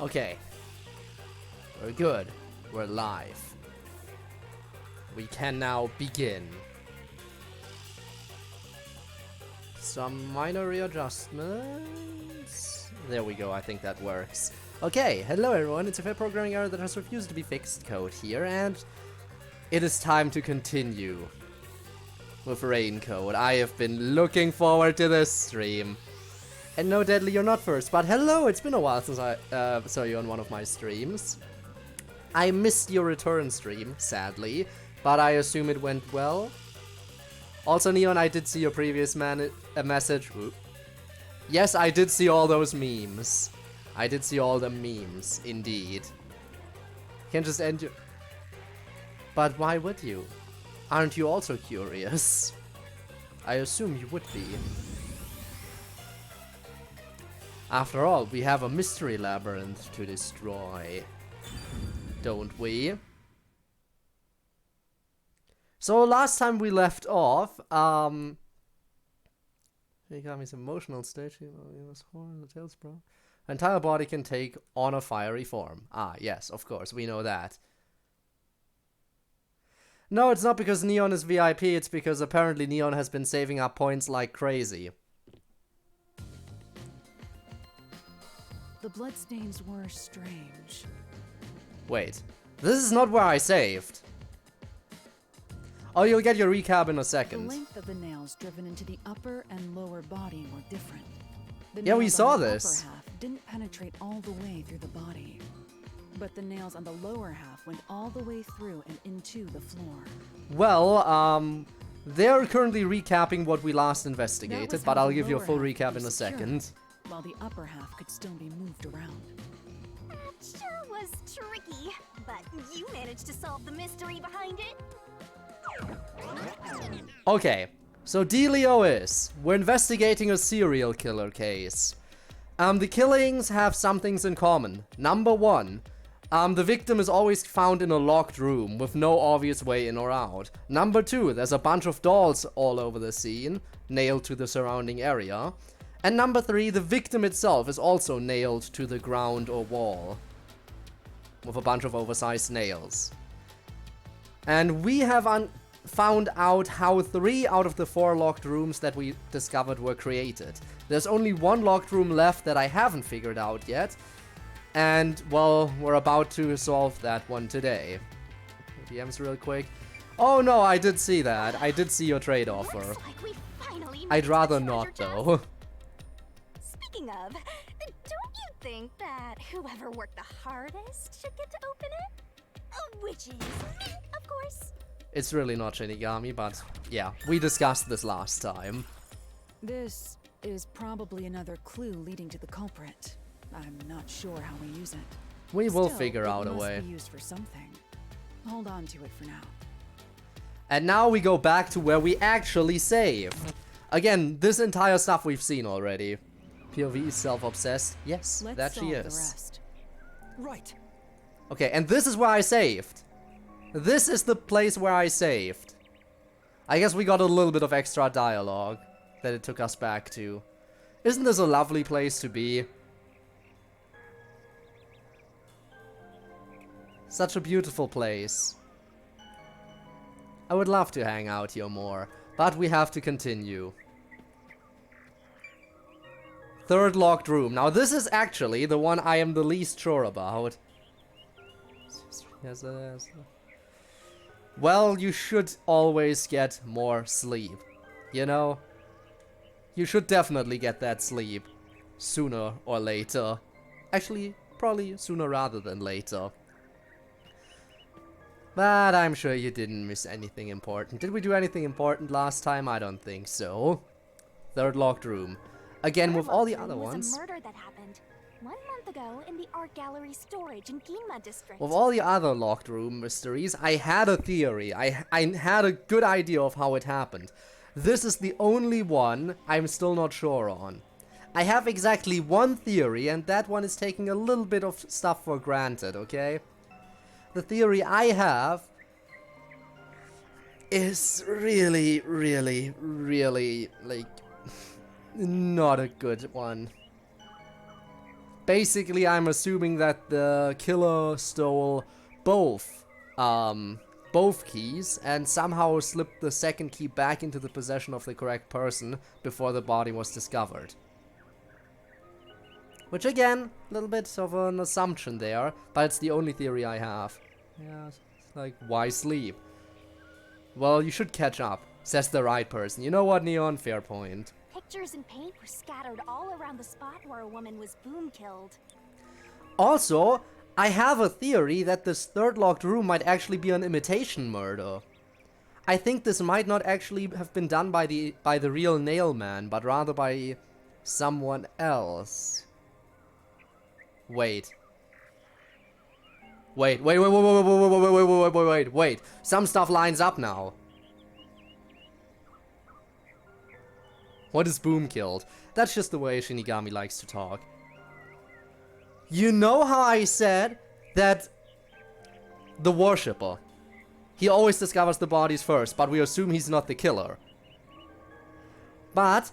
Okay. We're good. We're live. We can now begin. Some minor readjustments. There we go, I think that works. Okay, hello everyone, it's a fair programming error that has refused to be fixed code here, and it is time to continue with rain code. I have been looking forward to this stream. And no, Deadly, you're not first, but hello, it's been a while since I saw you on one of my streams. I missed your return stream, sadly, but I assume it went well. Also, Neon, I did see your previous message. Ooh. Yes, I did see all those memes. I did see all the memes, indeed. Can't just end you. But why would you? Aren't you also curious? I assume you would be. After all, we have a mystery labyrinth to destroy. Don't we? So last time we left off, he got me some emotional state. He was horn, the tails, bro. Entire body can take on a fiery form. Ah, yes, of course, we know that. No, it's not because Neon is VIP, it's because apparently Neon has been saving up points like crazy. The bloodstains were strange. Wait, this is not where I saved. Oh, you'll get your recap in a second. The length of the nails driven into the upper and lower body were different. The Yeah, we nails saw on the this. upper half didn't penetrate all the way through the body. But the nails on the lower half went all the way through and into the floor. Well, they're currently recapping what we last investigated, but how I'll the give you a lower full half recap was in a secured, second. while the upper half could still be moved around. That sure was tricky, but you managed to solve the mystery behind it. Okay, so dealio is, we're investigating a serial killer case. The killings have some things in common. Number one, the victim is always found in a locked room with no obvious way in or out. Number two, there's a bunch of dolls all over the scene, nailed to the surrounding area. And number three, the victim itself is also nailed to the ground or wall with a bunch of oversized nails. And we have found out how 3 out of the 4 locked rooms that we discovered were created. There's only one locked room left that I haven't figured out yet. And, well, we're about to solve that one today. DMs real quick. Oh no, I did see that. I did see your trade offer. Looks like we finally I'd reached rather the not, treasure though. chest. Speaking of, don't you think that whoever worked the hardest should get to open it? Which is me, of course. It's really not Shinigami, but yeah, we discussed this last time. This is probably another clue leading to the culprit. I'm not sure how we use it. We will Still, figure out a it way. must be used for something. Hold on to it for now. And now we go back to where we actually save. Again, this entire stuff we've seen already. POV is self-obsessed. Yes, Let's that she solve the is. rest. Right. Okay, and this is where I saved. This is the place where I saved. I guess we got a little bit of extra dialogue that it took us back to. Isn't this a lovely place to be? Such a beautiful place. I would love to hang out here more, but we have to continue. Third locked room. Now this is actually the one I am the least sure about. Yes, well, you should always get more sleep. You know? You should definitely get that sleep. Sooner or later. Actually, probably sooner rather than later. But I'm sure you didn't miss anything important. Did we do anything important last time? I don't think so. Third locked room. Again, with all the other ones. A murder that happened 1 month ago in the art gallery storage in Ginma district. With all the other locked room mysteries, I had a theory. I had a good idea of how it happened. This is the only one I'm still not sure on. I have exactly one theory, and that one is taking a little bit of stuff for granted, okay? The theory I have is really, like, not a good one. basically I'm assuming that the killer stole both keys and somehow slipped the second key back into the possession of the correct person before the body was discovered. Which again, a little bit of an assumption there, but it's the only theory I have. Yeah, it's like, why sleep? Well, you should catch up, says the right person. You know what, Neon? Fair point. Pictures and paint were scattered all around the spot where a woman was boom killed. Also, I have a theory that this third locked room might actually be an imitation murder. I think this might not actually have been done by the real nail man, but rather by someone else. Wait. Wait. Some stuff lines up now. What is boom killed? That's just the way Shinigami likes to talk. You know how I said that the worshipper, he always discovers the bodies first, but we assume he's not the killer. But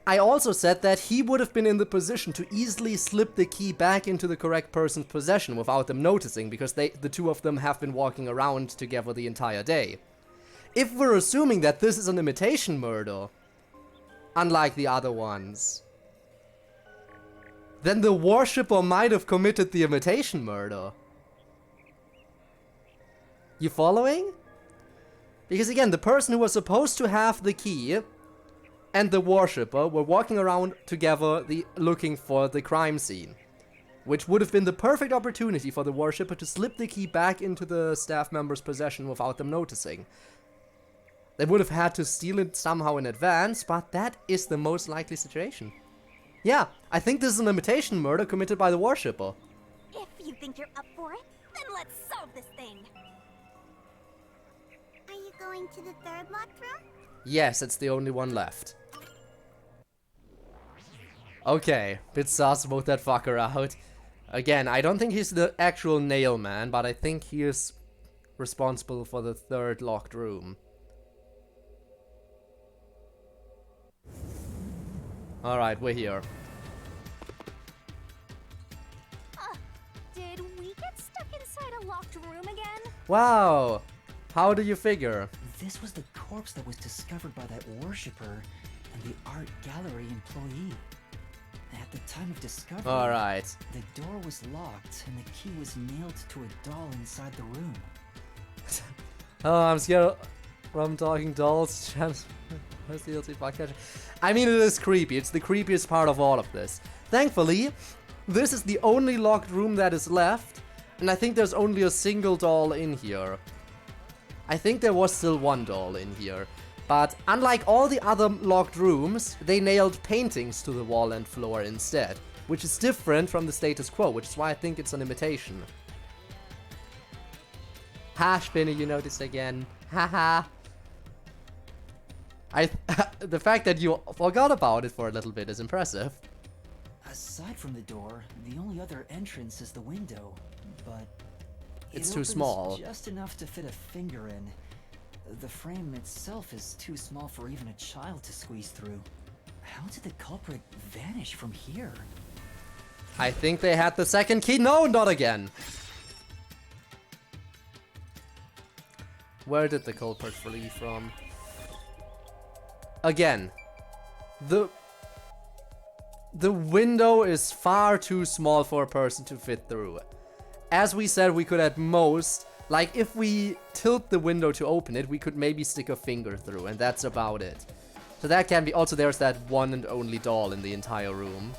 I also said that he would have been in the position to easily slip the key back into the correct person's possession without them noticing, because the two of them have been walking around together the entire day. If we're assuming that this is an imitation murder, unlike the other ones, then the worshipper might have committed the imitation murder. You following? Because again, the person who was supposed to have the key and the worshipper were walking around together looking for the crime scene, which would have been the perfect opportunity for the worshipper to slip the key back into the staff member's possession without them noticing. They would have had to steal it somehow in advance, but that is the most likely situation. Yeah, I think this is an imitation murder committed by the worshipper. If you think you're up for it, then let's solve this thing. Are you going to the third locked room? Yes, it's the only one left. Okay, bit sus, vote that fucker out. Again, I don't think he's the actual nail man, but I think he is responsible for the third locked room. Alright, we're here. Did we get stuck inside a locked room again? Wow! How do you figure? This was the corpse that was discovered by that worshipper and the art gallery employee. At the time of discovery, Alright. the door was locked and the key was nailed to a doll inside the room. Oh, I'm scared from talking dolls. I mean, it is creepy. It's the creepiest part of all of this. Thankfully, this is the only locked room that is left, and I think there's only a single doll in here. I think there was still one doll in here, but unlike all the other locked rooms, they nailed paintings to the wall and floor instead, which is different from the status quo, which is why I think it's an imitation. Ha, Spinny, you noticed again. Haha. The fact that you forgot about it for a little bit is impressive. Aside from the door, the only other entrance is the window, but It's it too opens small. just enough to fit a finger in. The frame itself is too small for even a child to squeeze through. How did the culprit vanish from here? I think they had the second key. No, not again. Where did the culprit flee from? Again, the window is far too small for a person to fit through. As we said, we could at most, like if we tilt the window to open it, we could maybe stick a finger through, and that's about it. So that can be, also there's that one and only doll in the entire room.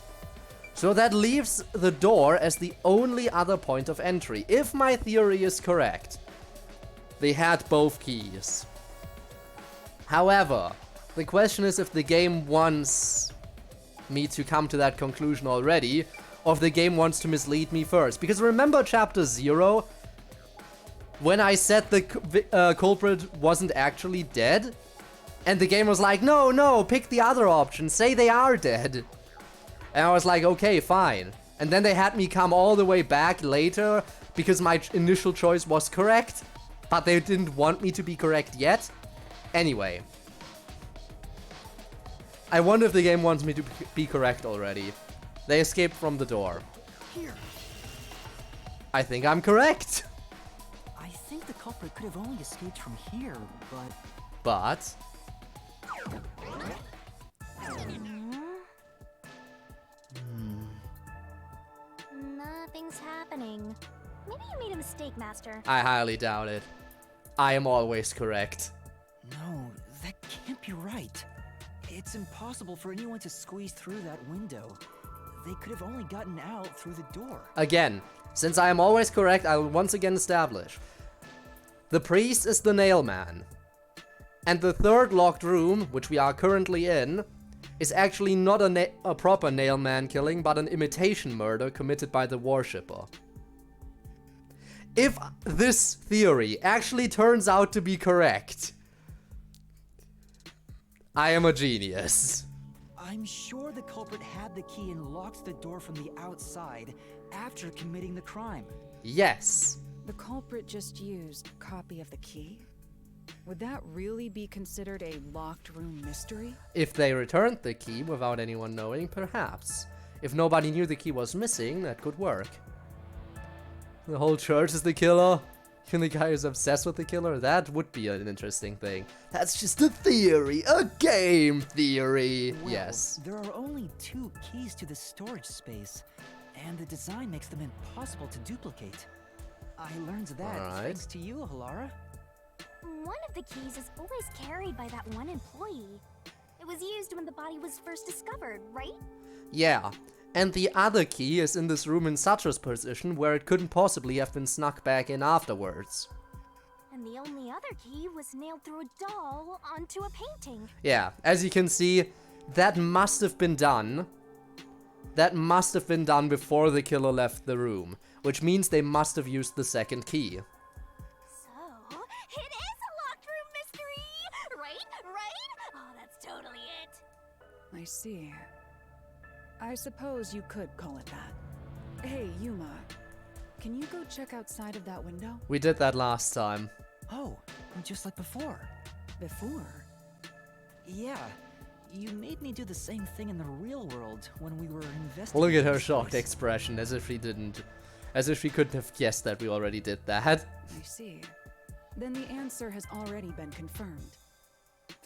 So that leaves the door as the only other point of entry. If my theory is correct, they had both keys. However, the question is if the game wants me to come to that conclusion already, or if the game wants to mislead me first. Because remember chapter 0, when I said the culprit wasn't actually dead? And the game was like, no, pick the other option, say they are dead. And I was like, okay, fine. And then they had me come all the way back later, because my initial choice was correct, but they didn't want me to be correct yet. Anyway. I wonder if the game wants me to be correct already. They escaped from the door. here. I think I'm correct. I think the culprit could have only escaped from here, but... But... Nothing's happening. Maybe you made a mistake, Master. I highly doubt it. I am always correct. No, that can't be right. It's impossible for anyone to squeeze through that window. They could have only gotten out through the door. Again, since I am always correct, I will once again establish. The priest is the nail man. And the third locked room, which we are currently in, is actually not a proper nail man killing, but an imitation murder committed by the worshipper. If this theory actually turns out to be correct, I am a genius. I'm sure the culprit had the key and locked the door from the outside after committing the crime. Yes. The culprit just used a copy of the key? Would that really be considered a locked room mystery? If they returned the key without anyone knowing, perhaps. If nobody knew the key was missing, that could work. The whole church is the killer? Even the guy who's obsessed with the killer? That would be an interesting thing. That's just a theory, a game theory. Well, yes. there are only 2 keys to the storage space, and the design makes them impossible to duplicate. I learned that Alright. thanks to you, Halara. One of the keys is always carried by that one employee. It was used when the body was first discovered, right? Yeah. And the other key is in this room in such a position where it couldn't possibly have been snuck back in afterwards. And the only other key was nailed through a doll onto a painting. Yeah, as you can see, that must have been done. That must have been done before the killer left the room, which means they must have used the second key. So, it is a locked room mystery! Right? Oh, that's totally it. I see. I suppose you could call it that. Hey, Yuma. Can you go check outside of that window? We did that last time. Oh, just like before. Before? Yeah, you made me do the same thing in the real world when we were investigating. Look at her this shocked place. expression, as if she couldn't have guessed that we already did that. I see. Then the answer has already been confirmed.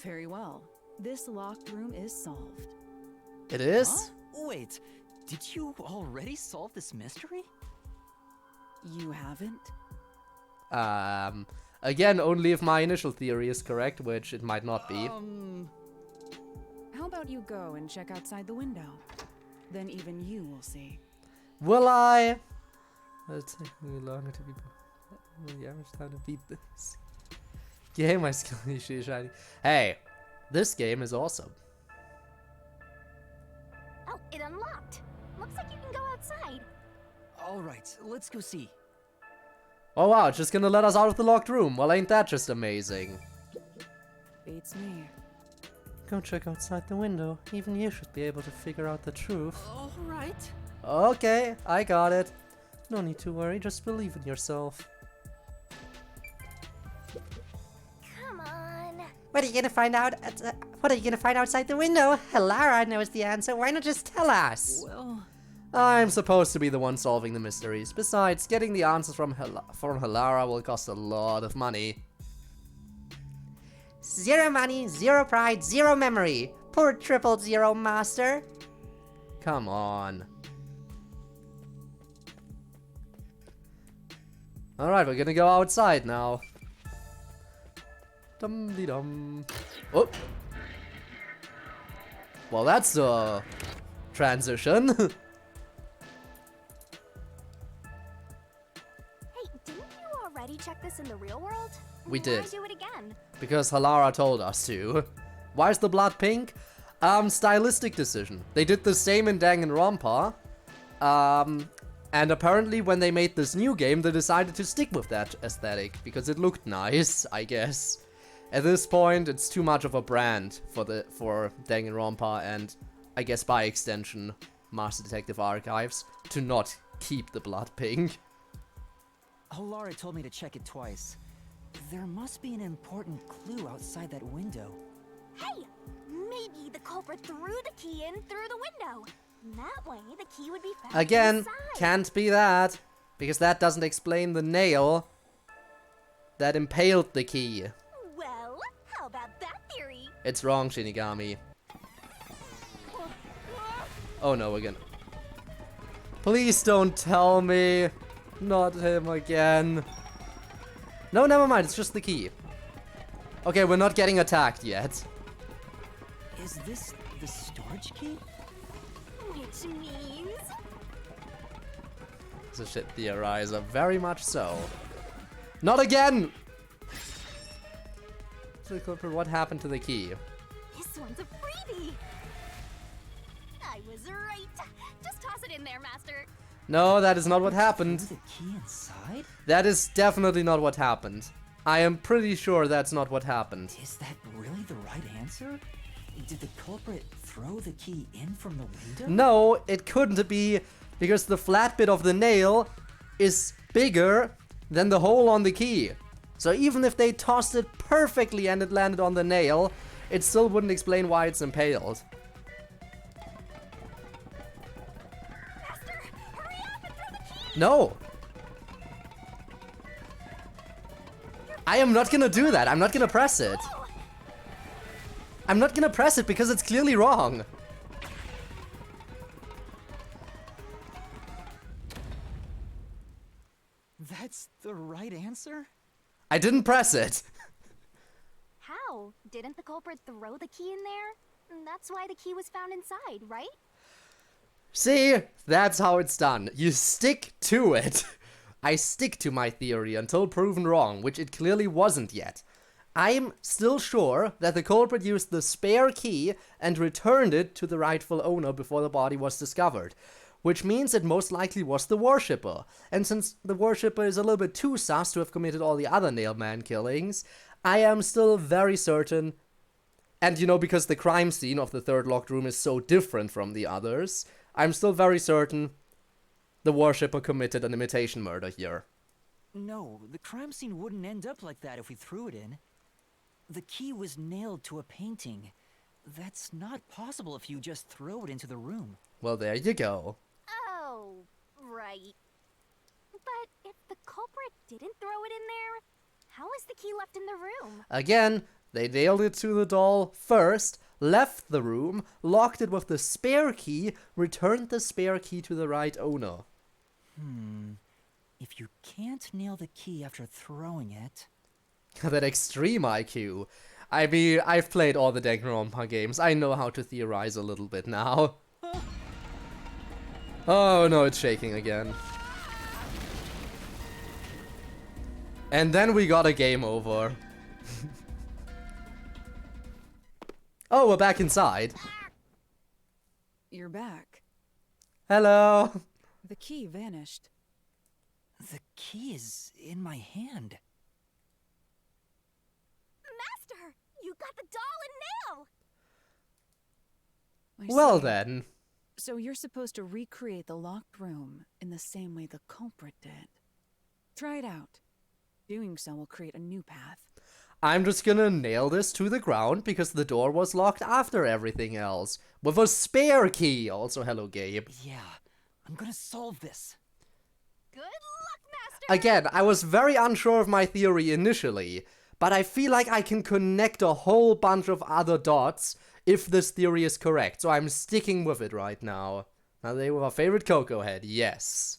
Very well. This locked room is solved. It is? Huh? Wait, did you already solve this mystery? You haven't? Again, only if my initial theory is correct, which it might not be. How about you go and check outside the window? Then even you will see. Will I? It'll take me longer to be... Yeah, much time to beat this. Game, my skill is shiny. Hey, this game is awesome. Oh, it unlocked. Looks like you can go outside. Alright, let's go see. Oh wow, it's just gonna let us out of the locked room. Well, ain't that just amazing? Beats me. Go check outside the window. Even you should be able to figure out the truth. Alright. Okay, I got it. No need to worry, just believe in yourself. Come on. What are you gonna find out? What are you gonna find outside the window? Halara knows the answer. Why not just tell us? Well, I'm supposed to be the one solving the mysteries. Besides, getting the answers from Halara will cost a lot of money. 0 money, 0 pride, 0 memory. Poor 000 master. Come on. Alright, we're gonna go outside now. Dum-de-dum. Oh! Well, that's a transition. Hey, didn't you already check this in the real world? We did. Why do it again? Because Halara told us to. Why is the blood pink? Stylistic decision. They did the same in Danganronpa. And apparently when they made this new game, they decided to stick with that aesthetic. Because it looked nice, I guess. At this point, it's too much of a brand for Danganronpa and, I guess by extension, Master Detective Archives, to not keep the blood pink. Halara told me to check it twice. There must be an important clue outside that window. Hey, maybe the culprit threw the key in through the window. That way, the key would be found Again, inside. can't be that. Because that doesn't explain the nail that impaled the key. Well, how about that theory? It's wrong, Shinigami. Oh no, we're gonna... Please don't tell me. Not him again. No, never mind, it's just the key. Okay, we're not getting attacked yet. Is this the storage key? Which means... It's a shit theorizer, very much so. Not again! So, culprit, what happened to the key? This one's a freebie. I was right. Just toss it in there, Master. No, that is not what happened. The key inside? That is definitely not what happened. I am pretty sure that's not what happened. Is that really the right answer? Did the culprit throw the key in from the window? No, it couldn't be, because the flat bit of the nail is bigger than the hole on the key. So even if they tossed it perfectly and it landed on the nail, it still wouldn't explain why it's impaled. Master, hurry up and throw the key. No! I am not gonna do that. I'm not gonna press it. I'm not gonna press it because it's clearly wrong. That's the right answer? I didn't press it. How? Didn't the culprit throw the key in there? That's why the key was found inside, right? See? That's how it's done. You stick to it. I stick to my theory until proven wrong, which it clearly wasn't yet. I'm still sure that the culprit used the spare key and returned it to the rightful owner before the body was discovered. Which means it most likely was the worshipper. And since the worshipper is a little bit too sus to have committed all the other Nailman killings, I am still very certain, and you know, because the crime scene of the third locked room is so different from the others, I'm still very certain the worshipper committed an imitation murder here. No, the crime scene wouldn't end up like that if we threw it in. The key was nailed to a painting. That's not possible if you just throw it into the room. Well, there you go. Oh, right. But if the culprit didn't throw it in there, how is the key left in the room? Again, they nailed it to the doll first, left the room, locked it with the spare key, returned the spare key to the right owner. If you can't nail the key after throwing it... That extreme IQ. I mean, I've played all the Danganronpa games. I know how to theorize a little bit now. Oh no, it's shaking again. And then we got a game over. Oh, we're back inside. You're back. Hello. The key vanished. The key is in my hand. Master, you got the doll and nail! I Well see. then. So you're supposed to recreate the locked room in the same way the culprit did. Try it out. Doing so will create a new path. I'm just gonna nail this to the ground because the door was locked after everything else. With a spare key. Also, hello, Gabe. Yeah, I'm gonna solve this. Good luck, Master! Again, I was very unsure of my theory initially, but I feel like I can connect a whole bunch of other dots if this theory is correct, so I'm sticking with it right now. Now they were our favorite Cocoa Head, yes.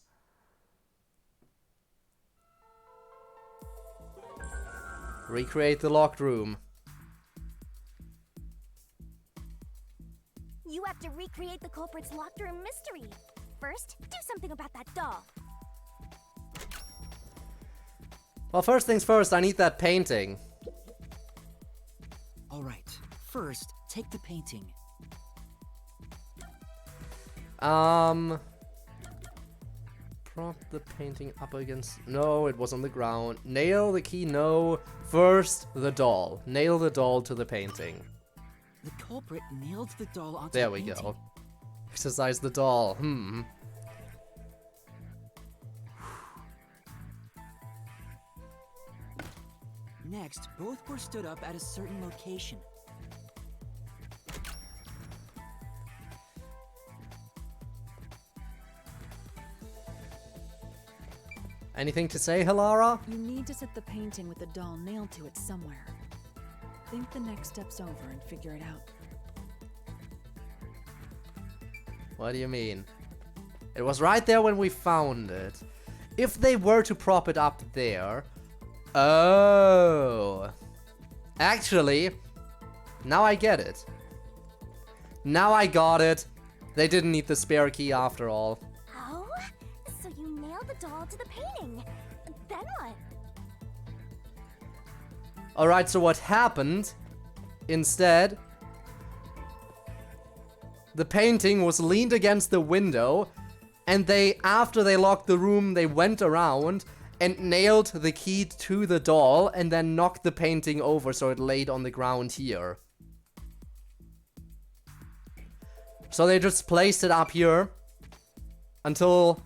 Recreate the locked room. You have to recreate the culprit's locked room mystery. First, do something about that doll. Well, first things first, I need that painting. Alright, first, take the painting. Prop the painting up against... No, it was on the ground. Nail the key, no. First, the doll. Nail the doll to the painting. The culprit nailed the doll onto There the we painting. go. Exercise the doll. Next, both were stood up at a certain location. Anything to say, Hilara? You need to set the painting with the doll nailed to it somewhere. Think the next steps over and figure it out. What do you mean? It was right there when we found it. If they were to prop it up there... Oh. Actually, now I get it. Now I got it. They didn't need the spare key after all. Oh? So you nailed the doll to the painting. Then what? Alright, so what happened? Instead, the painting was leaned against the window, and after they locked the room, they went around and nailed the key to the doll and then knocked the painting over so it laid on the ground here. So they just placed it up here until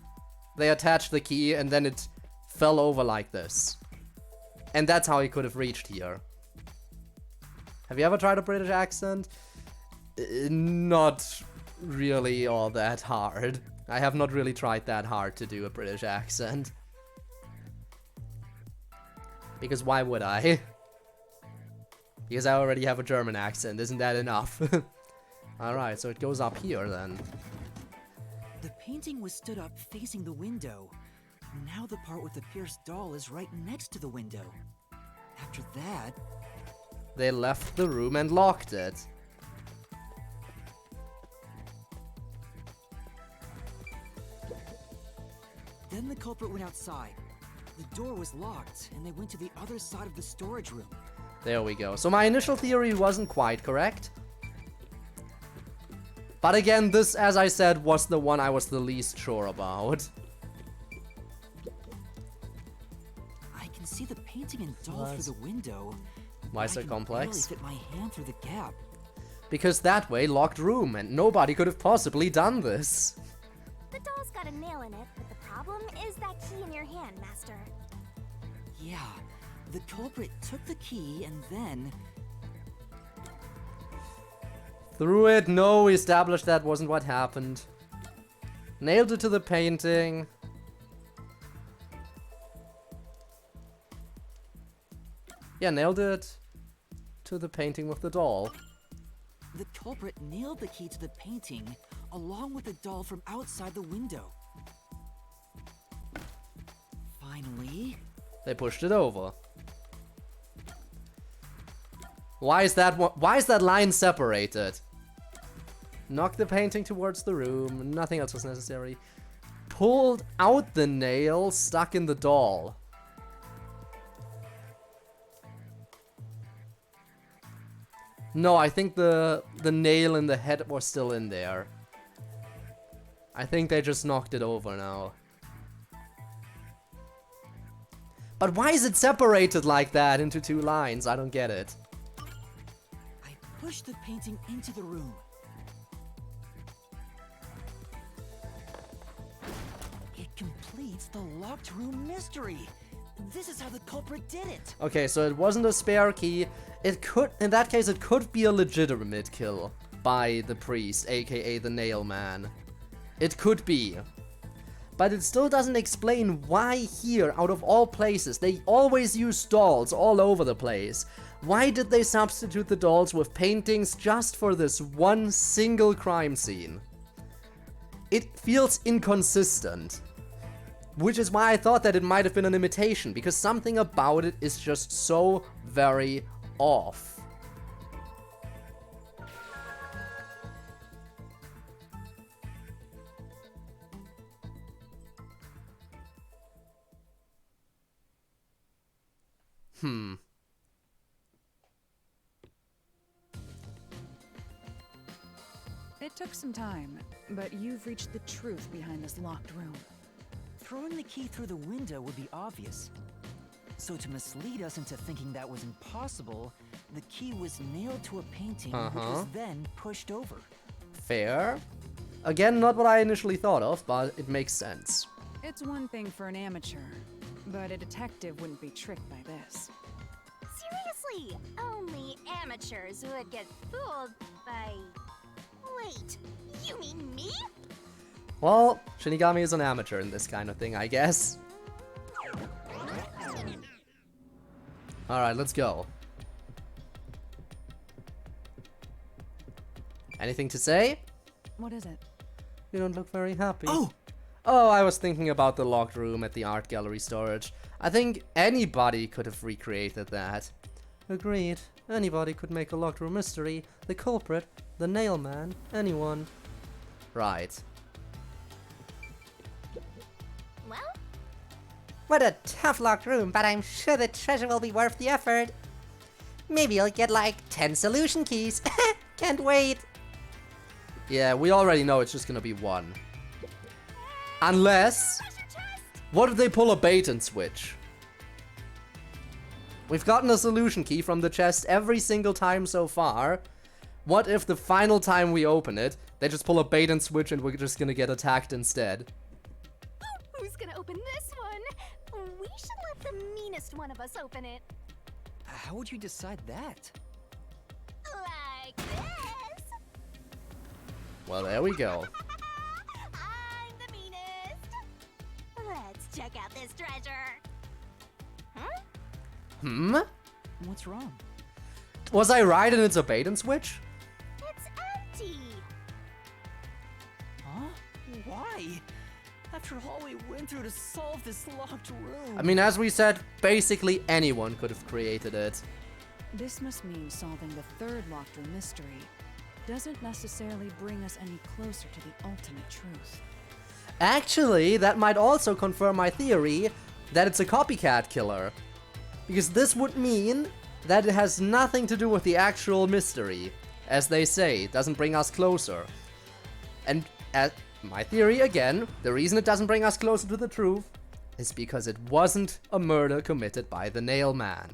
they attached the key and then it fell over like this. And that's how he could have reached here. Have you ever tried a British accent? Not really all that hard. I have not really tried that hard to do a British accent. Because why would I? Because I already have a German accent, isn't that enough? Alright, so it goes up here then. The painting was stood up facing the window. Now the part with the pierced doll is right next to the window. After that... They left the room and locked it. Then the culprit went outside. The door was locked, and they went to the other side of the storage room. There we go. So my initial theory wasn't quite correct. But again, this, as I said, was the one I was the least sure about. I can see the painting and doll through the window. Why so complex? I can barely fit my hand through the gap. Because that way, locked room, and nobody could have possibly done this. The doll's got a nail in it, but the problem is that key in your hand, Master. Yeah, the culprit took the key and then... Threw it? No, we established that wasn't what happened. Nailed it to the painting. Yeah, nailed it to the painting with the doll. The culprit nailed the key to the painting along with the doll from outside the window. Finally... They pushed it over. Why is that line separated? Knocked the painting towards the room. Nothing else was necessary. Pulled out the nail stuck in the doll. No, I think the nail in the head was still in there. I think they just knocked it over now. But why is it separated like that into two lines? I don't get it. I pushed the painting into the room. It completes the locked room mystery. This is how the culprit did it. Okay, so it wasn't a spare key. It could, in that case, it could be a legitimate kill by the priest, aka the nail man. It could be. But it still doesn't explain why here, out of all places, they always use dolls all over the place. Why did they substitute the dolls with paintings just for this one single crime scene? It feels inconsistent. Which is why I thought that it might have been an imitation, because something about it is just so very off. It took some time, but you've reached the truth behind this locked room. Throwing the key through the window would be obvious. So to mislead us into thinking that was impossible, the key was nailed to a painting which was then pushed over. Fair. Again, not what I initially thought of, but it makes sense. It's one thing for an amateur, but a detective wouldn't be tricked by this. Seriously, only amateurs would get fooled by... Wait, you mean me? Well, Shinigami is an amateur in this kind of thing, I guess. Alright, let's go. Anything to say? What is it? You don't look very happy. Oh! Oh, I was thinking about the locked room at the art gallery storage. I think anybody could have recreated that. Agreed. Anybody could make a locked room mystery. The culprit, the nail man, anyone. Right. Well, What a tough locked room, but I'm sure the treasure will be worth the effort. Maybe I'll get like 10 solution keys. Can't wait. Yeah, we already know it's just gonna be one. Unless... treasure chest! What if they pull a bait and switch? We've gotten a solution key from the chest every single time so far. What if the final time we open it, they just pull a bait and switch and we're just gonna get attacked instead? Who's gonna open this one? We should let the meanest one of us open it. How would you decide that? Like this. Well, there we go. I'm the meanest. Let's check out this treasure. Huh? Hmm? What's wrong? Was I right and it's a bait and switch? It's empty. Huh? Why? After all we went through to solve this locked room. I mean, as we said, basically anyone could have created it. This must mean solving the third locked room mystery doesn't necessarily bring us any closer to the ultimate truth. Actually, that might also confirm my theory that it's a copycat killer. Because this would mean that it has nothing to do with the actual mystery. As they say, it doesn't bring us closer. And my theory again, the reason it doesn't bring us closer to the truth is because it wasn't a murder committed by the nail man.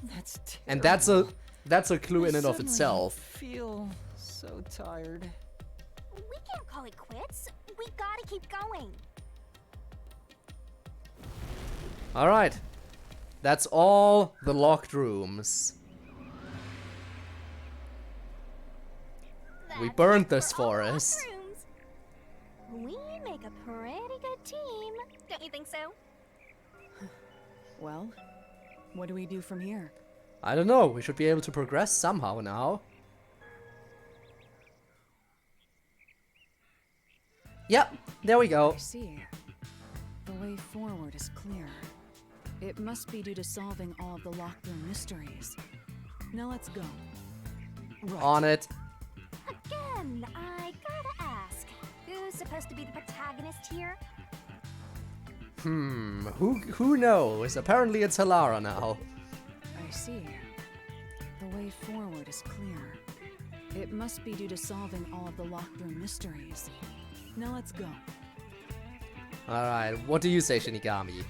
That's terrible. And that's a clue in and of Suddenly itself. I feel so tired. We can't call it quits. We gotta keep going. Alright. That's all the locked rooms. We That's burned it this for all the locked forest. rooms. We make a pretty good team. Don't you think so? Well, what do we do from here? I don't know, we should be able to progress somehow now. Yep, there we go. I see. The way forward is clear. It must be due to solving all of the locked room mysteries. Now let's go. Right. On it. Again, I gotta ask. Who's supposed to be the protagonist here? Who knows? Apparently it's Hilara now. I see. The way forward is clear. It must be due to solving all of the locked room mysteries. Now let's go. Alright, what do you say, Shinigami?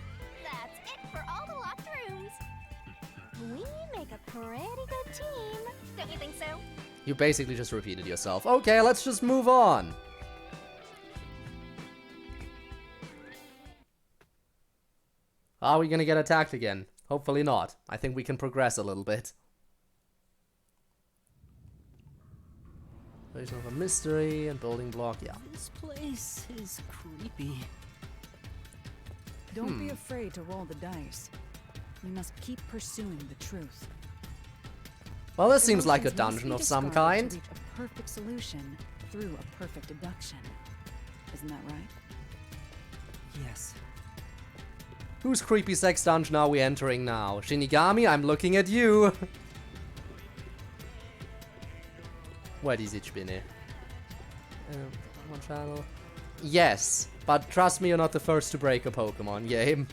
That's it for all the locked rooms. We make a pretty good team. Don't you think so? You basically just repeated yourself. Okay, let's just move on. Are we gonna get attacked again? Hopefully not. I think we can progress a little bit. There's a mystery and building block, yeah. This place is creepy. Don't be afraid to roll the dice. We must keep pursuing the truth. Well, this seems like a Illusions must dungeon be of some discarded kind. to reach a perfect solution through a perfect deduction. Isn't that right? Yes. Whose creepy sex dungeon are we entering now? Shinigami, I'm looking at you. What is it, Spinne? Pokemon channel. Yes, but trust me, you're not the first to break a Pokemon game.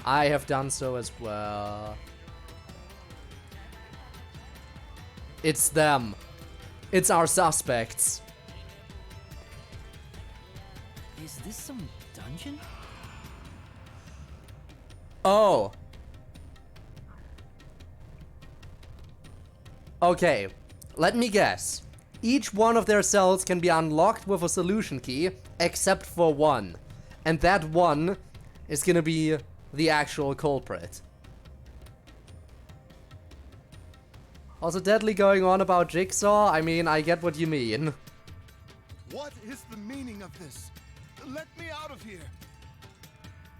I have done so as well. It's them. It's our suspects. Is this some dungeon? Oh. Okay, let me guess. Each one of their cells can be unlocked with a solution key, except for one. And that one is gonna be the actual culprit. Also, deadly going on about Jigsaw? I mean, I get what you mean. What is the meaning of this? Let me out of here.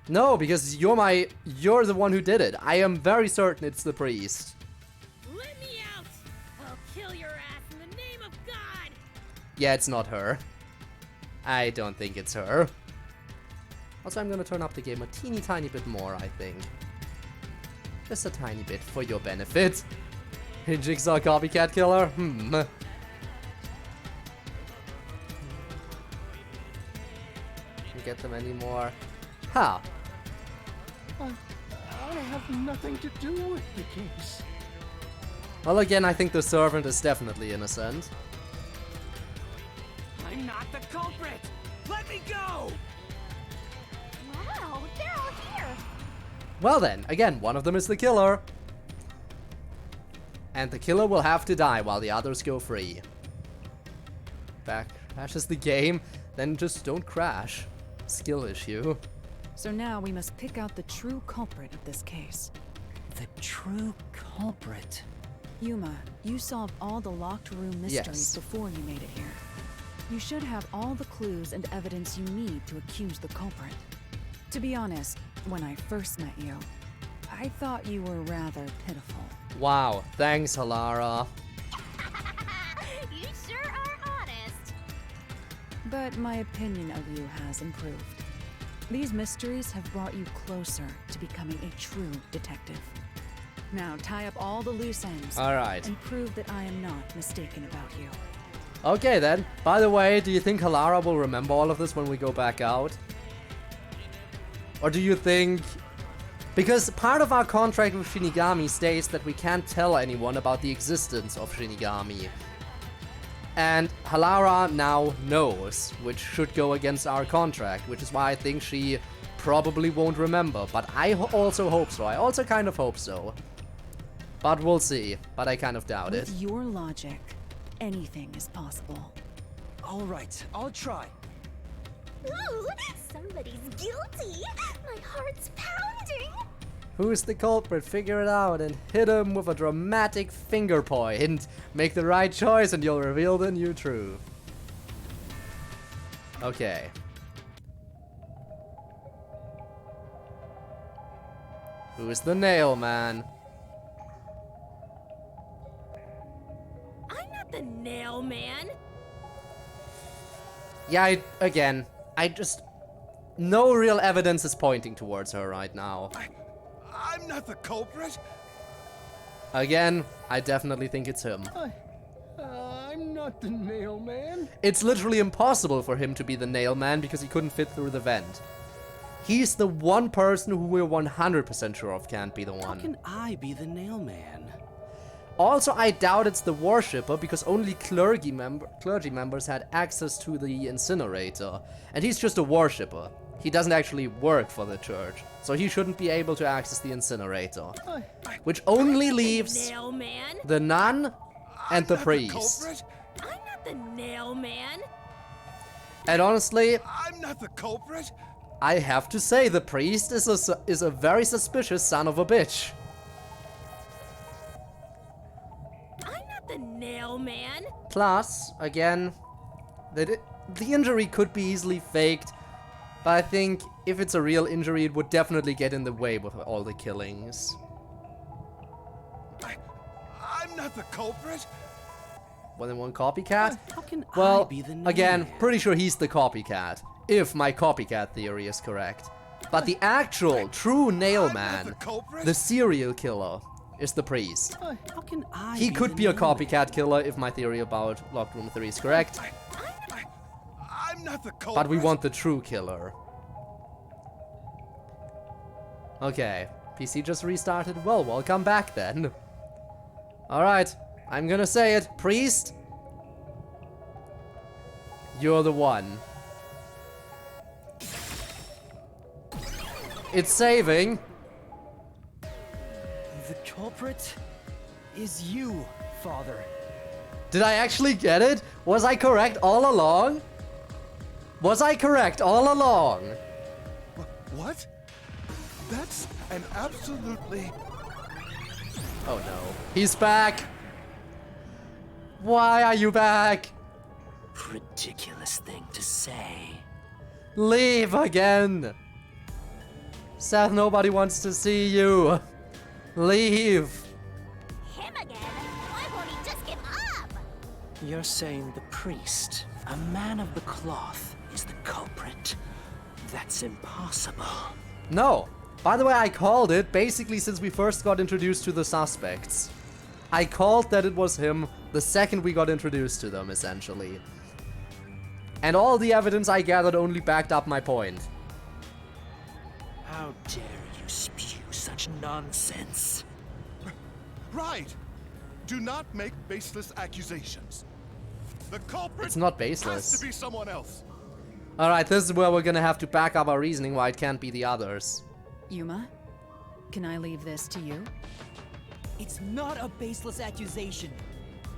No, because you're the one who did it. I am very certain it's the priest. Let me out! I'll kill your ass in the name of God! Yeah, it's not her. I don't think it's her. Also, I'm gonna turn up the game a teeny tiny bit more, I think. Just a tiny bit for your benefit. Jigsaw copycat killer? Can't get them anymore. Ha! I have nothing to do with the case. Well, again, I think the servant is definitely innocent. I'm not the culprit! Let me go! Wow, they're all here. Well then, again, one of them is the killer. And the killer will have to die while the others go free. Back crashes the game, then just don't crash. Skill issue. So now we must pick out the true culprit of this case. The true culprit. Yuma, you solved all the locked room mysteries Yes. before you made it here. You should have all the clues and evidence you need to accuse the culprit. To be honest, when I first met you, I thought you were rather pitiful. Wow, thanks, Halara. You sure are honest. But my opinion of you has improved. These mysteries have brought you closer to becoming a true detective. Now tie up all the loose ends Alright. and prove that I am not mistaken about you. Okay then. By the way, do you think Halara will remember all of this when we go back out? Or do you think... Because part of our contract with Shinigami states that we can't tell anyone about the existence of Shinigami. And Halara now knows, which should go against our contract, which is why I think she probably won't remember. But I also hope so. I also kind of hope so. But we'll see. But I kind of doubt it. With your logic, anything is possible. All right, I'll try. Ooh, somebody's guilty. My heart's pounding. Who's the culprit? Figure it out and hit him with a dramatic finger point. Make the right choice and you'll reveal the new truth. Okay. Who's the nail man? I'm not the nail man! Yeah, I just... No real evidence is pointing towards her right now. I'm not the culprit! Again, I definitely think it's him. I'm not the nail man. It's literally impossible for him to be the nail man because he couldn't fit through the vent. He's the one person who we're 100% sure of can't be the How one. can I be the nail man? Also, I doubt it's the worshipper because only clergy members had access to the incinerator. And he's just a worshipper. He doesn't actually work for the church. So he shouldn't be able to access the incinerator. Which only leaves Nail man? the nun and the Not priest. culprit. I'm not the nail man! And honestly, I'm not the culprit. I have to say the priest is a very suspicious son of a bitch. I'm not the nail man! Plus, again, the injury could be easily faked, but I think if it's a real injury, it would definitely get in the way with all the killings. I'm not the culprit. One in one copycat? How can I Well, be the nail again, man? pretty sure he's the copycat, if my copycat theory is correct. But the actual, true nail I'm not man, the culprit. the serial killer, is the priest. How can I He could the be a nail man? copycat killer if my theory about Locked Room 3 is correct, I'm not the culprit. but we want the true killer. Okay, PC just restarted. Well, welcome back then. Alright, I'm gonna say it. Priest, you're the one. It's saving. The culprit is you, Father. Did I actually get it? Was I correct all along? Was I correct all along? What? That's an absolutely... Oh no. He's back! Why are you back? Ridiculous thing to say. Leave again! Seth, nobody wants to see you. Leave. Him again? Why won't he just give up? You're saying the priest, a man of the cloth, is the culprit? That's impossible. No. By the way, I called it basically since we first got introduced to the suspects. I called that it was him the second we got introduced to them, essentially. And all the evidence I gathered only backed up my point. How dare you spew such nonsense? Right! Do not make baseless accusations. The culprit It's not has baseless. to be someone else. Alright, this is where we're gonna have to back up our reasoning why it can't be the others. Yuma, can I leave this to you? It's not a baseless accusation.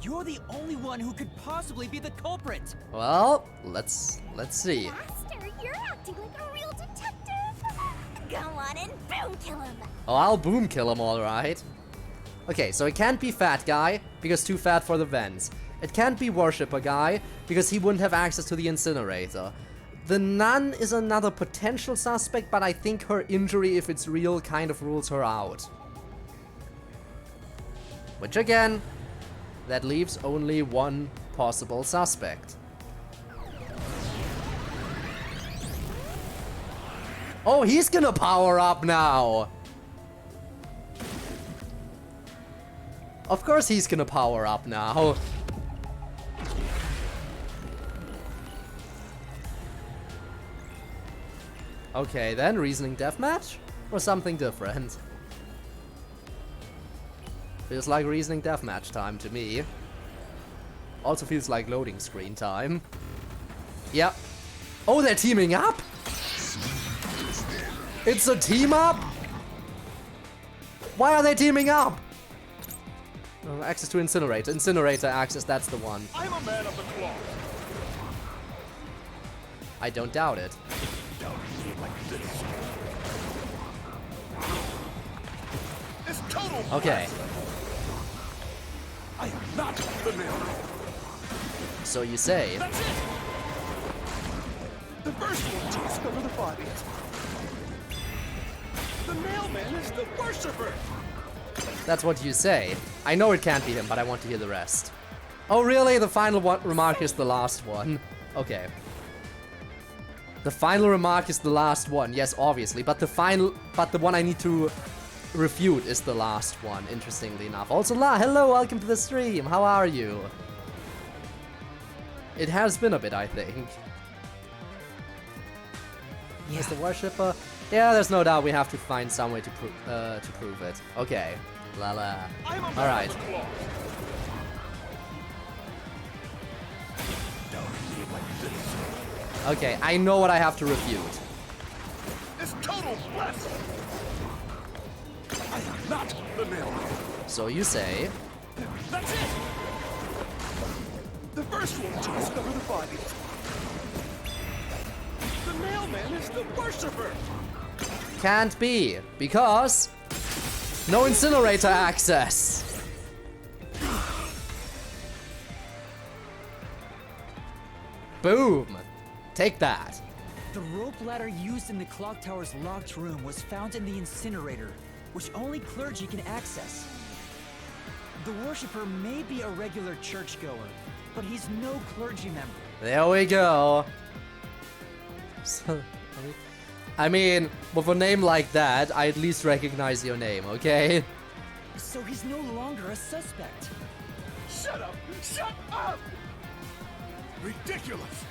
You're the only one who could possibly be the culprit. Well, let's see. Master, you're acting like a real detective. Go on and boom kill him. Oh, I'll boom kill him, alright. Okay, so it can't be Fat Guy, because too fat for the vents. It can't be Worshipper Guy, because he wouldn't have access to the incinerator. The nun is another potential suspect, but I think her injury, if it's real, kind of rules her out. Which again, that leaves only one possible suspect. Oh, he's gonna power up now! Of course he's gonna power up now. Okay, then reasoning deathmatch? Or something different? Feels like reasoning deathmatch time to me. Also feels like loading screen time. Yep. Oh, they're teaming up? It's a team up? Why are they teaming up? Oh, access to incinerator. Incinerator access, that's the one. I'm a man of the cloth. I don't doubt it. It's total. Okay. I am not the nail. So you say. That's it. The first one to discover the bodies. The mailman is the worshipper. That's what you say. I know it can't be him, but I want to hear the rest. Oh, really? The final remark is the last one. Okay. The final remark is the last one. Yes, obviously. But the one I need to refute is the last one, interestingly enough. Also, hello, welcome to the stream. How are you? It has been a bit, I think. Yeah. Is the worshipper? Yeah, there's no doubt we have to find some way to prove it. Okay. La la. I'm a man Alright. of the cloth. Okay, I know what I have to refute. It's total blasphemy. I am not the mailman. So you say. That's it. The first one to discover the bodies. The mailman is the worshipper. Can't be, because no incinerator access. Boom. Take that. The rope ladder used in the clock tower's locked room was found in the incinerator, which only clergy can access. The worshipper may be a regular churchgoer, but he's no clergy member. There we go. So, I mean, with a name like that, I at least recognize your name, okay? So he's no longer a suspect. Shut up! Shut up! Ridiculous!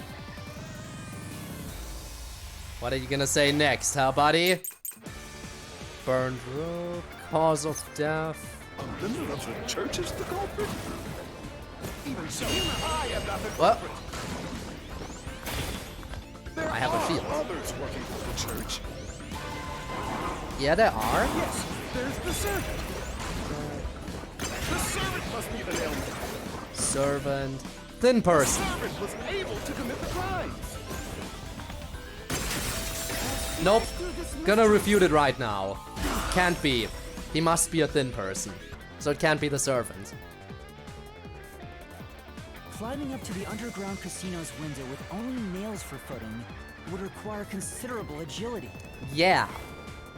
What are you gonna say next, huh, buddy? Burned rope, cause of death. A member of the church is the culprit? Even so, I am not the What? culprit. There I have a are feeling. others working for the church. Yeah, there are. Yes, there's the servant. The servant must be the nailman. Servant. Thin person. The servant was able to commit the crimes. Nope. Gonna refute it right now. Can't be. He must be a thin person. So it can't be the servant. Climbing up to the underground casino's window with only nails for footing would require considerable agility. Yeah.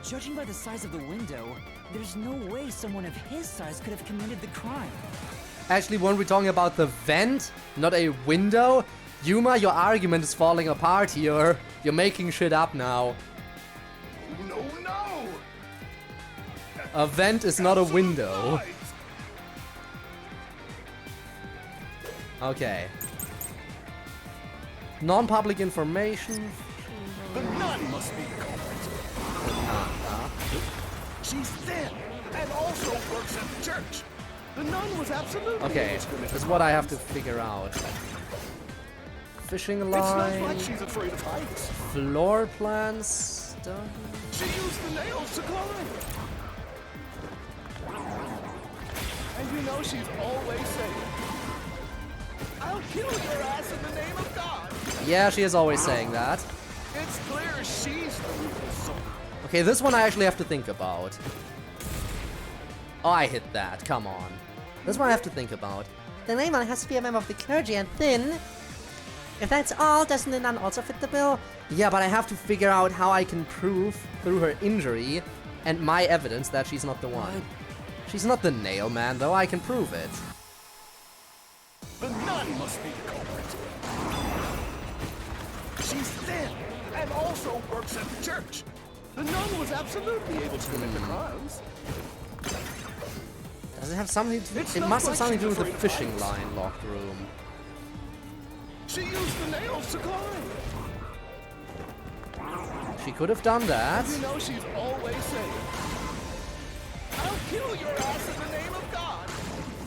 Judging by the size of the window, there's no way someone of his size could have committed the crime. Actually, weren't we talking about the vent, not a window? Yuma, your argument is falling apart here. You're making shit up now. No, no! A vent is not a window. Right. Okay. Non-public information. The nun must be the culprit. She's thin and also works at the church. The nun was absolutely Okay, able to commit that's the what I crime. have to figure out. Fishing It's not line, like she's afraid of heights. floor plan stuff. She used the nails to climb. And you know she's always saying, I'll kill your ass in the name of God. Yeah, she is always saying that. It's clear she's the ruthless soul. Okay, this one I actually have to think about. Oh, I hit that. Come on. This one I have to think about. The layman has to be a member of the clergy and thin. If that's all, doesn't the nun also fit the bill? Yeah, but I have to figure out how I can prove through her injury and my evidence that she's not the one. She's not the nail man, though. I can prove it. The nun must be the culprit. She's thin and also works at the church. The nun was absolutely able to commit the crimes. Does it have something to do? It's It not must have like something to do she's with the afraid of fishing heights. line locked room. She used the nails to climb. She could have done that. You know she's always saying, I'll kill your ass in the name of God.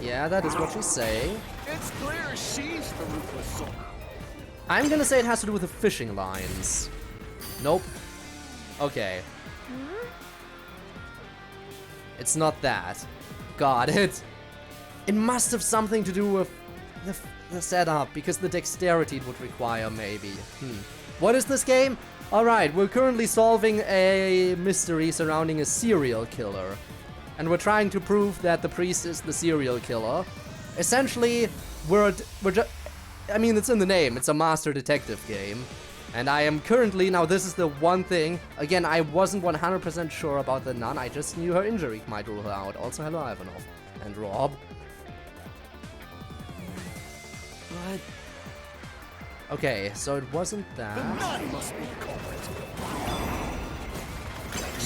Yeah, that is what she's saying. It's clear she's the ruthless soul. I'm gonna say it has to do with the fishing lines. Nope. Okay. It's not that. Got it. It must have something to do with the setup, because the dexterity it would require, maybe. What is this game? Alright, we're currently solving a mystery surrounding a serial killer. And we're trying to prove that the priest is the serial killer. Essentially, we're just... I mean, it's in the name. It's a master detective game. And I am currently... Now, this is the one thing. Again, I wasn't 100% sure about the nun. I just knew her injury might rule her out. Also, hello, Ivanov. And Rob. But Okay, so it wasn't The that. nun must be the culprit.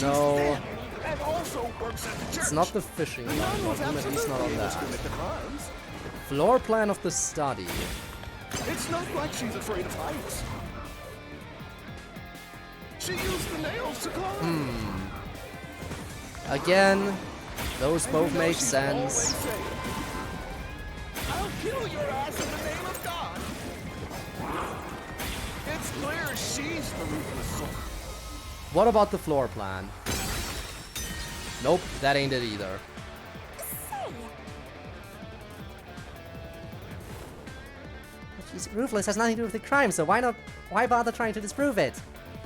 No, And also works at the church. it's not the fishing The line. nun was At least absolutely not on able to that. commit the crimes. Floor plan of the study. It's not like she's afraid of heights. She used the nails to climb. Again, those And both you know make she's sense. always saying, I'll kill your ass in the name of God. It's clear she's the ruthless soul. What about the floor plan? Nope, that ain't it either. Say, She's ruthless, has nothing to do with the crime, so why bother trying to disprove it?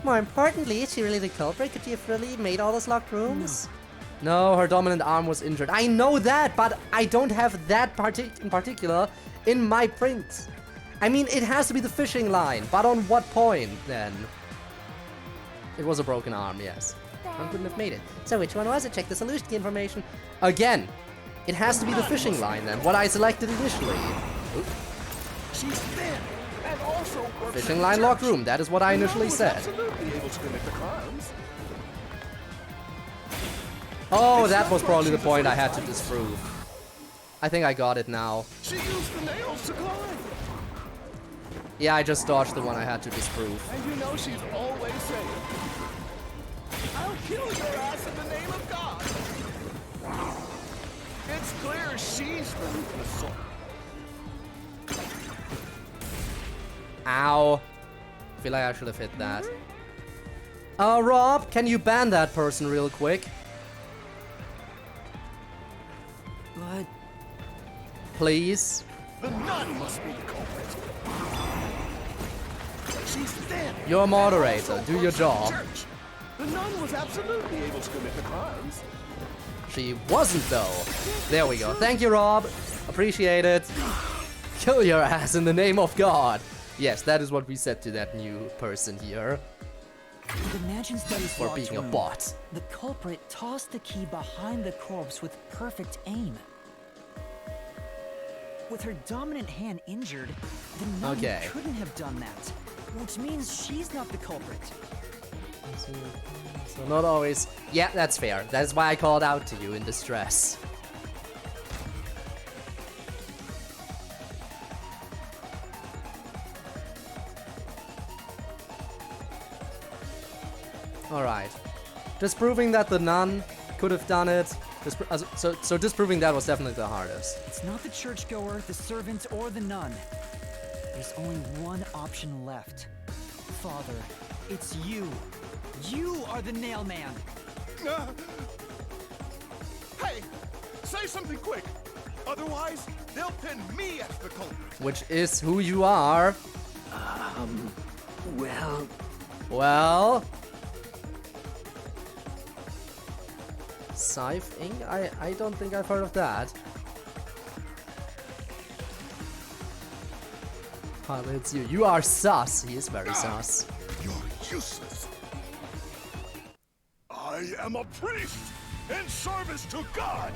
More importantly, is she really the culprit? Could she have really made all those locked rooms? No, her dominant arm was injured. I know that, but I don't have that in particular in my print. I mean, it has to be the fishing line, but on what point then? It was a broken arm, yes. I couldn't have made it. So which one was it? Check the solution key information. Again, it has to be the fishing line then, what I selected initially. She's thin and also works Fishing at line the locked church. room, that is what I The nun initially was said. absolutely able to commit the crimes. Oh, It's that not was like probably the she's point I afraid had of to heights. disprove. I think I got it now. She used the nails to climb. Yeah, I just dodged the one I had to disprove. And you know she's always saying, I'll kill your ass in the name of God. It's clear she's the ruthless soul. Ow. I feel like I should have hit that. Rob, can you ban that person real quick? But Please? The nun must be the culprit. She's thin. You're a and moderator. also Do your works at the job. church. The nun was absolutely able to commit the crimes. She wasn't, though. There we go. Thank you, Rob. Appreciate it. Kill your ass in the name of God. Yes, that is what we said to that new person here. The mansion studies For locked being a room. bot. The culprit tossed the key behind the corpse with perfect aim. With her dominant hand injured, the nun Okay. couldn't have done that, which means she's not the culprit. So not always. Yeah, that's fair. That's why I called out to you in distress. Alright. Disproving that the nun could have done it. So disproving that was definitely the hardest. It's not the churchgoer, the servant, or the nun. There's only one option left. Father, it's you. You are the nail man. Hey, say something quick. Otherwise, they'll pin me as the culprit. Which is who you are. Well, Well. Scythe Ink? I don't think I've heard of that. Oh, it's you. You are sus. He is very sus. You're useless. I am a priest in service to God.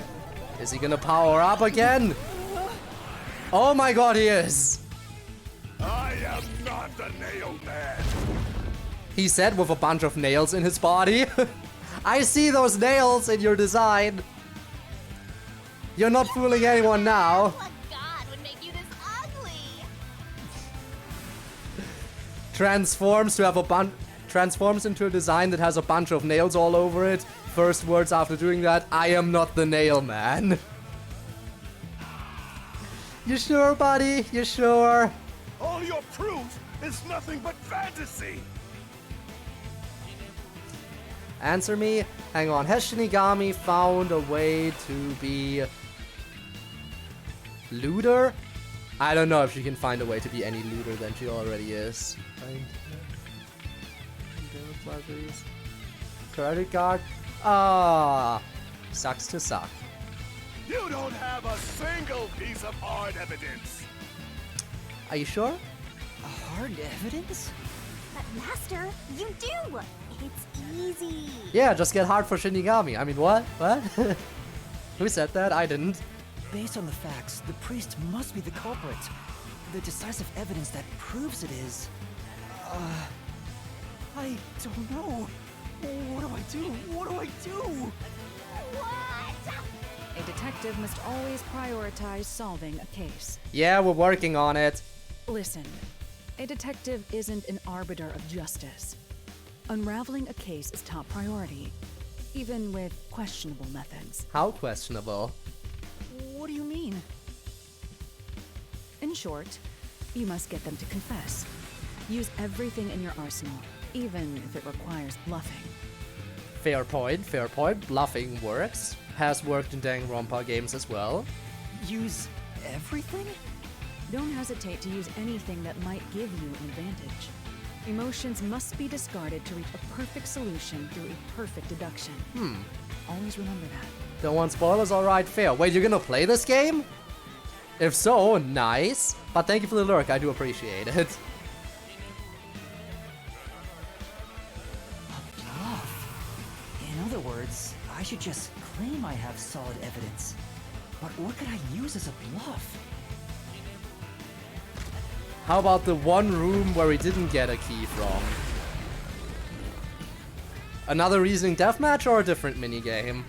Is he gonna power up again? Oh my god, he is! I am not the nail man. He said with a bunch of nails in his body. I see those nails in your design. You're not fooling anyone now. What god would make you this ugly? Transforms into a design that has a bunch of nails all over it. First words after doing that, I am not the nail man. You sure, buddy? You sure? All your proof is nothing but fantasy. Answer me. Hang on. Has Shinigami found a way to be looter? I don't know if she can find a way to be any looter than she already is. Credit card? Ah, sucks to suck. You don't have a single piece of hard evidence. Are you sure? Hard evidence? But Master, you do. It's easy. Yeah, just get hard for Shinigami. I mean, what? What? Who said that? I didn't. Based on the facts, the priest must be the culprit. The decisive evidence that proves it is... I don't know. What do I do? What do I do? What? A detective must always prioritize solving a case. Yeah, we're working on it. Listen, a detective isn't an arbiter of justice. Unraveling a case is top priority, even with questionable methods. How questionable? What do you mean? In short, you must get them to confess. Use everything in your arsenal, even if it requires bluffing. Fair point, fair point. Bluffing works. Has worked in Danganronpa games as well. Use everything? Don't hesitate to use anything that might give you an advantage. Emotions must be discarded to reach a perfect solution through a perfect deduction. Always remember that. Don't want spoilers? Alright, fair. Wait, you're gonna play this game? If so, nice. But thank you for the lurk, I do appreciate it. A bluff. In other words, I should just claim I have solid evidence. But what could I use as a bluff? How about the one room where we didn't get a key from? Another reasoning deathmatch or a different minigame?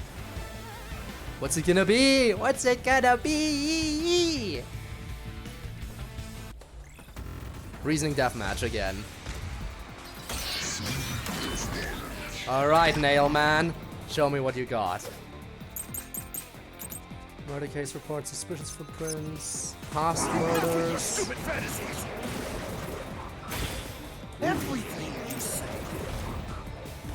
What's it gonna be? What's it gonna be? Reasoning deathmatch again. Alright, Nail Man. Show me what you got. Murder case report, suspicious footprints, past murders. Stupid fantasies. Everything you say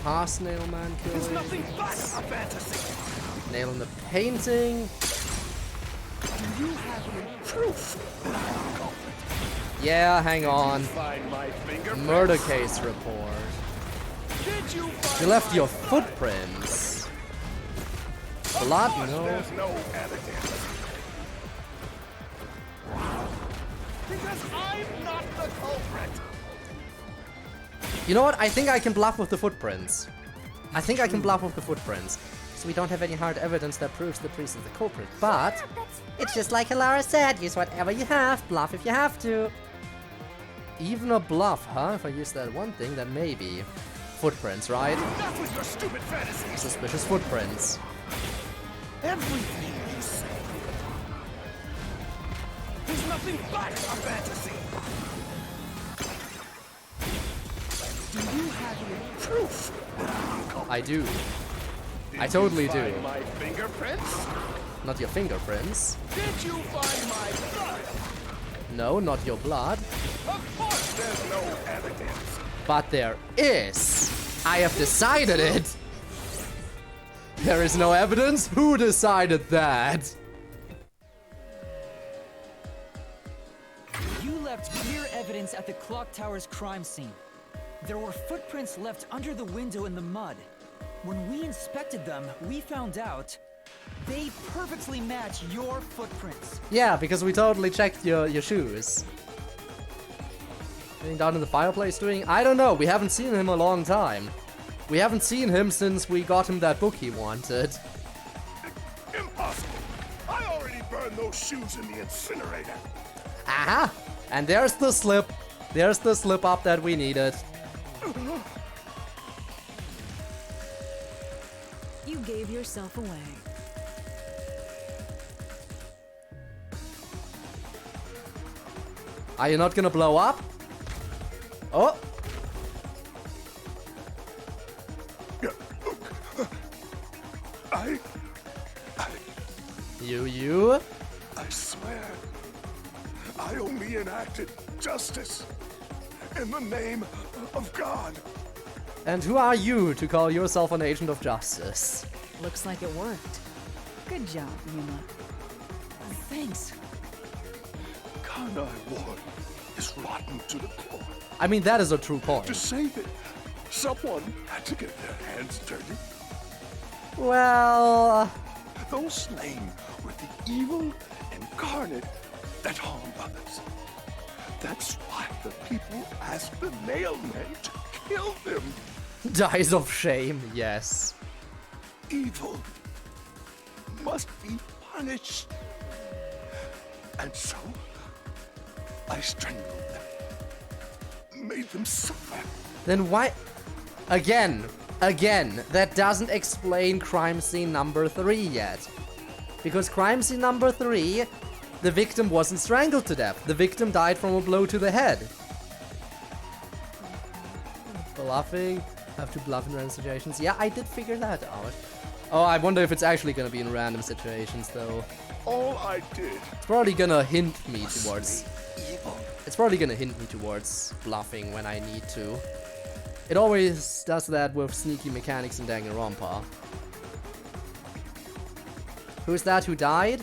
Past Nail Man is killing. nothing but a fantasy. Nail in the painting. Do you have any proof that I am a culprit? Yeah, hang on. Find my fingerprints. Murder case report. Did you find You left my your blood? footprints. Blood? Of course No. There's no evidence. Because I'm not the culprit. You know what? I think I can bluff with the footprints. I think I can bluff with the footprints. So we don't have any hard evidence that proves the priest is the culprit. But It's just like Hilara said, use whatever you have, bluff if you have to. even a bluff, huh? If I use that one thing, then maybe. Footprints, right? Enough with your stupid fantasies! Suspicious footprints. Everything you say is nothing but a fantasy! Do you have any proof that I'm culprit? I do. Did I totally you do. find my fingerprints? Not your fingerprints. Did you find my blood? No, not your blood. Of course there's no evidence. But there is. I have decided it. There is no evidence? Who decided that? You left clear evidence at the clock tower's crime scene. There were footprints left under the window in the mud. When we inspected them, we found out they perfectly match your footprints. Yeah, because we totally checked your shoes. Sitting down in the fireplace doing? I don't know, we haven't seen him in a long time. We haven't seen him since we got him that book he wanted. Impossible! I already burned those shoes in the incinerator. Aha! And there's the slip. There's the slip up that we needed. You gave yourself away. Are you not gonna blow up? Oh! You? I swear, I only enacted justice in the name of God. And who are you to call yourself an agent of justice? Looks like it worked. Good job, Yuma. Thanks. Kanai Ward is rotten to the core. I mean, that is a true To point. save it, someone had to get their hands dirty. Well... Those slain were the evil incarnate that harm others. That's why the people asked the nailmen to kill them. Dies of shame, yes. Evil must be punished. And so, I strangled them. Made them suffer. Then why... Again, that doesn't explain crime scene number 3 yet. Because crime scene number 3, the victim wasn't strangled to death. The victim died from a blow to the head. Bluffing? Have to bluff in random situations. Yeah, I did figure that out. Oh, I wonder if it's actually gonna be in random situations, though. All I did It's probably gonna hint me was towards... slay evil. It's probably gonna hint me towards bluffing when I need to. It always does that with sneaky mechanics in Danganronpa. Who's that who died?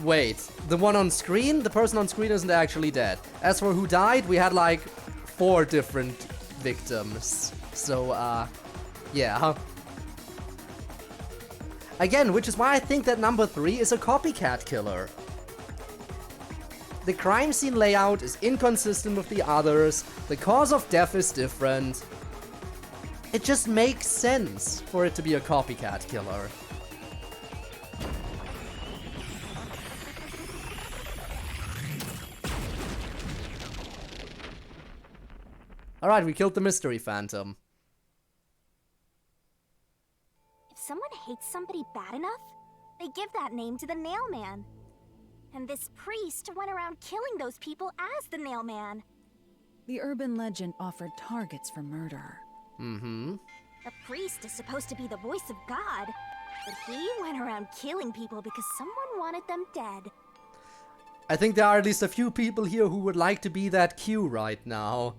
Wait, the one on screen? The person on screen isn't actually dead. As for who died, we had like 4 different victims. So, yeah. Again, which is why I think that number 3 is a copycat killer. The crime scene layout is inconsistent with the others, the cause of death is different. It just makes sense for it to be a copycat killer. Alright, we killed the mystery phantom. If someone hates somebody bad enough, they give that name to the Nailman. And this priest went around killing those people as the Nailman. The urban legend offered targets for murder. Mm-hmm. The priest is supposed to be the voice of God, but he went around killing people because someone wanted them dead. I think there are at least a few people here who would like to be that Q right now.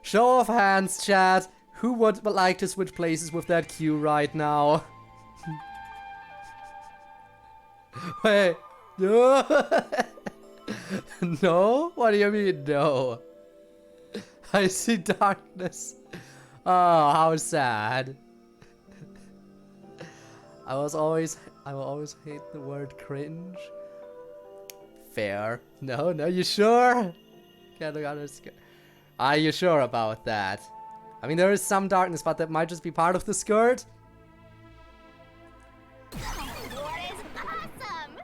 Show of hands, chat. Who would like to switch places with that Q right now? Wait. No? No? What do you mean, no? I see darkness. Oh, how sad. I will always hate the word cringe. Fair. No, you sure? Can't look underscore. Are you sure about that? I mean, there is some darkness, but that might just be part of the skirt. What is awesome?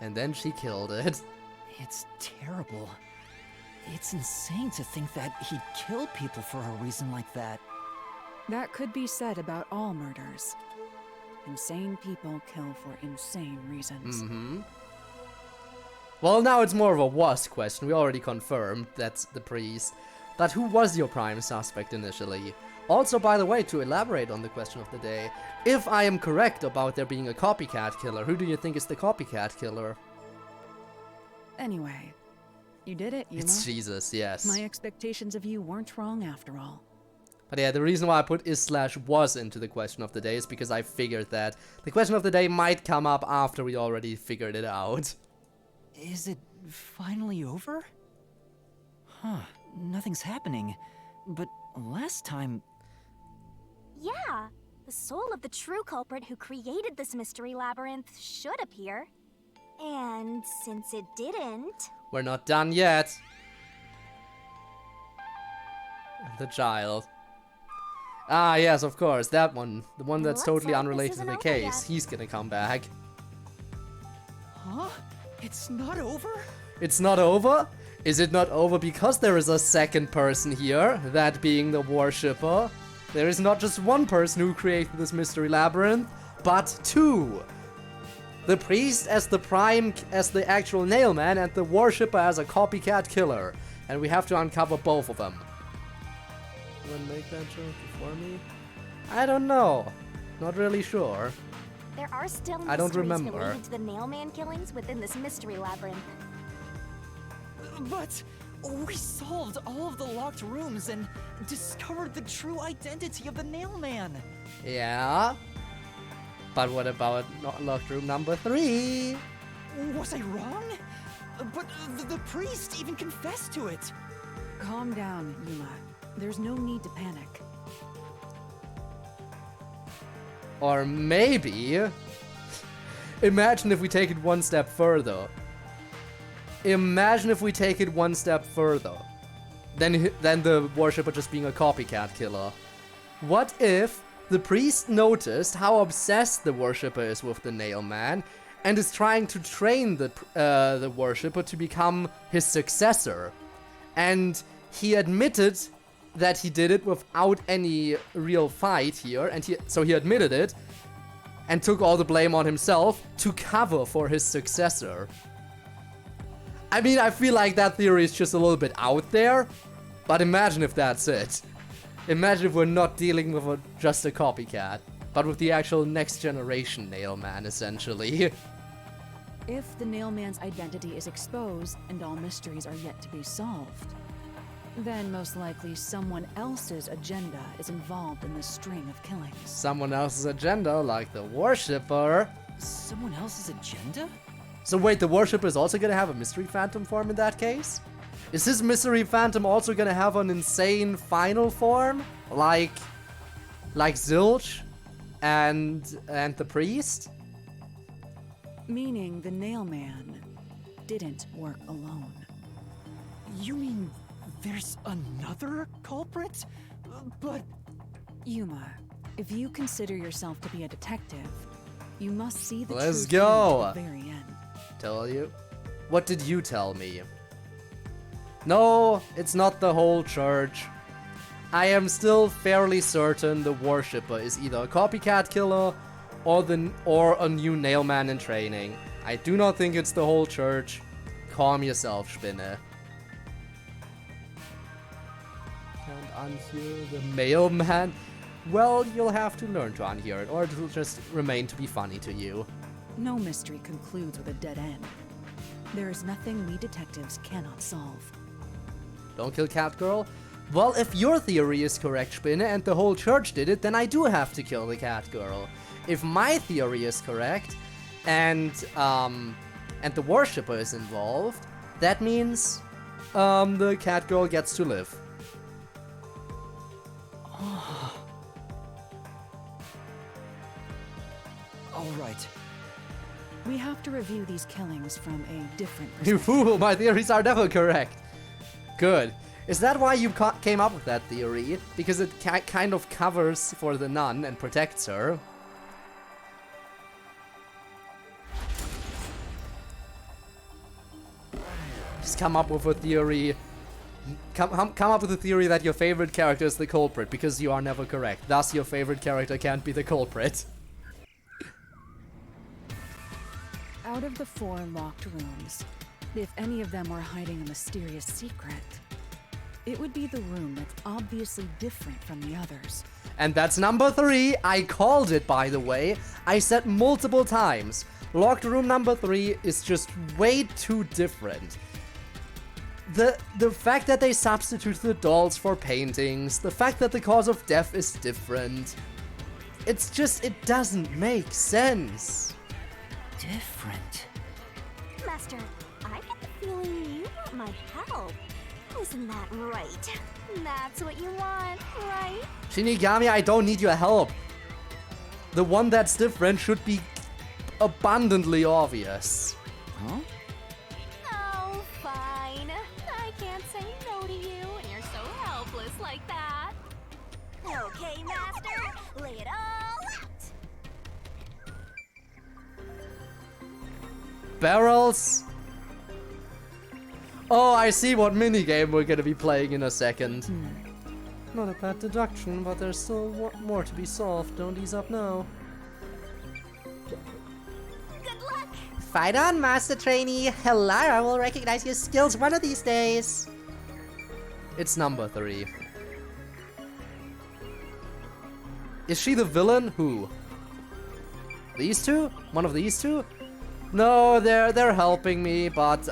And then she killed it. It's terrible. It's insane to think that he'd kill people for a reason like that. That could be said about all murders. Insane people kill for insane reasons. Mm-hmm. Well, now it's more of a was question. We already confirmed that's the priest. But who was your prime suspect initially? Also, by the way, to elaborate on the question of the day, if I am correct about there being a copycat killer, who do you think is the copycat killer? Anyway, you did it, Yuma. It's Jesus, yes. My expectations of you weren't wrong after all. But yeah, the reason why I put is/was into the question of the day is because I figured that the question of the day might come up after we already figured it out. Is it finally over? Huh, nothing's happening. But last time... Yeah, the soul of the true culprit who created this mystery labyrinth should appear. And since it didn't... We're not done yet. The child. Ah, yes, of course, that one. The one that's Looks totally like unrelated this to the isn't over case. yet. He's gonna come back. Huh? It's not over? It's not over? Is it not over because there is a second person here, that being the worshipper? There is not just one person who created this mystery labyrinth, but two. The priest as the actual nailman, and the worshipper as a copycat killer. And we have to uncover both of them. Anyone make that joke before me? I don't know. Not really sure. There are still I don't mysteries remember. related to the Nailman killings within this mystery labyrinth. But we solved all of the locked rooms and discovered the true identity of the Nailman. Yeah. But what about locked room number 3? Was I wrong? But the priest even confessed to it. Calm down, Yuma. There's no need to panic. Or maybe... Imagine if we take it one step further. Imagine if we take it one step further. Then the worshipper just being a copycat killer. What if the priest noticed how obsessed the worshipper is with the nailman and is trying to train the worshipper to become his successor? And he admitted that he did it without any real fight here, and so he admitted it and took all the blame on himself to cover for his successor. I mean, I feel like that theory is just a little bit out there, but imagine if that's it. Imagine if we're not dealing with just a copycat, but with the actual next generation nailman, essentially. If the Nailman's identity is exposed and all mysteries are yet to be solved, then most likely someone else's agenda is involved in this string of killings. Someone else's agenda, like the worshipper. Someone else's agenda? So wait, the worshipper is also gonna have a mystery phantom form in that case? Is his mystery phantom also gonna have an insane final form? Like Zilch and the priest? Meaning the Nailman didn't work alone. You mean there's another culprit? But... Yuma, if you consider yourself to be a detective, you must see the Let's truth go. to the very end. Tell you? What did you tell me? No, it's not the whole church. I am still fairly certain the worshipper is either a copycat killer or a new nailman in training. I do not think it's the whole church. Calm yourself, Spinne. Can't unhear the mailman? Well, you'll have to learn to unhear it, or it'll just remain to be funny to you. No mystery concludes with a dead end. There is nothing we detectives cannot solve. Don't kill Catgirl? Well, if your theory is correct, Spinne, and the whole church did it, then I do have to kill the Catgirl. If my theory is correct, and the worshipper is involved, that means the Catgirl gets to live. All right. We have to review these killings from a different You perspective. fool, my theories are never correct. Good. Is that why you came up with that theory? Because it kind of covers for the nun and protects her. Just come up with a theory. Come up with a theory that your favorite character is the culprit, because you are never correct. Thus, your favorite character can't be the culprit. Out of the 4 locked rooms, if any of them were hiding a mysterious secret, it would be the room that's obviously different from the others. And that's number 3. I called it, by the way. I said multiple times. Locked room number 3 is just way too different. The fact that they substitute the dolls for paintings, the fact that the cause of death is different. It's just, it doesn't make sense. Different. Master, I get the feeling you want my help. Isn't that right? That's what you want, right? Shinigami, I don't need your help. The one that's different should be abundantly obvious. Huh? Oh, fine. I can't say no to you when you're so helpless like that. Okay, Master, lay it all out. Barrels? Oh, I see what minigame we're gonna be playing in a second. Not a bad deduction, but there's still more to be solved. Don't ease up now. Good luck. Fight on, Master Trainee. Lara will recognize your skills one of these days. It's number 3. Is she the villain? Who? These two? One of these two? No, they're helping me, but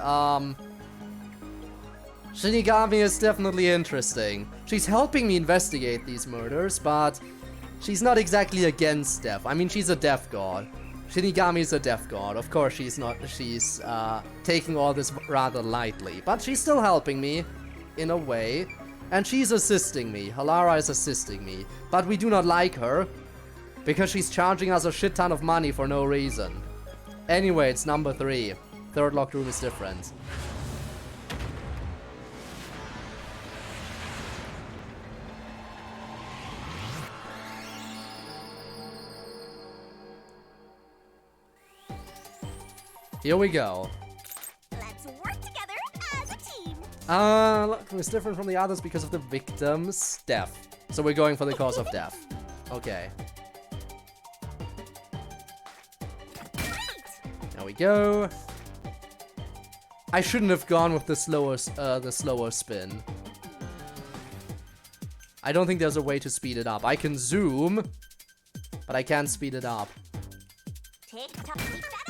Shinigami is definitely interesting. She's helping me investigate these murders, but she's not exactly against death. I mean, she's a death god. Shinigami is a death god. Of course, she's not. She's taking all this rather lightly, but she's still helping me, in a way, and she's assisting me. Halara is assisting me, but we do not like her because she's charging us a shit ton of money for no reason. Anyway, it's number 3. Third locked room is different. Here we go. Let's work together as a team. Look, it's different from the others because of the victim's death. So we're going for the cause of death. Okay. There we go. I shouldn't have gone with the slower spin. I don't think there's a way to speed it up. I can zoom, but I can't speed it up. Tick tock, tick that up.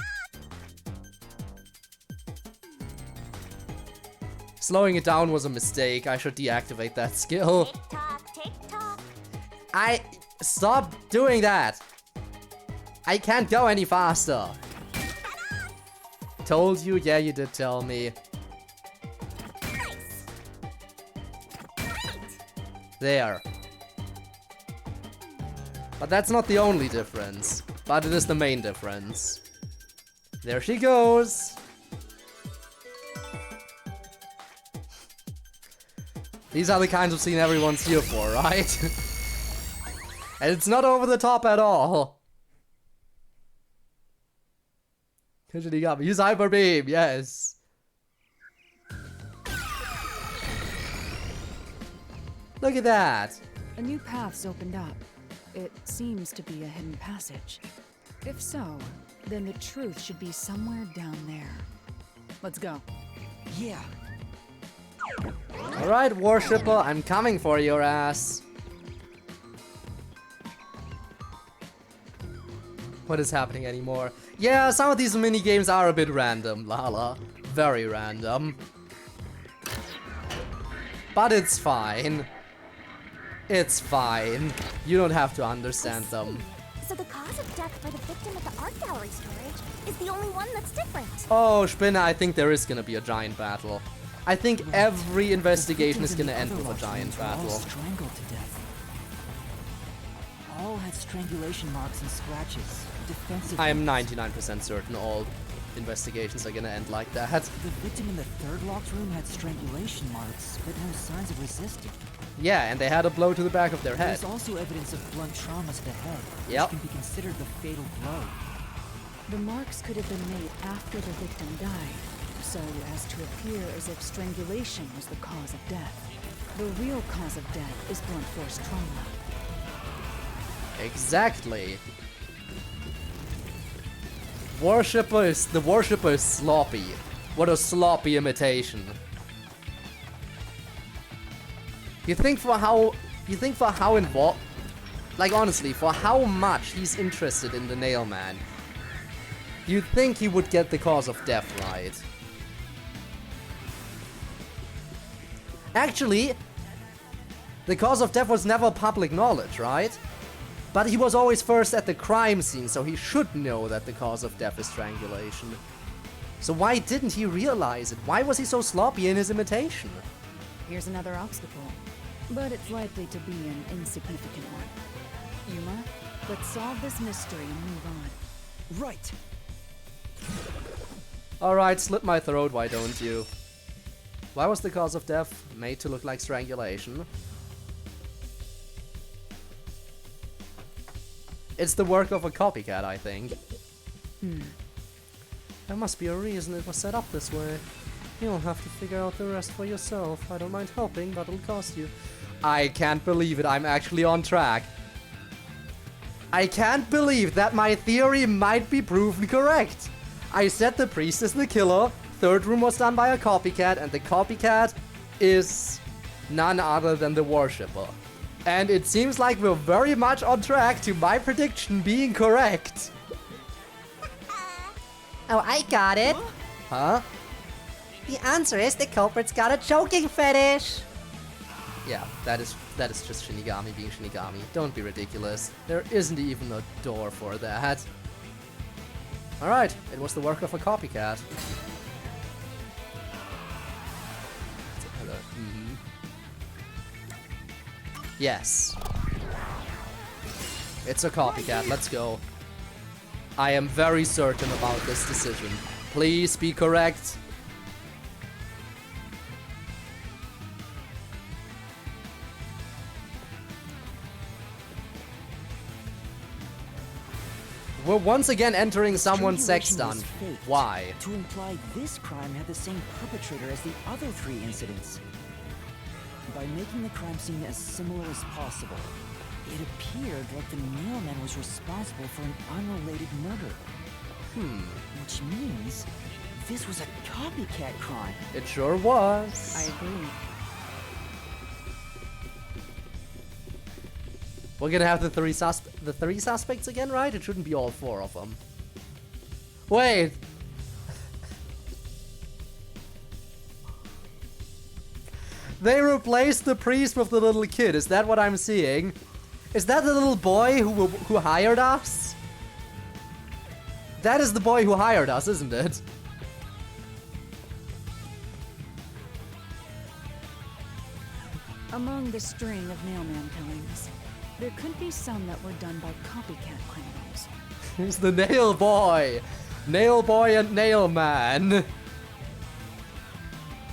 Slowing it down was a mistake. I should deactivate that skill. Tick tock, tick tock. Stop doing that. I can't go any faster. Told you? Yeah, you did tell me. Nice. Great. There. But that's not the only difference. But it is the main difference. There she goes. These are the kinds of scene everyone's here for, right? And it's not over the top at all. Shinigami, use Hyper Beam, yes. Look at that. A new path's opened up. It seems to be a hidden passage. If so, then the truth should be somewhere down there. Let's go. Yeah. Alright, Worshipper, I'm coming for your ass. What is happening anymore? Yeah, some of these mini games are a bit random, Lala. Very random. But it's fine. It's fine. You don't have to understand them. So the cause of death for the victim at the art gallery storage is the only one that's different. Oh, Spinner, I think there is gonna be a giant battle. I think every investigation is gonna end with a giant battle. All strangled to death. All had strangulation marks and scratches. Defensive. I am 99% certain all investigations are gonna end like that. The victim in the third locked room had strangulation marks, but no signs of resisting. Yeah, and they had a blow to the back of their head. There's also evidence of blunt trauma to the head, which Yep. can be considered the fatal blow. The marks could have been made after the victim died, so as to appear as if strangulation was the cause of death. The real cause of death is blunt force trauma. Exactly. The worshipper is sloppy. What a sloppy imitation. You think for how involved, like honestly, for how much he's interested in the nail man, you'd think he would get the cause of death right. Actually, the cause of death was never public knowledge, right? But he was always first at the crime scene, so he should know that the cause of death is strangulation. So why didn't he realize it? Why was he so sloppy in his imitation? Here's another obstacle, but it's likely to be an insignificant one. Yuma, let's solve this mystery and move on. Right. Alright, slit my throat, why don't you? Why was the cause of death made to look like strangulation? It's the work of a copycat, I think. There must be a reason it was set up this way. You'll have to figure out the rest for yourself. I don't mind helping, but it'll cost you. I can't believe it, I'm actually on track. I can't believe that my theory might be proven correct. I said the priest is the killer, third room was done by a copycat, and the copycat is none other than the worshipper. And it seems like we're very much on track to my prediction being correct. Oh, I got it. Huh? The answer is the culprit's got a choking fetish. Yeah, that is just Shinigami being Shinigami. Don't be ridiculous. There isn't even a door for that. Alright, it was the work of a copycat. Yes. It's a copycat, let's go. I am very certain about this decision. Please be correct. We're once again entering someone's sex Strangulation dungeon. was faked Why? To imply this crime had the same perpetrator as the other 3 incidents. By making the crime scene as similar as possible, it appeared like the mailman was responsible for an unrelated murder. Which means this was a copycat crime. It sure was. I agree. We're gonna have the three suspects again, right? It shouldn't be all 4 of them. Wait. They replaced the priest with the little kid. Is that what I'm seeing? Is that the little boy who hired us? That is the boy who hired us, isn't it? Among the string of nailman killings, there could be some that were done by copycat criminals. He's the nail boy. Nail boy and nail man. That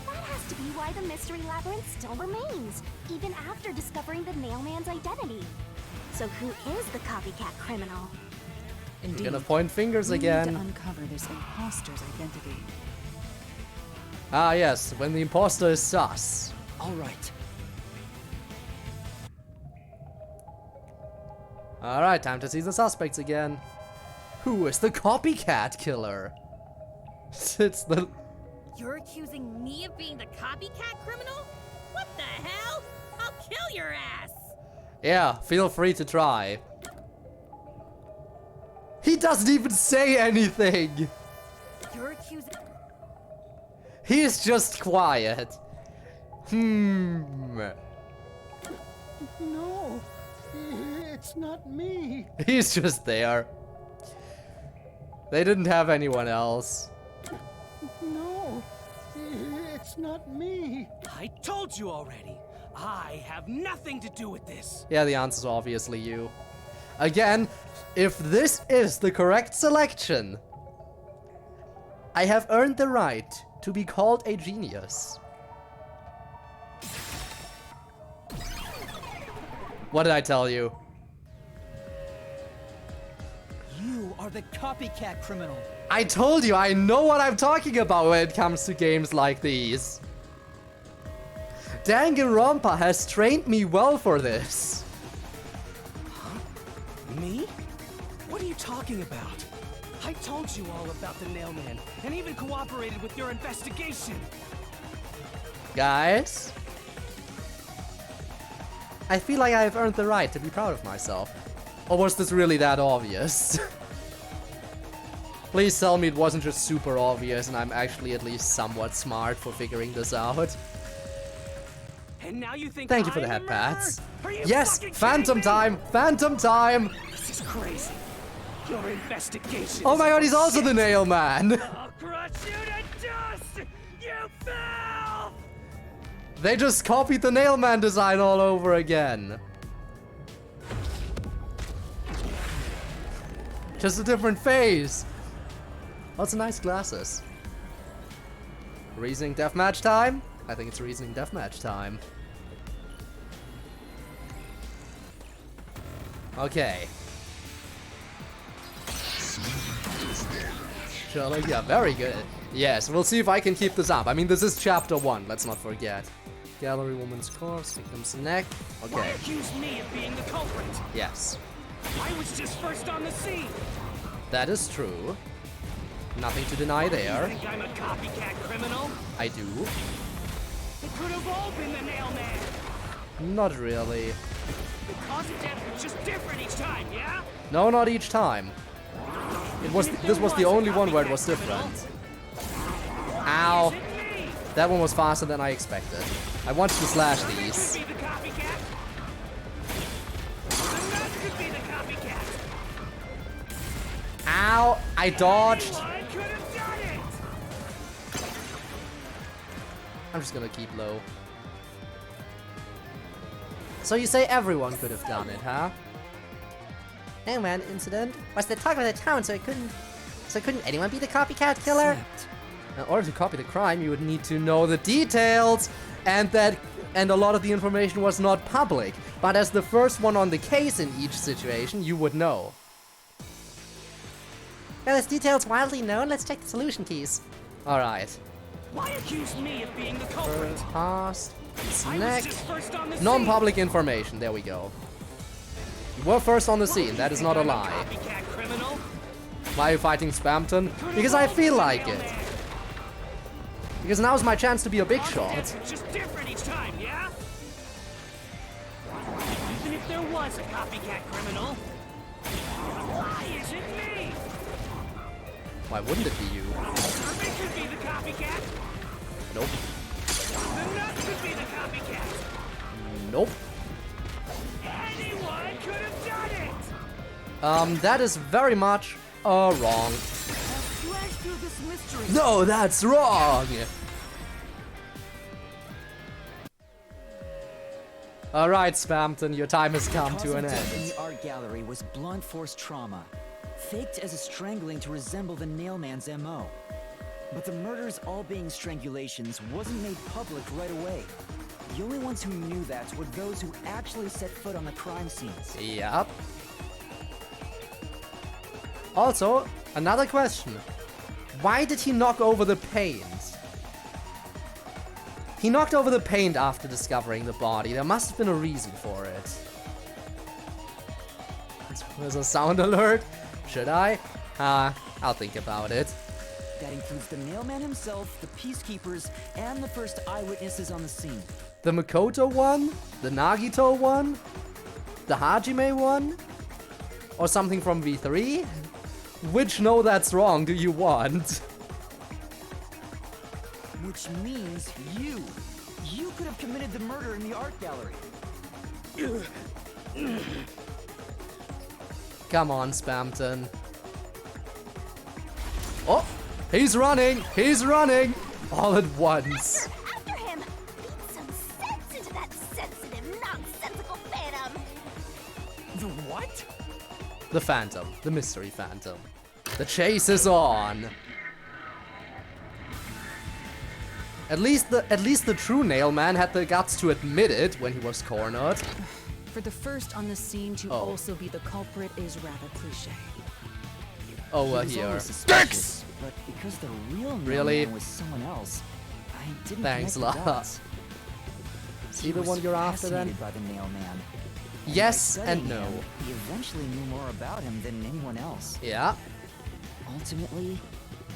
has to be why the mystery labyrinth still remains, even after discovering the nailman's identity. So who is the copycat criminal? Indeed, We're gonna point fingers we again. need to uncover this imposter's identity. Ah yes, when the imposter is sus. All right. Alright, time to see the suspects again. Who is the copycat killer? It's the... You're accusing me of being the copycat criminal? What the hell? I'll kill your ass! Yeah, feel free to try. He doesn't even say anything! You're accusing... He's just quiet. No, it's not me. He's just there. They didn't have anyone else. No, it's not me. I told you already. I have nothing to do with this. Yeah, the answer's obviously you. Again, if this is the correct selection, I have earned the right to be called a genius. What did I tell you? You are the copycat criminal. I told you, I know what I'm talking about when it comes to games like these. Danganronpa has trained me well for this. Me? What are you talking about? I told you all about the Nailman, and even cooperated with your investigation. Guys, I feel like I've earned the right to be proud of myself. Or was this really that obvious? Please tell me it wasn't just super obvious and I'm actually at least somewhat smart for figuring this out. And now you think Thank you for the I'm head the pats. murderer? Are you Yes, fucking phantom kidding me? time! Phantom time! This is crazy. Your investigation. Oh is my god, he's also bullshit. the nail man! I'll crush you to dust, you filth! They just copied the nail man design all over again. Just a different face. Also nice glasses. Reasoning deathmatch time? I think it's reasoning deathmatch time. Okay. Sherlock, yeah, very good. Yes, we'll see if I can keep this up. I mean, this is chapter 1, let's not forget. Gallery woman's corpse, victim's neck. Why Okay, accuse me of being the culprit? yes. I was just first on the scene. That is true. Nothing to deny there. You think I'm a copycat criminal? I do. It could have all been the Nailman. Not really. The cause of death was just different each time, yeah? No, not each time. It was. This was the only one where it was different. Ow. That one was faster than I expected. I wanted to slash these. Could be the copycat. The nut could be the copycat. Ow! I dodged. Anyone could have done it. I'm just gonna keep low. So you say everyone could have done it, huh? Nailman incident was the talk of the town, so couldn't anyone be the copycat killer? In order to copy the crime, you would need to know the details, and a lot of the information was not public. But as the first one on the case in each situation, you would know. Well, as details widely known, let's check the solution keys. Alright. Why accuse me of being the culprit? Past. I was Next. just first on the scene. Non-public information. There we go. You were first on the scene. That is not a lie. Copycat criminal. Why are you fighting Spamton? Because I feel like it. Because now's my chance to be a big shot. It's just different each time, yeah? Even if there was a copycat criminal, why is it me? Why wouldn't it be you? It could be the copycat. Nope. The nut could be the copycat. Nope. Anyone could have done it. That is very much wrong. Flash through this mystery. No, that's wrong! Alright, Spamton, your time has come to an In end. the art gallery was blunt force trauma, faked as a strangling to resemble the Nailman's MO. But the murders all being strangulations wasn't made public right away. The only ones who knew that were those who actually set foot on the crime scenes. Yep. Also, another question. Why did he knock over the paint? He knocked over the paint after discovering the body. There must have been a reason for it. There's a sound alert. Should I? I'll think about it. That includes the Nailman himself, the Peacekeepers, and the first eyewitnesses on the scene. The Makoto one? The Nagito one? The Hajime one? Or something from V3? Which no that's wrong do you want? Which means you could have committed the murder in the art gallery. Come on, Spamton. Oh! He's running! He's running! All at once. After him! Beat some sense into that sensitive, nonsensical phantom! The what? The Phantom. The Mystery Phantom. The chase is on. At least the true nail man had the guts to admit it when he was cornered. For the first on the scene to also be the culprit is rather cliche. Over He was here. always suspicious, but because the real Really? nailman was someone else, I didn't Thanks, connect the La. dots. See He the was one you're after then? fascinated by the nailman. And Yes by and studying no. him, he eventually knew more about him than anyone else. Yeah. Ultimately,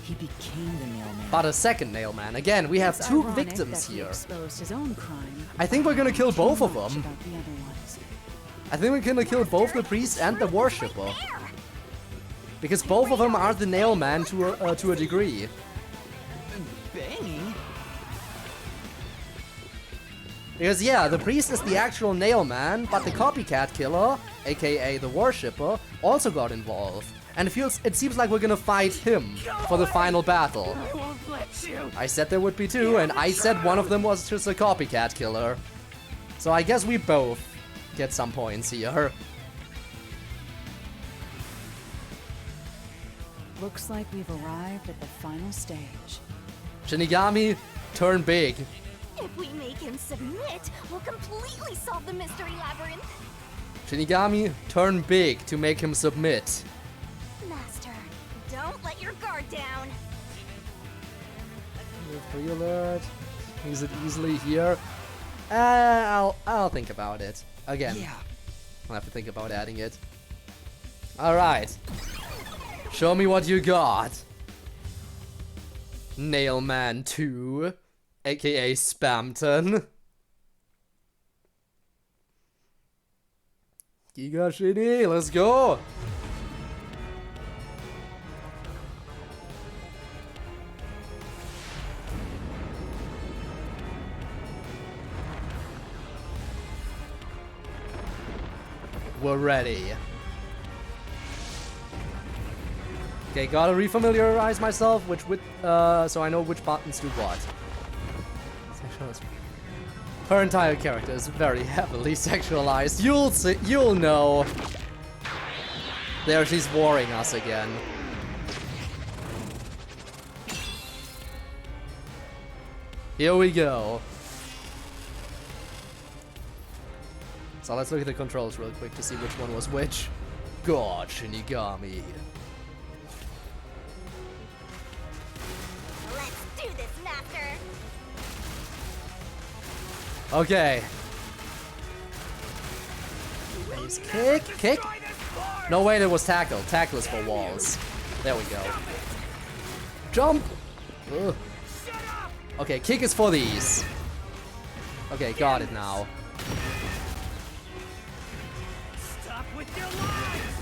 he became the nailman. But a second nail man. Again, we have It's two ironic victims that he here. exposed his own crime. I think we're gonna kill Too both of much them. about the other ones. I think we're gonna kill both the priest and the worshipper. Because both of them are the nail man to a degree. Banging? Because yeah, the priest is the actual nail man, but the copycat killer, aka the worshipper, also got involved. And it seems like we're gonna fight him for the final battle. I won't let you. I said there would be two, and I said one of them was just a copycat killer. So I guess we both get some points here. Looks like we've arrived at the final stage. Shinigami, turn big. If we make him submit, we'll completely solve the mystery labyrinth. Shinigami, turn big to make him submit. Master, don't let your guard down. Free alert. Use it easily here. I'll think about it. Again. Yeah. I'll have to think about adding it. Alright. Show me what you got. Nailman 2, aka Spamton. Giga Shini, let's go! We're ready. Okay, gotta refamiliarize myself so I know which buttons do what. Her entire character is very heavily sexualized. You'll see, you'll know. There, she's warring us again. Here we go. So let's look at the controls real quick to see which one was which. God, Shinigami. Let's do this, Master. Okay. Base kick, kick. No, wait, it was tackle. Tackle is for walls. There we go. Jump. Ugh. Okay, kick is for these. Okay, got it now. Stop with your lies.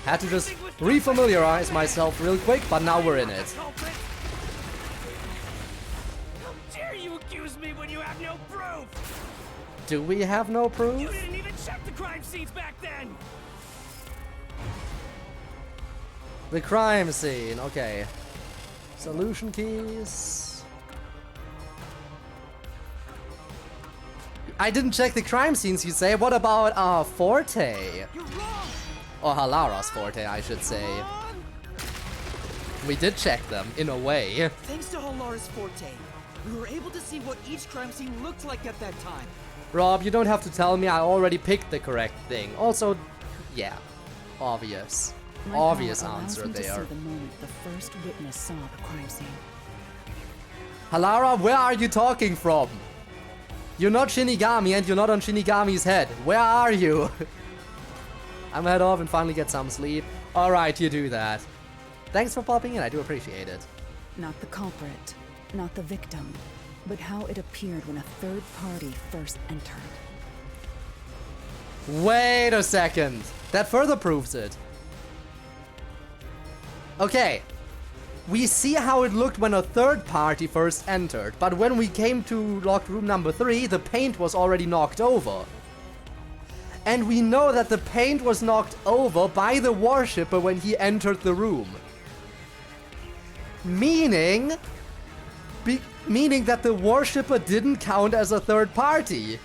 Had to just refamiliarize myself real quick, but now we're in it. Culprit. How dare you accuse me when you have no proof? Do we have no You proof? didn't even check the crime scenes back then. The crime scene, okay. Solution keys. I didn't check the crime scenes, you say? What about Forte? You're wrong. Or Halara's Forte, I should say. We did check them, in a way. Thanks to Halara's Forte, we were able to see what each crime scene looked like at that time. Rob, you don't have to tell me, I already picked the correct thing. Also, yeah, obvious. My Obvious power allows answer me to there. see the moment the first witness saw the crime scene. Halara, where are you talking from? You're not Shinigami and you're not on Shinigami's head. Where are you? I'm gonna head off and finally get some sleep. Alright, you do that. Thanks for popping in, I do appreciate it. Not the culprit, not the victim, but how it appeared when a third party first entered. Wait a second. That further proves it. Okay. We see how it looked when a third party first entered, but when we came to locked room number 3, the paint was already knocked over. And we know that the paint was knocked over by the worshipper when he entered the room. Meaning that the worshipper didn't count as a third party.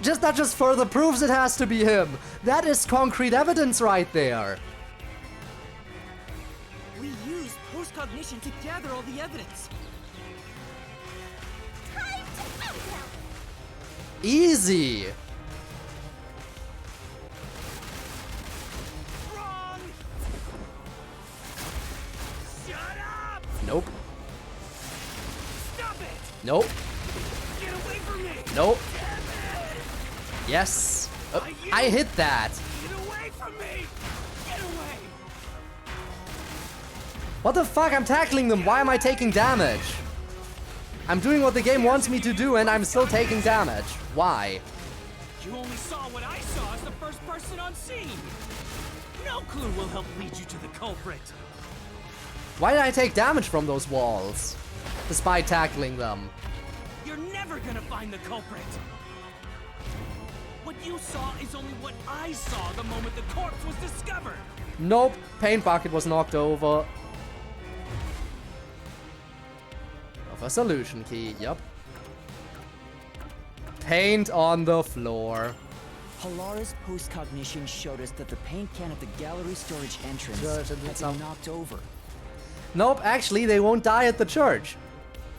That just further proves it has to be him. That is concrete evidence right there. We used post-cognition to gather all the evidence. Time to countdown. Easy. Wrong! Shut up! Nope. Stop it! Nope. Get away from me! Nope. Damn it! Yes. I hit that. Get away from me! Get away! What the fuck? I'm tackling them. Why am I taking damage? I'm doing what the game wants me to do and I'm still taking damage. Why? You only saw what I saw as the first person on scene. No clue will help lead you to the culprit. Why did I take damage from those walls? Despite tackling them. You're never gonna find the culprit. What you saw is only what I saw the moment the corpse was discovered. Nope. Paint bucket was knocked over. Of a solution key, yep. Paint on the floor. Halara's post-cognition showed us that the paint can at the gallery storage entrance Church had and been some- knocked over. Nope, actually they won't die at the church.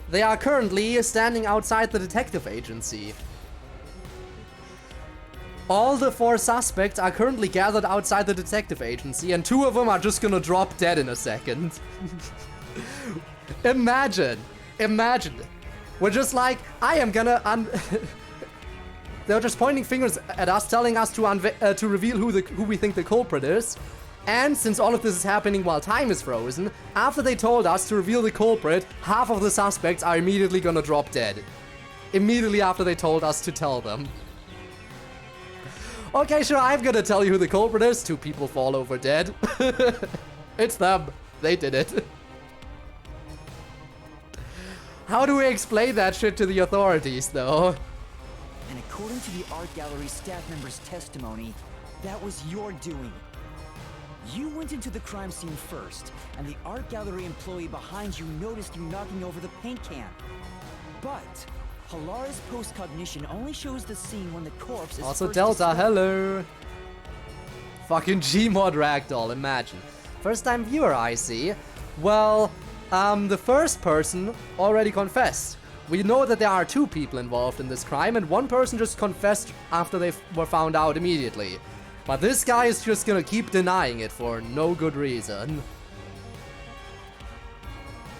They are currently standing outside the detective agency. All the 4 suspects are currently gathered outside the detective agency and 2 of them are just gonna drop dead in a second. Imagine. We're just like, I am gonna They're just pointing fingers at us, telling us to reveal who we think the culprit is. And since all of this is happening while time is frozen, after they told us to reveal the culprit, half of the suspects are immediately gonna drop dead. Immediately after they told us to tell them. Okay, sure, I'm gonna tell you who the culprit is. 2 people fall over dead. It's them. They did it. How do we explain that shit to the authorities, though? And according to the art gallery staff member's testimony, that was your doing. You went into the crime scene first, and the art gallery employee behind you noticed you knocking over the paint can. But Halara's post-cognition only shows the scene when the corpse is Also first Delta, discovered. hello. Fucking Gmod ragdoll, imagine. First time viewer, I see. Well, the first person already confessed. We know that there are 2 people involved in this crime, and 1 person just confessed after they were found out immediately. But this guy is just gonna keep denying it for no good reason.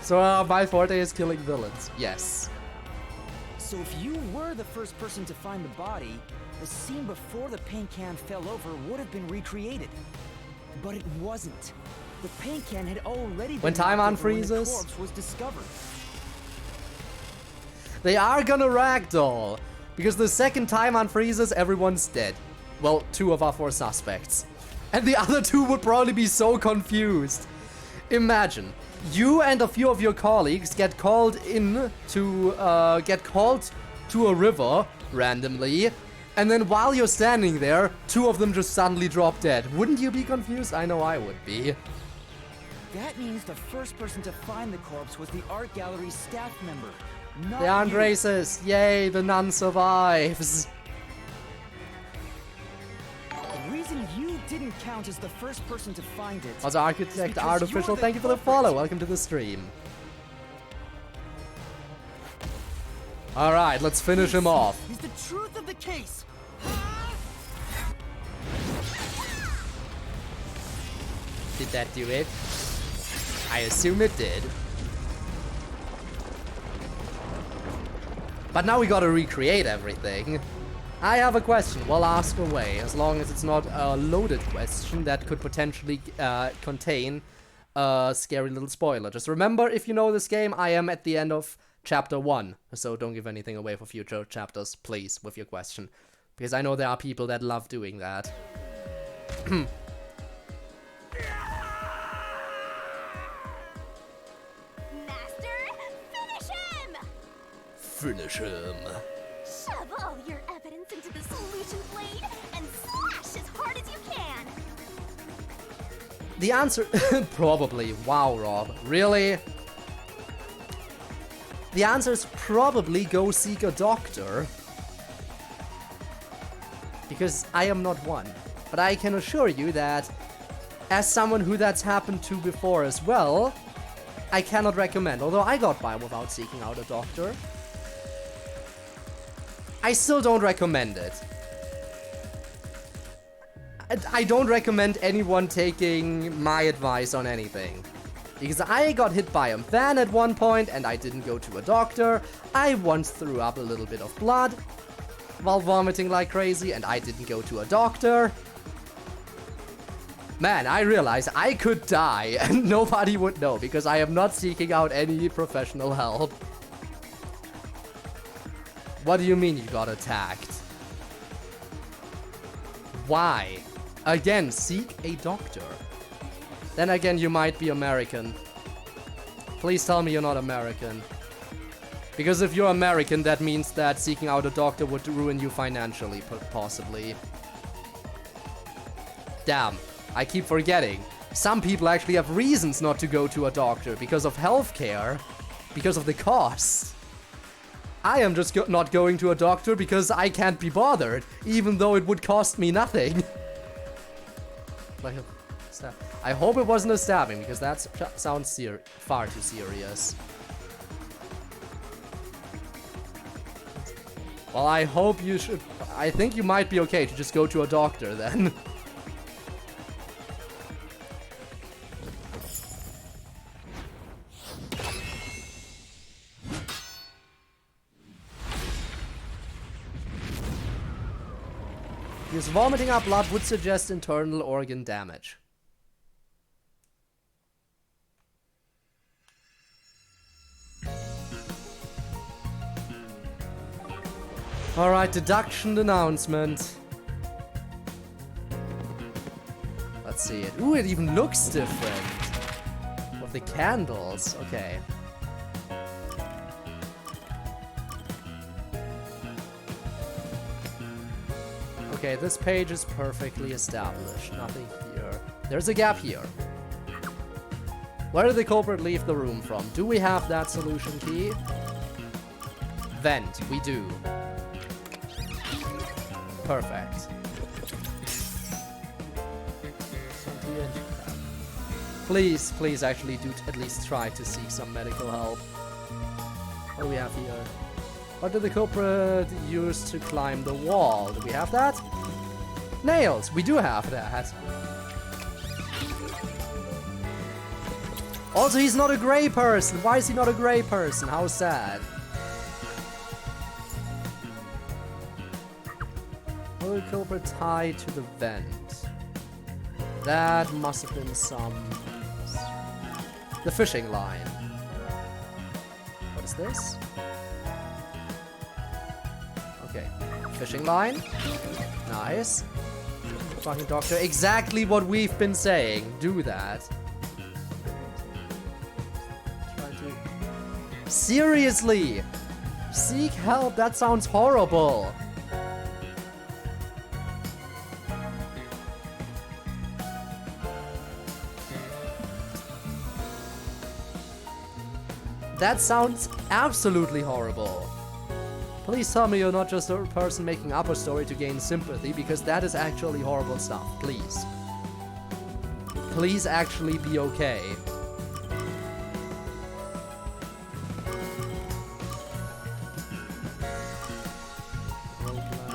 So my forte is killing villains, yes. So if you were the first person to find the body, the scene before the paint can fell over would have been recreated. But it wasn't. The paint can had already been When time knocked over when the unfreezes? corpse was discovered. They are gonna ragdoll, because the second time unfreezes, everyone's dead. Well, 2 of our 4 suspects. And the other 2 would probably be so confused. Imagine, you and a few of your colleagues get called to a river randomly, and then while you're standing there, 2 of them just suddenly drop dead. Wouldn't you be confused? I know I would be. That means the first person to find the corpse was the art gallery's staff member. Not They aren't you. racist. Yay, the nun survives. The reason you didn't count as the first person to find it. Also, is Architect because Artificial, you're the thank you for the culprit. follow. Welcome to the stream. Alright, let's finish him off. Is the truth of the case. Did that do it? I assume it did. But now we gotta recreate everything. I have a question. Well, ask away. As long as it's not a loaded question that could potentially contain a scary little spoiler. Just remember, if you know this game, I am at the end of chapter 1. So don't give anything away for future chapters, please, with your question. Because I know there are people that love doing that. Master, finish him! Finish him. Shove all your evidence into the solution blade and slash as hard as you can! The answer... probably. Wow, Rob. Really? The answer is probably go seek a doctor. Because I am not one. But I can assure you that, as someone who that's happened to before as well, I cannot recommend, although I got by without seeking out a doctor. I still don't recommend it. I don't recommend anyone taking my advice on anything. Because I got hit by a van at one point and I didn't go to a doctor. I once threw up a little bit of blood while vomiting like crazy and I didn't go to a doctor. Man, I realized I could die and nobody would know because I am not seeking out any professional help. What do you mean you got attacked? Why? Again, seek a doctor. Then again, you might be American. Please tell me you're not American. Because if you're American, that means that seeking out a doctor would ruin you financially, possibly. Damn, I keep forgetting. Some people actually have reasons not to go to a doctor because of healthcare, because of the costs. I am just not going to a doctor because I can't be bothered, even though it would cost me nothing. I hope it wasn't a stabbing, because that sounds far too serious. Well, I hope you should... I think you might be okay to just go to a doctor, then. Because vomiting up blood would suggest internal organ damage. Alright, deduction announcement. Let's see it. Ooh, it even looks different. With the candles. Okay. Okay, this page is perfectly established. Nothing here. There's a gap here. Where did the culprit leave the room from? Do we have that solution key? Vent. We do. Perfect. Please, please actually do at least try to seek some medical help. What do we have here? What did the culprit use to climb the wall? Do we have that? Nails! We do have that. Also, he's not a grey person. Why is he not a grey person? How sad. What did the culprit tie to the vent? That must have been some... The fishing line. What is this? Okay. Fishing line. Nice. Fucking doctor. Exactly what we've been saying. Do that. Try to... Seriously! Seek help. That sounds horrible. That sounds absolutely horrible. Please tell me you're not just a person making up a story to gain sympathy, because that is actually horrible stuff. Please. Please actually be okay.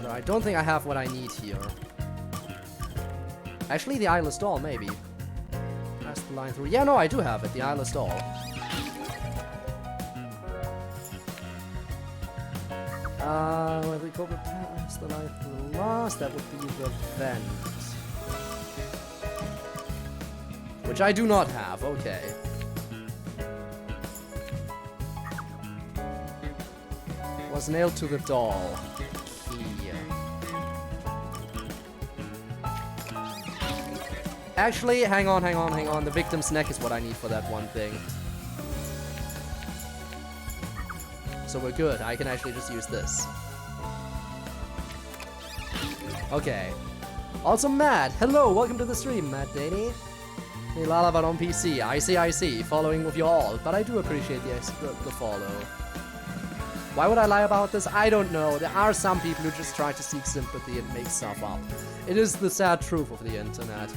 I don't think I have what I need here. Actually, the eyeless doll, maybe. Pass the line through. Yeah, no, I do have it. The eyeless doll. Where the culprit passed the line through the last, that would be the vent. Which I do not have, okay. Was nailed to the doll. Key. Actually, hang on. The victim's neck is what I need for that one thing. So we're good. I can actually just use this. Okay. Also, Matt. Hello, welcome to the stream, Matt Daney. Hey, Lalavan on PC. I see. Following with you all, but I do appreciate the follow. Why would I lie about this? I don't know. There are some people who just try to seek sympathy and make stuff up. It is the sad truth of the internet.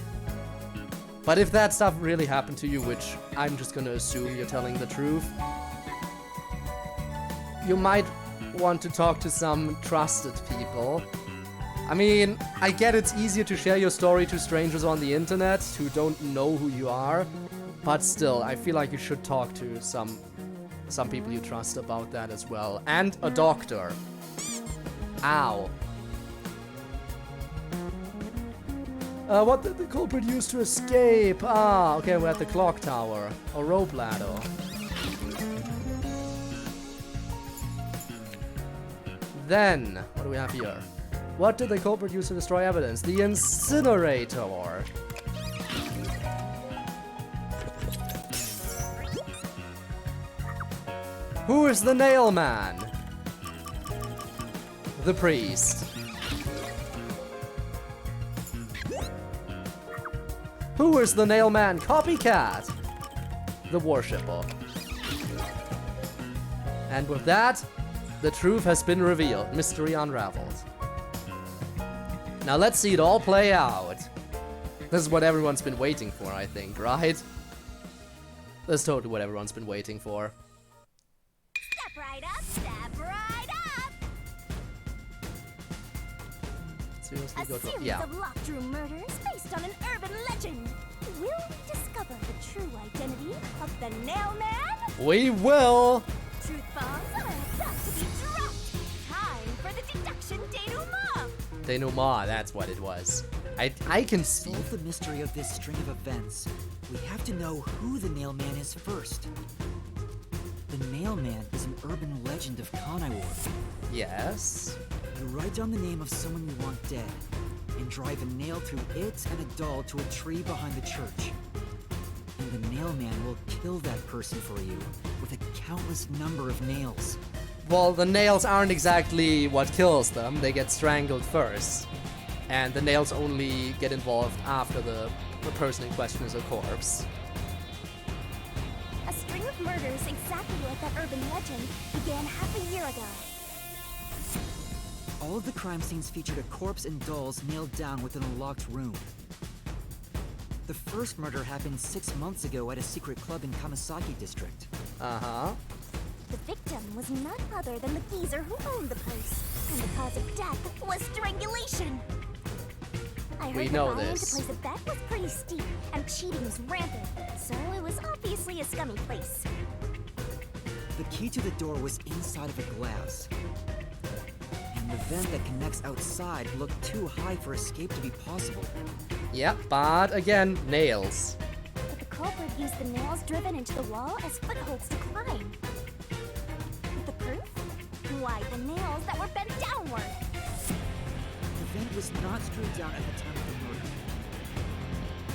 But if that stuff really happened to you, which I'm just gonna assume you're telling the truth, you might want to talk to some trusted people. I mean, I get it's easier to share your story to strangers on the internet who don't know who you are, but still, I feel like you should talk to some people you trust about that as well. And a doctor. Ow. What did the culprit use to escape? Ah, okay, we're at the clock tower. A rope ladder. Then, what do we have here? What did the culprit use to destroy evidence? The incinerator. Who is the nail man? The priest. Who is the nail man? Copycat. The worshipper. And with that, the truth has been revealed. Mystery unraveled. Now let's see it all play out. This is what everyone's been waiting for, I think, right? That's totally what everyone's been waiting for. Step right up, step right up! Seriously, A go to... series Yeah. of locked room murders based on an urban legend. Will we discover the true identity of the nail man? We will! Truth bombs are about to be dropped. Time for the deduction denouement. Denouement, that's what it was. I can see. To solve the mystery of this string of events, we have to know who the nail man is first. The nail man is an urban legend of Kanai War. Yes. You write down the name of someone you want dead, and drive a nail through it and a doll to a tree behind the church. And the nail man will kill that person for you with a countless number of nails. Well, the nails aren't exactly what kills them. They get strangled first. And the nails only get involved after the person in question is a corpse. A string of murders exactly like that urban legend began half a year ago. All of the crime scenes featured a corpse and dolls nailed down within a locked room. The first murder happened 6 months ago at a secret club in Kamasaki district. Uh-huh. The victim was none other than the geezer who owned the place, and the cause of death was strangulation. I We heard know the buy-in this. to place a bet was pretty steep, and cheating was rampant, so it was obviously a scummy place. The key to the door was inside of a glass. And the vent that connects outside looked too high for escape to be possible. Yep, but again, nails. But the culprit used the nails driven into the wall as footholds to climb. With the proof? Why, the nails that were bent downward. The vent was not screwed down at the time of the murder,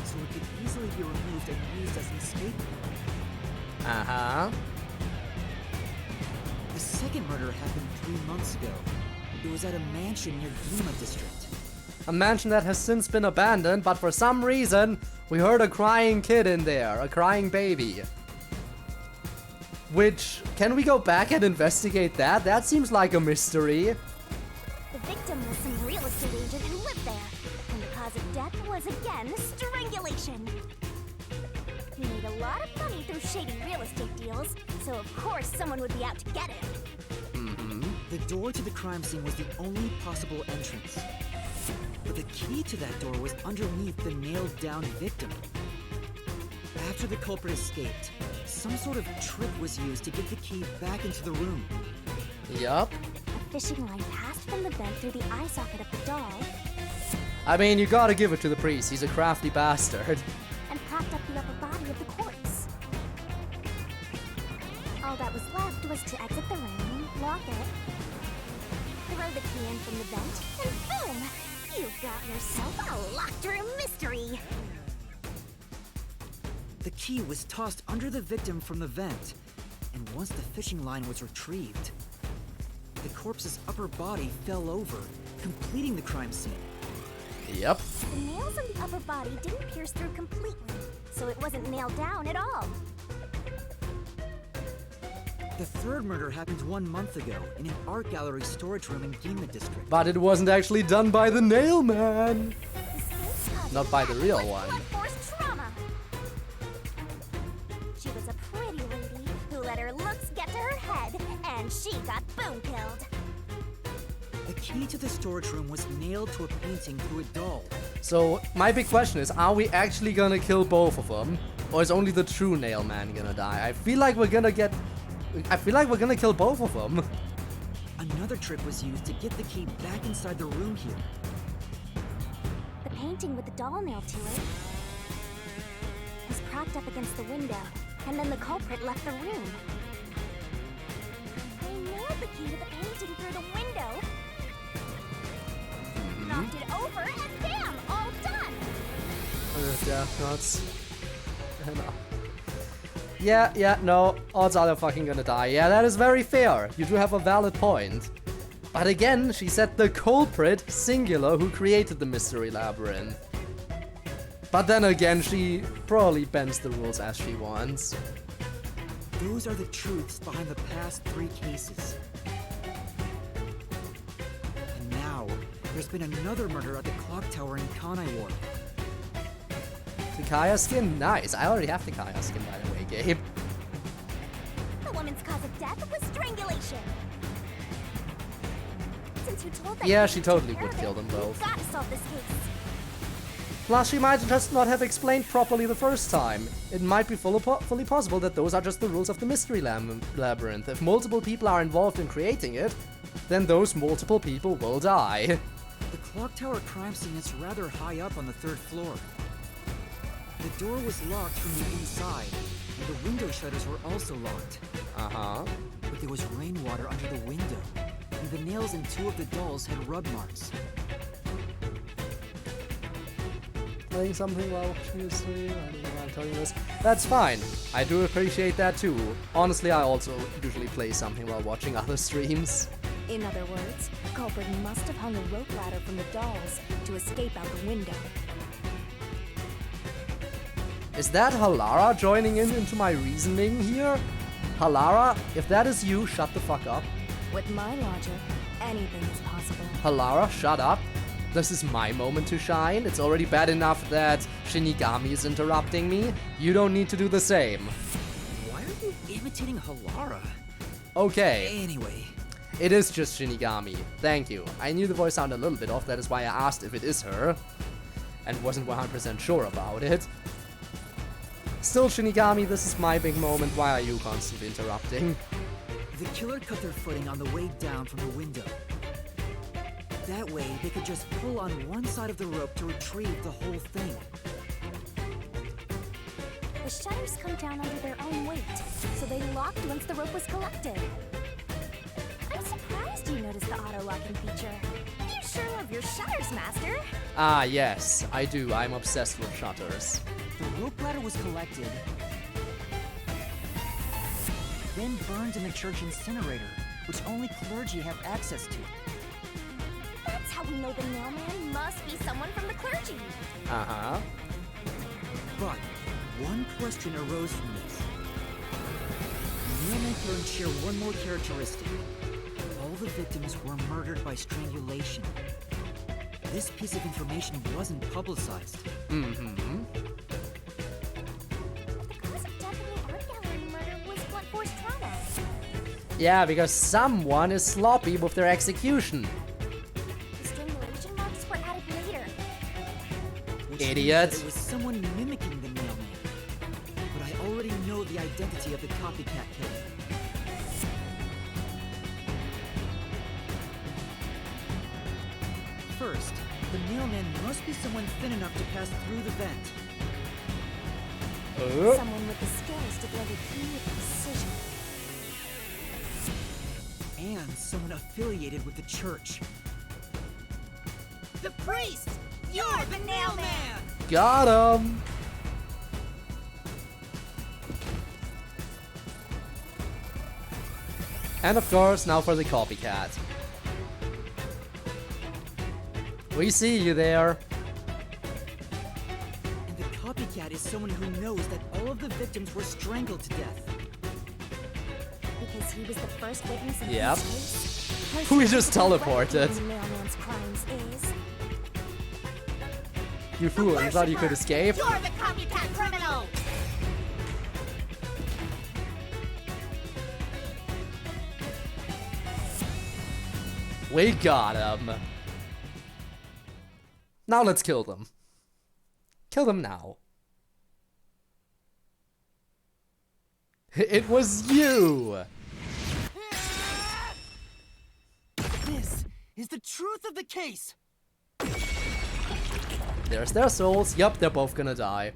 so it could easily be removed and used as an escape route. Uh-huh. The second murder happened 3 months ago. It was at a mansion near Ginma district. A mansion that has since been abandoned, but for some reason, we heard a crying kid in there, a crying baby. Which, can we go back and investigate that? That seems like a mystery. The victim was some real estate agent who lived there, and the cause of death was again strangulation. He made a lot of money through shady real estate deals, so of course someone would be out to get him. The door to the crime scene was the only possible entrance. But the key to that door was underneath the nailed-down victim. After the culprit escaped, some sort of trick was used to get the key back into the room. Yup. A fishing line passed from the vent through the eye socket of the doll I mean, you gotta give it to the priest. He's a crafty bastard. and propped up the upper body of the corpse. All that was left was to exit the room, lock it, throw the key in from the vent, and boom! You've got yourself a locked room mystery! The key was tossed under the victim from the vent, and once the fishing line was retrieved, the corpse's upper body fell over, completing the crime scene. Yep. The nails on the upper body didn't pierce through completely, so it wasn't nailed down at all. The third murder happened 1 month ago in an art gallery storage room in Ginma district. But it wasn't actually done by the nail man. The same cause Not of by the death real was one. blunt force trauma. and she got boom killed. The key to the storage room was nailed to a painting through a doll. So, my big question is, are we actually gonna kill both of them? Or is only the true nail man gonna die? I feel like we're gonna kill both of them. Another trick was used to get the key back inside the room here. The painting with the doll nailed to it was propped up against the window, and then the culprit left the room. They nailed the key to the painting through the window, knocked it over, and bam! All done! Death nuts. Yeah, no. Odds are they're fucking gonna die. Yeah, that is very fair. You do have a valid point. But again, she said the culprit, singular, who created the mystery labyrinth. But then again, she probably bends the rules as she wants. Those are the truths behind the past 3 cases. And now, there's been another murder at the clock tower in Kanai Ward. The Kaya skin? Nice. I already have the Kaya skin, by the way, Gabe. The woman's cause of death was strangulation. Since you told that Yeah, you she took totally care would of kill it, them you've both. gotta solve this case. Plus, she might just not have explained properly the first time. It might be fully possible that those are just the rules of the mystery labyrinth. If multiple people are involved in creating it, then those multiple people will die. The clock tower crime scene is rather high up on the 3rd floor. The door was locked from the inside, and the window shutters were also locked. Uh-huh. But there was rainwater under the window, and the nails in 2 of the dolls had rub marks. Playing something while watching the stream. I don't know why I'm telling you this. That's fine. I do appreciate that too. Honestly, I also usually play something while watching other streams. In other words, culprit must have hung a rope ladder from the dolls to escape out the window. Is that Halara joining into my reasoning here? Halara, if that is you, shut the fuck up. With my logic, anything is possible. Halara, shut up. This is my moment to shine. It's already bad enough that Shinigami is interrupting me. You don't need to do the same. Why are you imitating Halara? Okay. Anyway. It is just Shinigami. Thank you. I knew the voice sounded a little bit off. That is why I asked if it is her. And wasn't 100% sure about it. Still, Shinigami, this is my big moment. Why are you constantly interrupting? The killer cut their footing on the way down from the window. That way, they could just pull on one side of the rope to retrieve the whole thing. The shutters come down under their own weight, so they locked once the rope was collected. I'm surprised you noticed the auto-locking feature. You sure love your shutters, Master. Ah, yes, I do. I'm obsessed with shutters. The rope ladder was collected, then burned in the church incinerator, which only clergy have access to. That's how we know the nailman must be someone from the clergy. Uh-huh. But one question arose from this. Nailman killers share one more characteristic. All the victims were murdered by strangulation. This piece of information wasn't publicized. Mm-hmm. The cause of death in the art gallery murder was blunt force trauma. Yeah, because someone is sloppy with their execution. The strangulation marks were added later. Which means Idiot. that it was someone mimicking the nailman. But I already know the identity of the copycat killer. First, the nailman must be someone thin enough to pass through the vent. Someone with the skills to blow the key with precision. And someone affiliated with the church. The priest! You're the nailman! Got him! And of course, now for the copycat. We see you there. And the copycat is someone who knows that all of the victims were strangled to death. Because he was the first witness in Yep. this case. We just teleported. The mailman's crimes is. You fool, you thought you could escape? You're the copycat criminal! We got him. Now let's kill them. Kill them now. It was you! This is the truth of the case. There's their souls. Yup, they're both gonna die.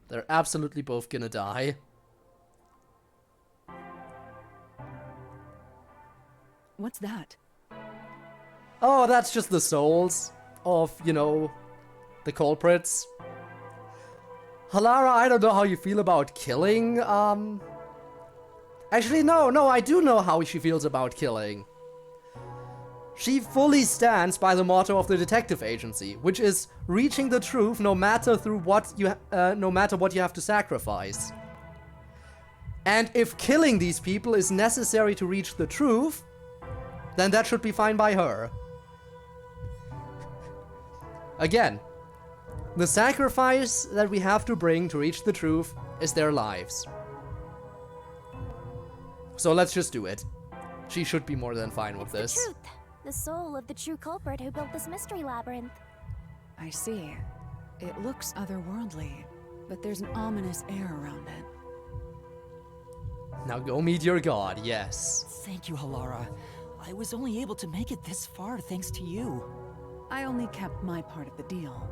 They're absolutely both gonna die. What's that? Oh, that's just the souls of, you know, the culprits. Halara, I don't know how you feel about killing, Actually, no, I do know how she feels about killing. She fully stands by the motto of the detective agency, which is reaching the truth no matter what you have to sacrifice. And if killing these people is necessary to reach the truth, then that should be fine by her. Again, the sacrifice that we have to bring to reach the truth is their lives. So let's just do it. She should be more than fine with this. The truth. The soul of the true culprit who built this mystery labyrinth. I see. It looks otherworldly, but there's an ominous air around it. Now go meet your god, yes. Thank you, Halara. I was only able to make it this far thanks to you. I only kept my part of the deal.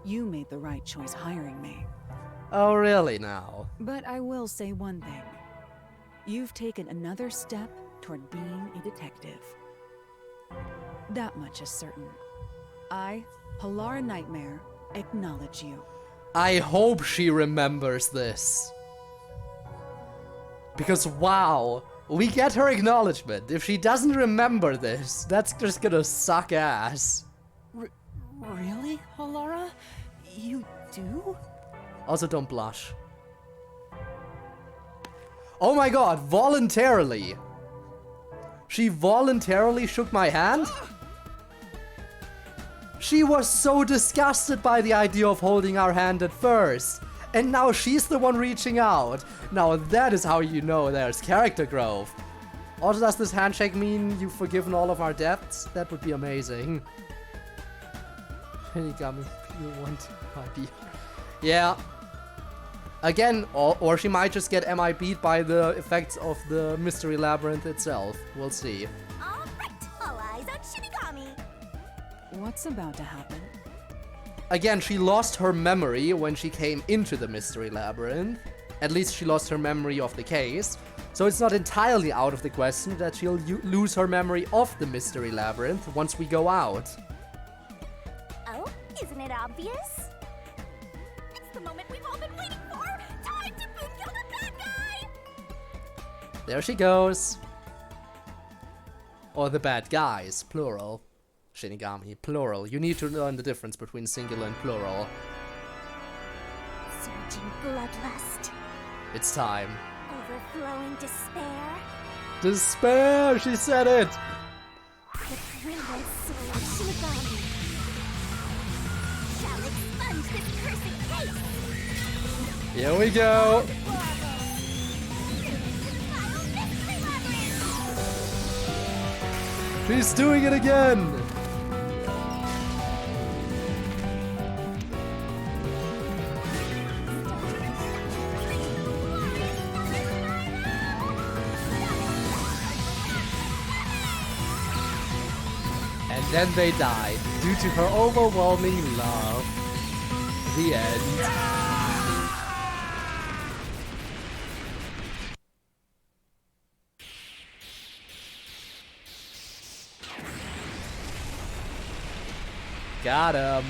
You made the right choice hiring me. Oh, really now? But I will say one thing. You've taken another step toward being a detective. That much is certain. I, Halara Nightmare, acknowledge you. I hope she remembers this. Because wow, we get her acknowledgement. If she doesn't remember this, that's just gonna suck ass. Really, Halara? You do? Also, don't blush. Oh my god, voluntarily! She voluntarily shook my hand? She was so disgusted by the idea of holding our hand at first. And now she's the one reaching out. Now that is how you know there's character growth. Also, does this handshake mean you've forgiven all of our debts? That would be amazing. Shinigami, you want my Yeah. Again, or she might just get MIB'd by the effects of the mystery labyrinth itself. We'll see. All right, all eyes on Shinigami. What's about to happen? Again, she lost her memory when she came into the mystery labyrinth. At least she lost her memory of the case. So it's not entirely out of the question that she'll lose her memory of the mystery labyrinth once we go out. Oh, isn't it obvious? It's the moment we've all been waiting for! Time to boom kill the bad guy! There she goes. Or the bad guys, plural. Shinigami, plural. You need to learn the difference between singular and plural. Surging bloodlust. It's time. Overflowing despair. Despair! She said it! The brilliant soul of Shinigami shall expunge this cursed case! Here we go! She's doing it again! And then they died due to her overwhelming love. The end. Got him.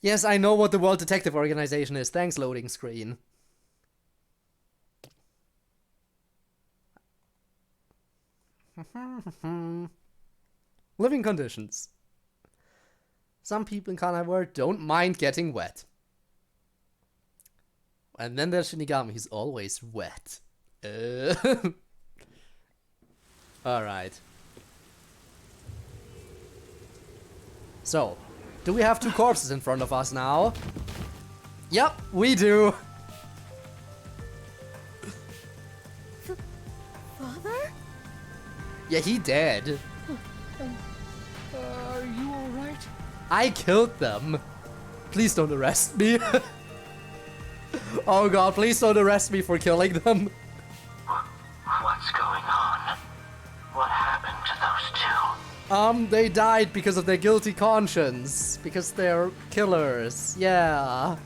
Yes, I know what the World Detective Organization is. Thanks, loading screen. Living conditions. Some people in Kanai world don't mind getting wet. And then there's Shinigami, he's always wet. Alright. So, do we have two corpses in front of us now? Yep, we do. Father? Yeah, he dead. Are you alright? I killed them. Please don't arrest me. Oh god, please don't arrest me for killing them. What's going on? What happened to those two? They died because of their guilty conscience. Because they're killers. Yeah.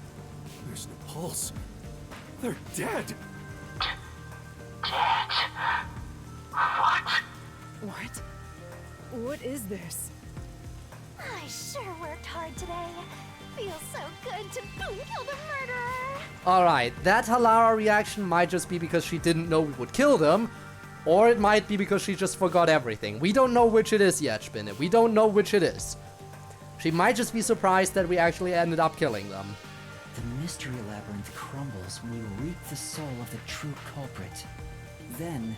There's no pulse. They're dead. Dead? What? What? What is this? I sure worked hard today. Feels so good to boom kill the murderer. Alright, that Halara reaction might just be because she didn't know we would kill them. Or it might be because she just forgot everything. We don't know which it is yet, Spinne. We don't know which it is. She might just be surprised that we actually ended up killing them. The mystery labyrinth crumbles when you reap the soul of the true culprit. Then,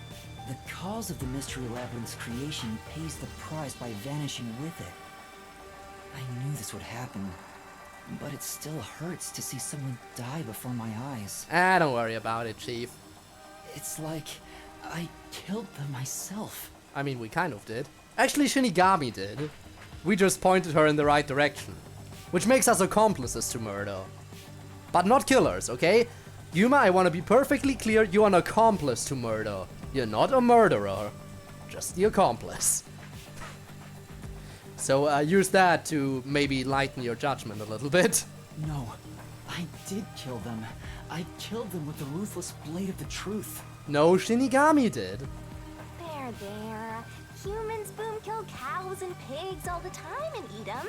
the cause of the mystery labyrinth's creation pays the price by vanishing with it. I knew this would happen, but it still hurts to see someone die before my eyes. Ah, don't worry about it, Chief. It's like I killed them myself. I mean, we kind of did. Actually, Shinigami did. We just pointed her in the right direction. Which makes us accomplices to murder. But not killers, okay? Yuma, I want to be perfectly clear, you're an accomplice to murder. You're not a murderer. Just the accomplice. So use that to maybe lighten your judgment a little bit. No, I did kill them. I killed them with the ruthless blade of the truth. No, Shinigami did. There. Humans boom kill cows and pigs all the time and eat them.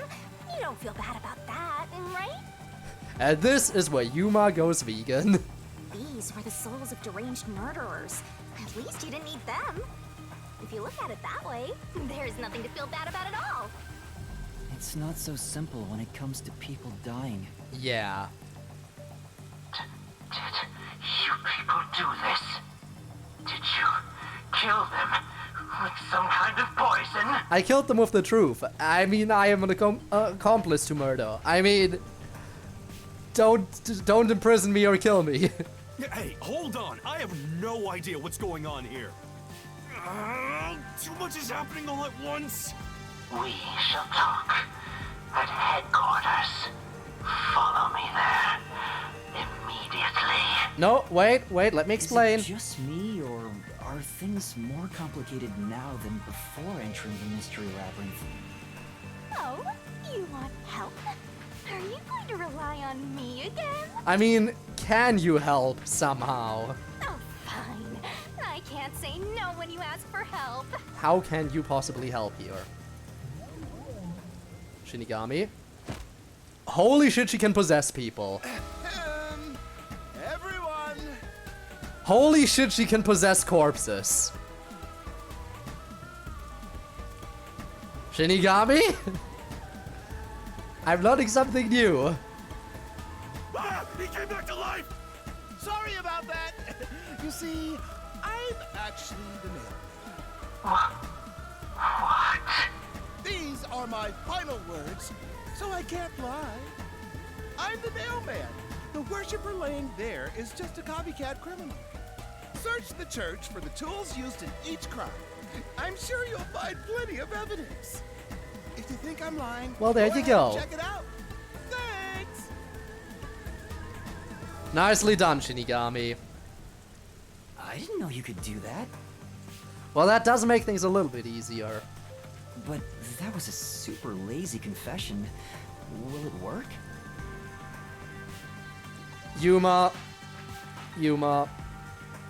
You don't feel bad about that, right? And this is where Yuma goes vegan. These were the souls of deranged murderers. At least you didn't eat them. If you look at it that way, there's nothing to feel bad about at all. It's not so simple when it comes to people dying. Yeah. Did you people do this? Did you kill them with some kind of poison? I killed them with the truth. I mean, I am an accomplice to murder. I mean, don't imprison me or kill me. Hey, hold on. I have no idea what's going on here. Too much is happening all at once. We shall talk at headquarters. Follow me there immediately. No, wait, let me explain. Is it just me, or are things more complicated now than before entering the mystery labyrinth? Oh, you want help? Are you going to rely on me again? I mean, can you help somehow? Oh, fine. I can't say no when you ask for help. How can you possibly help here? Shinigami? Holy shit, she can possess people. Everyone! Holy shit, she can possess corpses. Shinigami? I'm learning something new. Ah, he came back to life! Sorry about that. You see, I'm actually the mailman. What? These are my final words, so I can't lie. I'm the mailman. The worshiper laying there is just a copycat criminal. Search the church for the tools used in each crime. I'm sure you'll find plenty of evidence. If you think I'm lying, Well, there you ahead go. and check it out. Thanks. Nicely done, Shinigami. I didn't know you could do that. Well, that does make things a little bit easier. But that was a super lazy confession. Will it work? Yuma,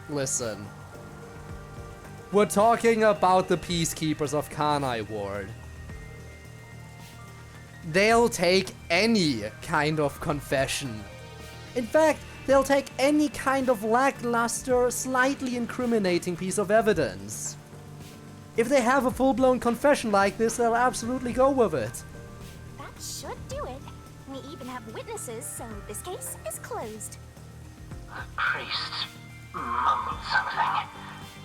listen. We're talking about the Peacekeepers of Kanai Ward. They'll take any kind of confession. In fact, they'll take any kind of lackluster, slightly incriminating piece of evidence. If they have a full-blown confession like this, they'll absolutely go with it. That should do it. We even have witnesses, so this case is closed. The priest mumbled something,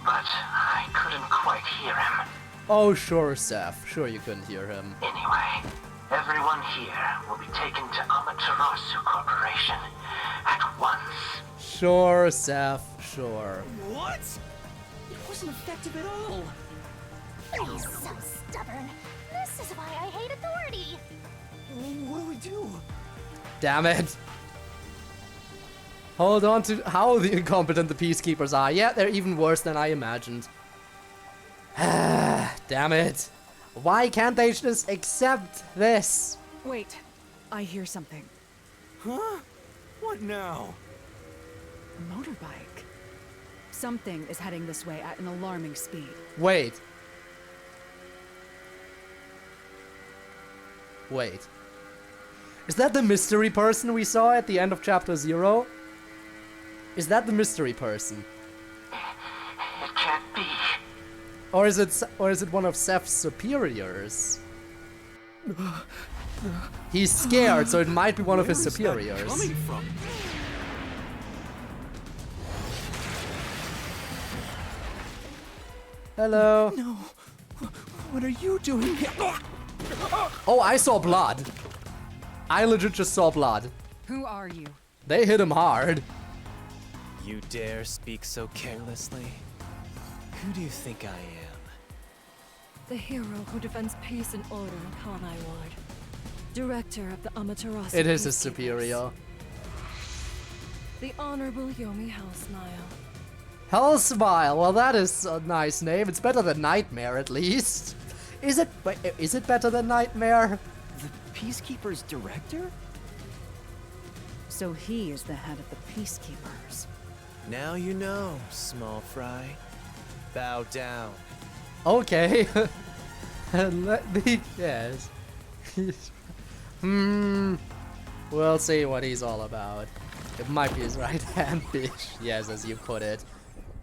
but I couldn't quite hear him. Oh, sure, Seth. Sure you couldn't hear him. Anyway, Everyone here will be taken to Amaterasu Corporation at once. Sure, Seth, sure. What? It wasn't effective at all. He's so stubborn. This is why I hate authority. What do we do? Damn it. Hold on to how the incompetent the peacekeepers are. Yeah, they're even worse than I imagined. Damn it. Why can't they just accept this? Wait, I hear something. Huh? What now? A motorbike. Something is heading this way at an alarming speed. Wait. Wait. Is that the mystery person we saw at the end of chapter 0? Is that the mystery person? It can't be. Or is it one of Seth's superiors? He's scared, so it might be one of his Where is that superiors. coming from? Hello. No. What are you doing here? Oh, I saw blood. I legit just saw blood. Who are you? They hit him hard. You dare speak so carelessly? Who do you think I am? The hero who defends peace and order in Kanai Ward. Director of the Amaterasu. It is his Peacekeepers. superior. The Honorable Yomi Hellsmile. Hellsmile. Well, that is a nice name. It's better than Nightmare, at least. Is it better than Nightmare? The Peacekeeper's director? So he is the head of the Peacekeepers. Now you know, small fry. Bow down. Okay. Let me guess. We'll see what he's all about. It might be his right hand bitch. Yes, as you put it.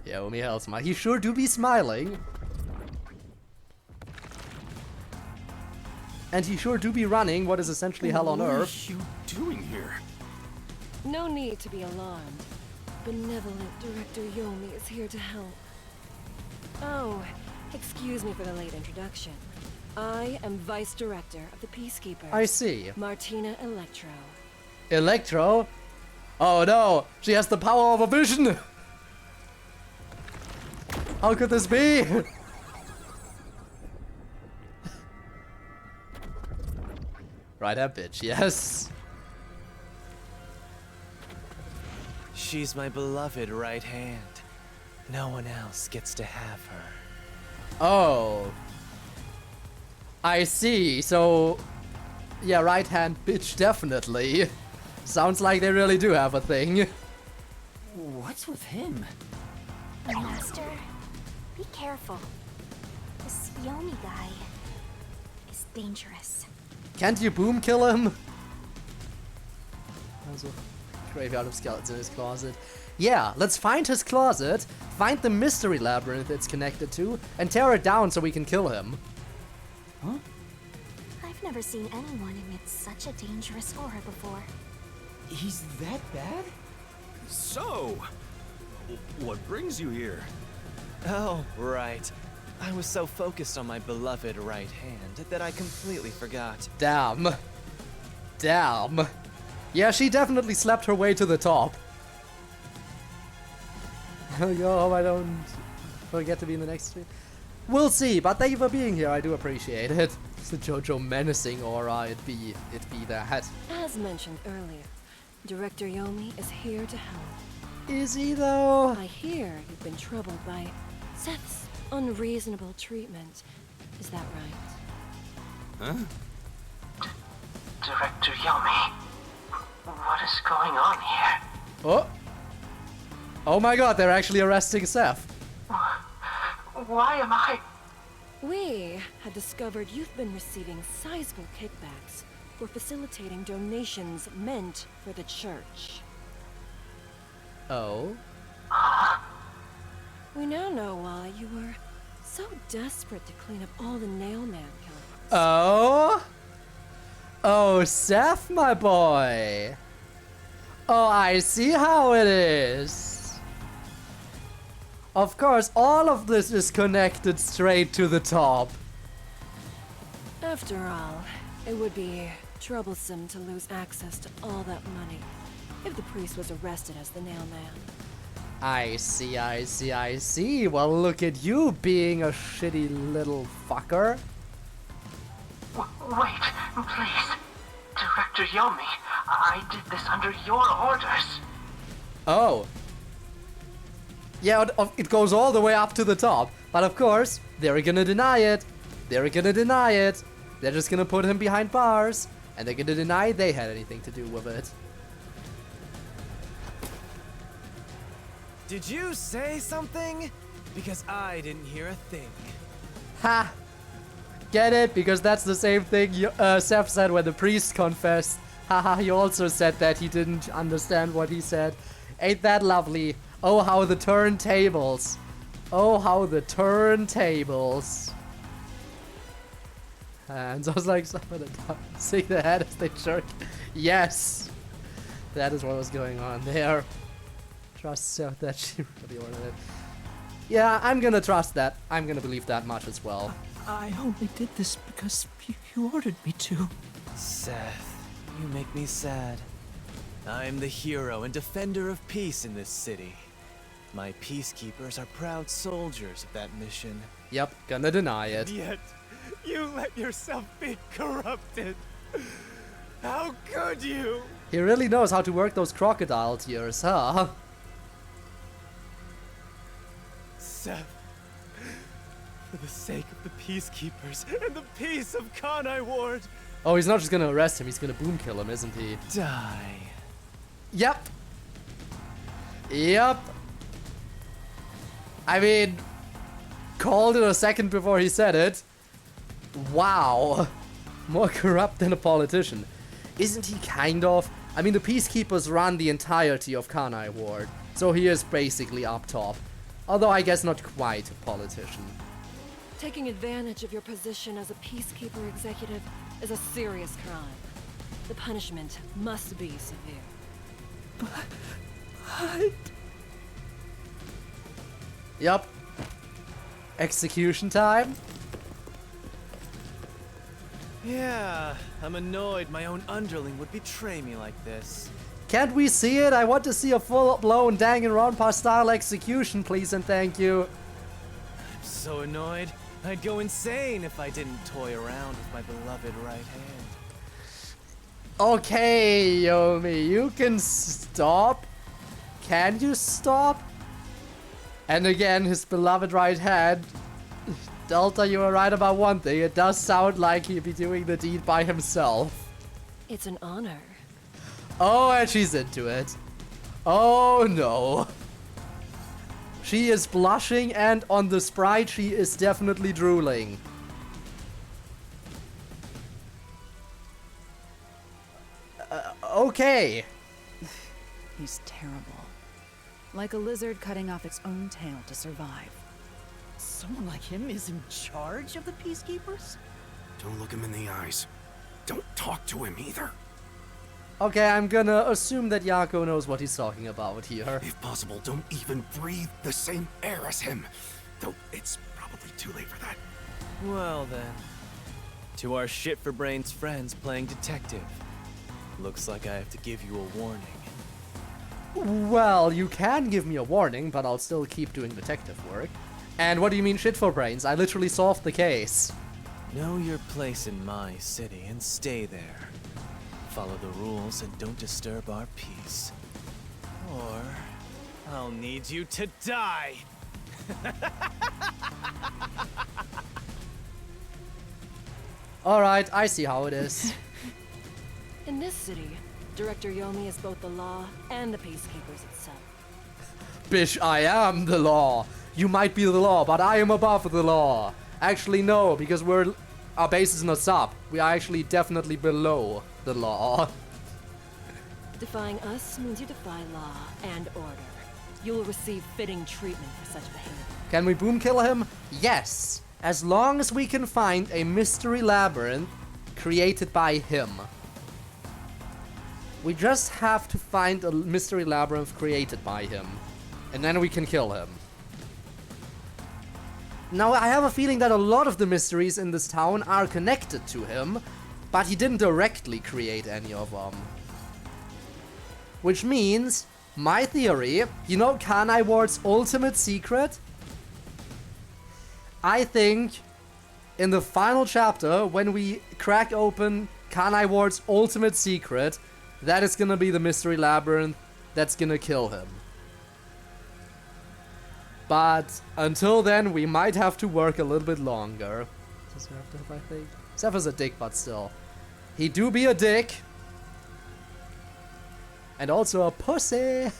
Yomi Hellsmile. He sure do be smiling. And he sure do be running what is essentially hell on earth. What are you doing here? No need to be alarmed. Benevolent Director Yomi is here to help. Oh, excuse me for the late introduction. I am Vice Director of the Peacekeepers. I see. Martina Electro. Electro? Oh no, she has the power of a vision! How could this be? Right hand bitch, yes. She's my beloved right hand. No one else gets to have her. Oh. I see, so... Yeah, right hand bitch, definitely. Sounds like they really do have a thing. What's with him? Master, be careful. This Yomi guy is dangerous. Can't you boom kill him? Also, graveyard of skeletons in his closet. Yeah, let's find his closet, find the mystery labyrinth it's connected to, and tear it down so we can kill him. Huh? I've never seen anyone emit such a dangerous aura before. He's that bad? So, what brings you here? Oh, right. I was so focused on my beloved right hand that I completely forgot. Damn. Damn. Yeah, she definitely slept her way to the top. Yo, I don't forget to be in the next stream. We'll see, but thank you for being here. I do appreciate it. It's the JoJo menacing aura. It be that. As mentioned earlier, Director Yomi is here to help. Is he though? I hear you've been troubled by Seth's unreasonable treatment. Is that right? Huh? Director Yomi, what is going on here? Oh. Oh my god, they're actually arresting Seth. Why am I... We had discovered you've been receiving sizable kickbacks for facilitating donations meant for the church. Oh? We now know why you were so desperate to clean up all the Nailman killings. Oh? Oh, Seth, my boy. Oh, I see how it is. Of course, all of this is connected straight to the top. After all, It would be troublesome to lose access to all that money if the priest was arrested as the nailman. I see, I see, I see. Well, look at you being a shitty little fucker. Wait, please. Director Yomi, I did this under your orders. Oh. Yeah, it goes all the way up to the top. But of course, they're gonna deny it. They're gonna deny it. They're just gonna put him behind bars. And they're gonna deny they had anything to do with it. Did you say something? Because I didn't hear a thing. Ha! Get it? Because that's the same thing Seth said when the priest confessed. Haha, he also said that he didn't understand what he said. Ain't that lovely? Oh, how the turntables. Oh, how the turntables. And so I was like, someone sing the head as they jerk. Yes! That is what was going on there. Trust Seth that she really ordered it. Yeah, I'm gonna trust that. I'm gonna believe that much as well. I only did this because you ordered me to. Seth, you make me sad. I'm the hero and defender of peace in this city. My peacekeepers are proud soldiers of that mission. Yep, gonna deny it. Yet, you let yourself be corrupted. How could you? He really knows how to work those crocodile tears, huh? Seth, for the sake of the peacekeepers and the peace of Kanai Ward. Oh, he's not just gonna arrest him, he's gonna boom kill him, isn't he? Die. Yep. Yep. I mean, called it a second before he said it. Wow. More corrupt than a politician. Isn't he kind of? I mean, the peacekeepers run the entirety of Kanai Ward, so he is basically up top. Although I guess not quite a politician. Taking advantage of your position as a peacekeeper executive is a serious crime. The punishment must be severe. But... Yup. Execution time? Yeah, I'm annoyed my own underling would betray me like this. Can't we see it? I want to see a full-blown Danganronpa style execution, please and thank you. I'm so annoyed. I'd go insane if I didn't toy around with my beloved right hand. Okay, Yomi, you can stop. Can you stop? And again, his beloved right hand. Delta, you were right about one thing. It does sound like he'd be doing the deed by himself. It's an honor. Oh, and she's into it. Oh no. She is blushing, and on the sprite she is definitely drooling. Okay. He's terrible. Like a lizard cutting off its own tail to survive. Someone like him is in charge of the peacekeepers? Don't look him in the eyes. Don't talk to him either. Okay, I'm gonna assume that Yako knows what he's talking about here. If possible, don't even breathe the same air as him. Though it's probably too late for that. Well then. To our shit-for-brains friends playing detective. Looks like I have to give you a warning. Well, you can give me a warning, but I'll still keep doing detective work. And what do you mean shit for brains? I literally solved the case. Know your place in my city and stay there. Follow the rules and don't disturb our peace. Or I'll need you to die! Alright, I see how it is. In this city, Director Yomi is both the law and the peacekeepers itself. Bish, I am the law. You might be the law, but I am above the law. Actually, no, because our base is not sub. We are actually definitely below the law. Defying us means you defy law and order. You will receive fitting treatment for such behavior. Can we boom kill him? Yes. As long as we can find a mystery labyrinth created by him. We just have to find a mystery labyrinth created by him. And then we can kill him. Now, I have a feeling that a lot of the mysteries in this town are connected to him. but he didn't directly create any of them. Which means, my theory, you know Kanai Ward's ultimate secret? I think in the final chapter, when we crack open Kanai Ward's ultimate secret, that is gonna be the mystery labyrinth that's gonna kill him. But until then, we might have to work a little bit longer. I think. Zephyr's a dick, but still. He do be a dick. And also a pussy.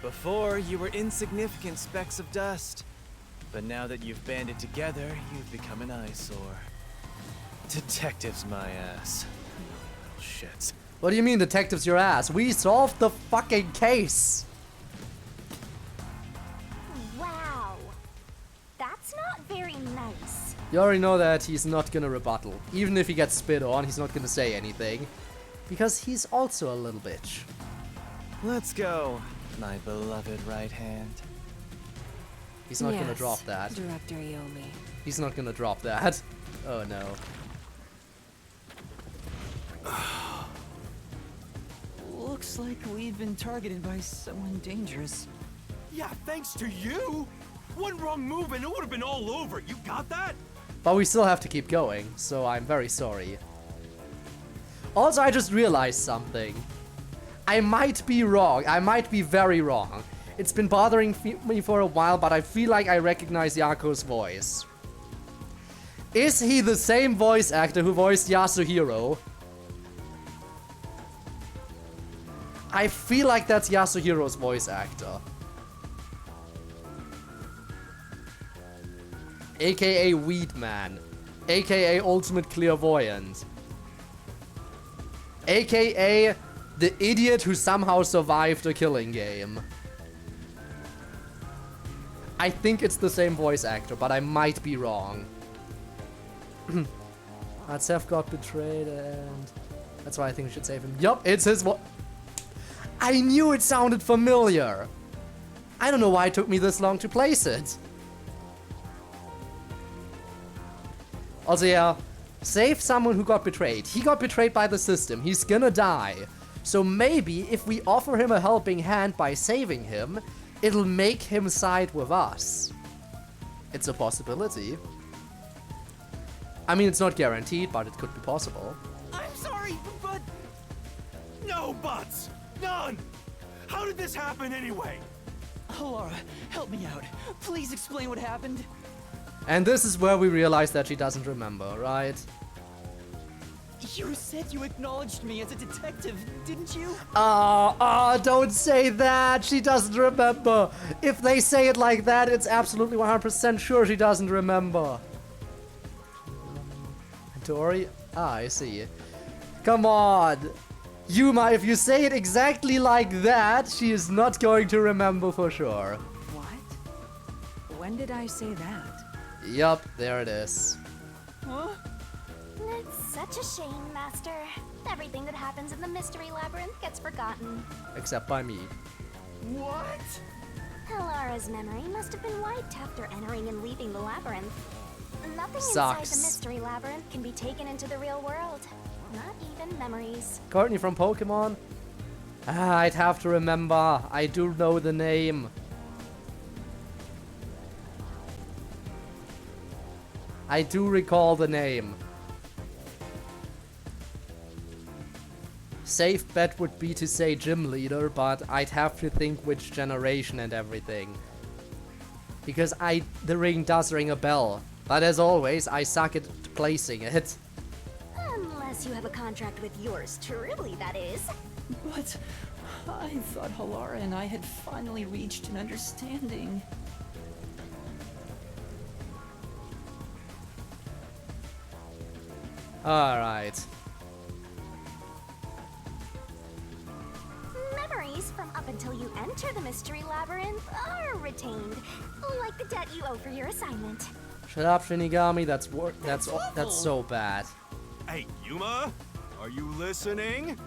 Before, you were insignificant specks of dust. But now that you've banded together, you've become an eyesore. Detectives my ass. Little shits. What do you mean, detectives your ass? We solved the fucking case. Wow. That's not very nice. You already know that he's not gonna rebuttal. Even if he gets spit on, he's not gonna say anything. Because he's also a little bitch. Let's go, my beloved right hand. He's not gonna drop that. Director Yomi. He's not gonna drop that. Oh no. Looks like we've been targeted by someone dangerous. Yeah, thanks to you. One wrong move and it would have been all over. You got that? But we still have to keep going, so I'm very sorry. Also, I just realized something. I might be wrong. I might be very wrong. It's been bothering me for a while, but I feel like I recognize Yako's voice. Is he the same voice actor who voiced Yasuhiro? I feel like that's Yasuhiro's voice actor. AKA Weedman. AKA Ultimate Clairvoyant. AKA the idiot who somehow survived a killing game. I think it's the same voice actor, but I might be wrong. Seth got betrayed and... That's why I think we should save him. Yup, it's his voice. I knew it sounded familiar. I don't know why it took me this long to place it. Also, yeah, save someone who got betrayed. He got betrayed by the system. He's gonna die. So maybe if we offer him a helping hand by saving him, it'll make him side with us. It's a possibility. I mean, it's not guaranteed, but it could be possible. I'm sorry, but... No buts! None! How did this happen anyway? Laura, help me out. Please explain what happened. And this is where we realize that she doesn't remember, right? You said you acknowledged me as a detective, didn't you? Don't say that. She doesn't remember. If they say it like that, it's absolutely 100% sure she doesn't remember. Tori? Ah, I see. Come on. Yuma, if you say it exactly like that, she is not going to remember for sure. What? When did I say that? Yup, there it is. Huh? It's such a shame, Master. Everything that happens in the mystery labyrinth gets forgotten. Except by me. What? Halara's memory must have been wiped after entering and leaving the labyrinth. Nothing Sucks. inside the mystery labyrinth can be taken into the real world. Not even memories. Courtney from Pokemon? Ah, I'd have to remember. I do know the name. I do recall the name. Safe bet would be to say gym leader, but I'd have to think which generation and everything. Because the ring does ring a bell. But as always, I suck at placing it. Unless you have a contract with yours truly, that is. But I thought Halara and I had finally reached an understanding. Alright. Memories from up until you enter the mystery labyrinth are retained, like the debt you owe for your assignment. Shut up, Shinigami. That's so bad. Hey, Yuma? Are you listening?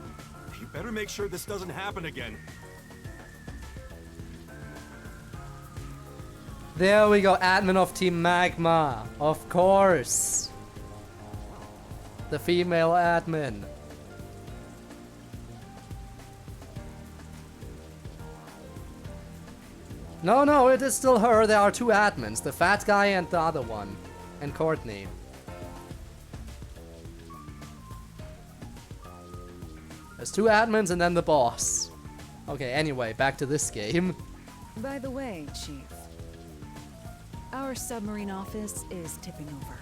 You better make sure this doesn't happen again. There we go, admin of Team Magma. Of course. the female admin. No, it is still her. There are two admins, the fat guy and the other one, and Courtney. There's two admins and then the boss. Okay, anyway, back to this game. By the way, Chief, our submarine office is tipping over.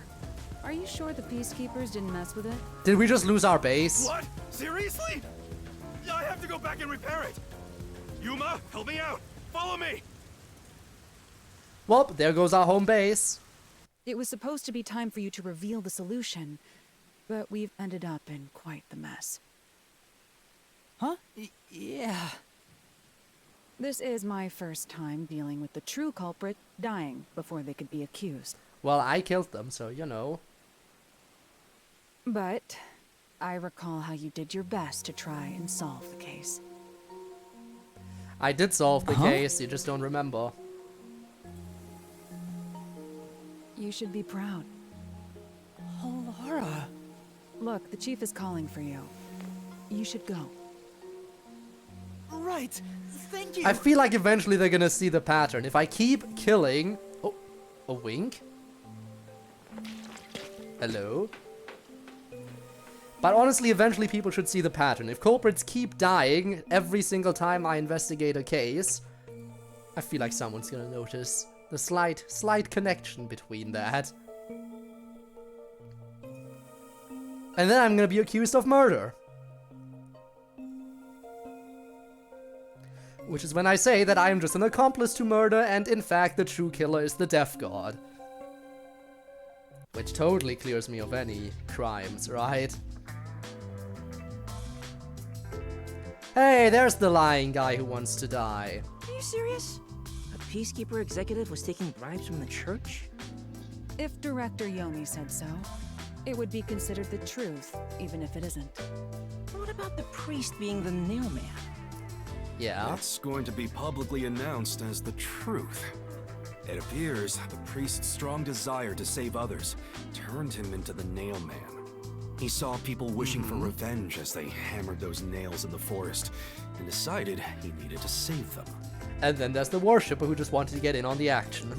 Are you sure the Peacekeepers didn't mess with it? Did we just lose our base? What? Seriously? I have to go back and repair it. Yuma, help me out. Follow me. Well, there goes our home base. It was supposed to be time for you to reveal the solution, but we've ended up in quite the mess. Huh? Yeah. This is my first time dealing with the true culprit dying before they could be accused. Well, I killed them, so you know. But I recall how you did your best to try and solve the case. I did solve the case, you just don't remember. You should be proud. Oh, Laura. Look, the chief is calling for you. You should go. Right. Thank you. I feel like eventually they're gonna see the pattern. If I keep killing... Oh, a wink? Hello? But honestly, eventually people should see the pattern. If culprits keep dying every single time I investigate a case, I feel like someone's gonna notice the slight connection between that. And then I'm gonna be accused of murder. Which is when I say that I am just an accomplice to murder, and in fact the true killer is the Death God. Which totally clears me of any crimes, right? Hey, there's the lying guy who wants to die. Are you serious? A Peacekeeper executive was taking bribes from the church? If Director Yomi said so, it would be considered the truth, even if it isn't. What about the priest being the nailman? Yeah. It's going to be publicly announced as the truth. It appears the priest's strong desire to save others turned him into the nailman. He saw people wishing for revenge as they hammered those nails in the forest, and decided he needed to save them. And then there's the worshipper who just wanted to get in on the action.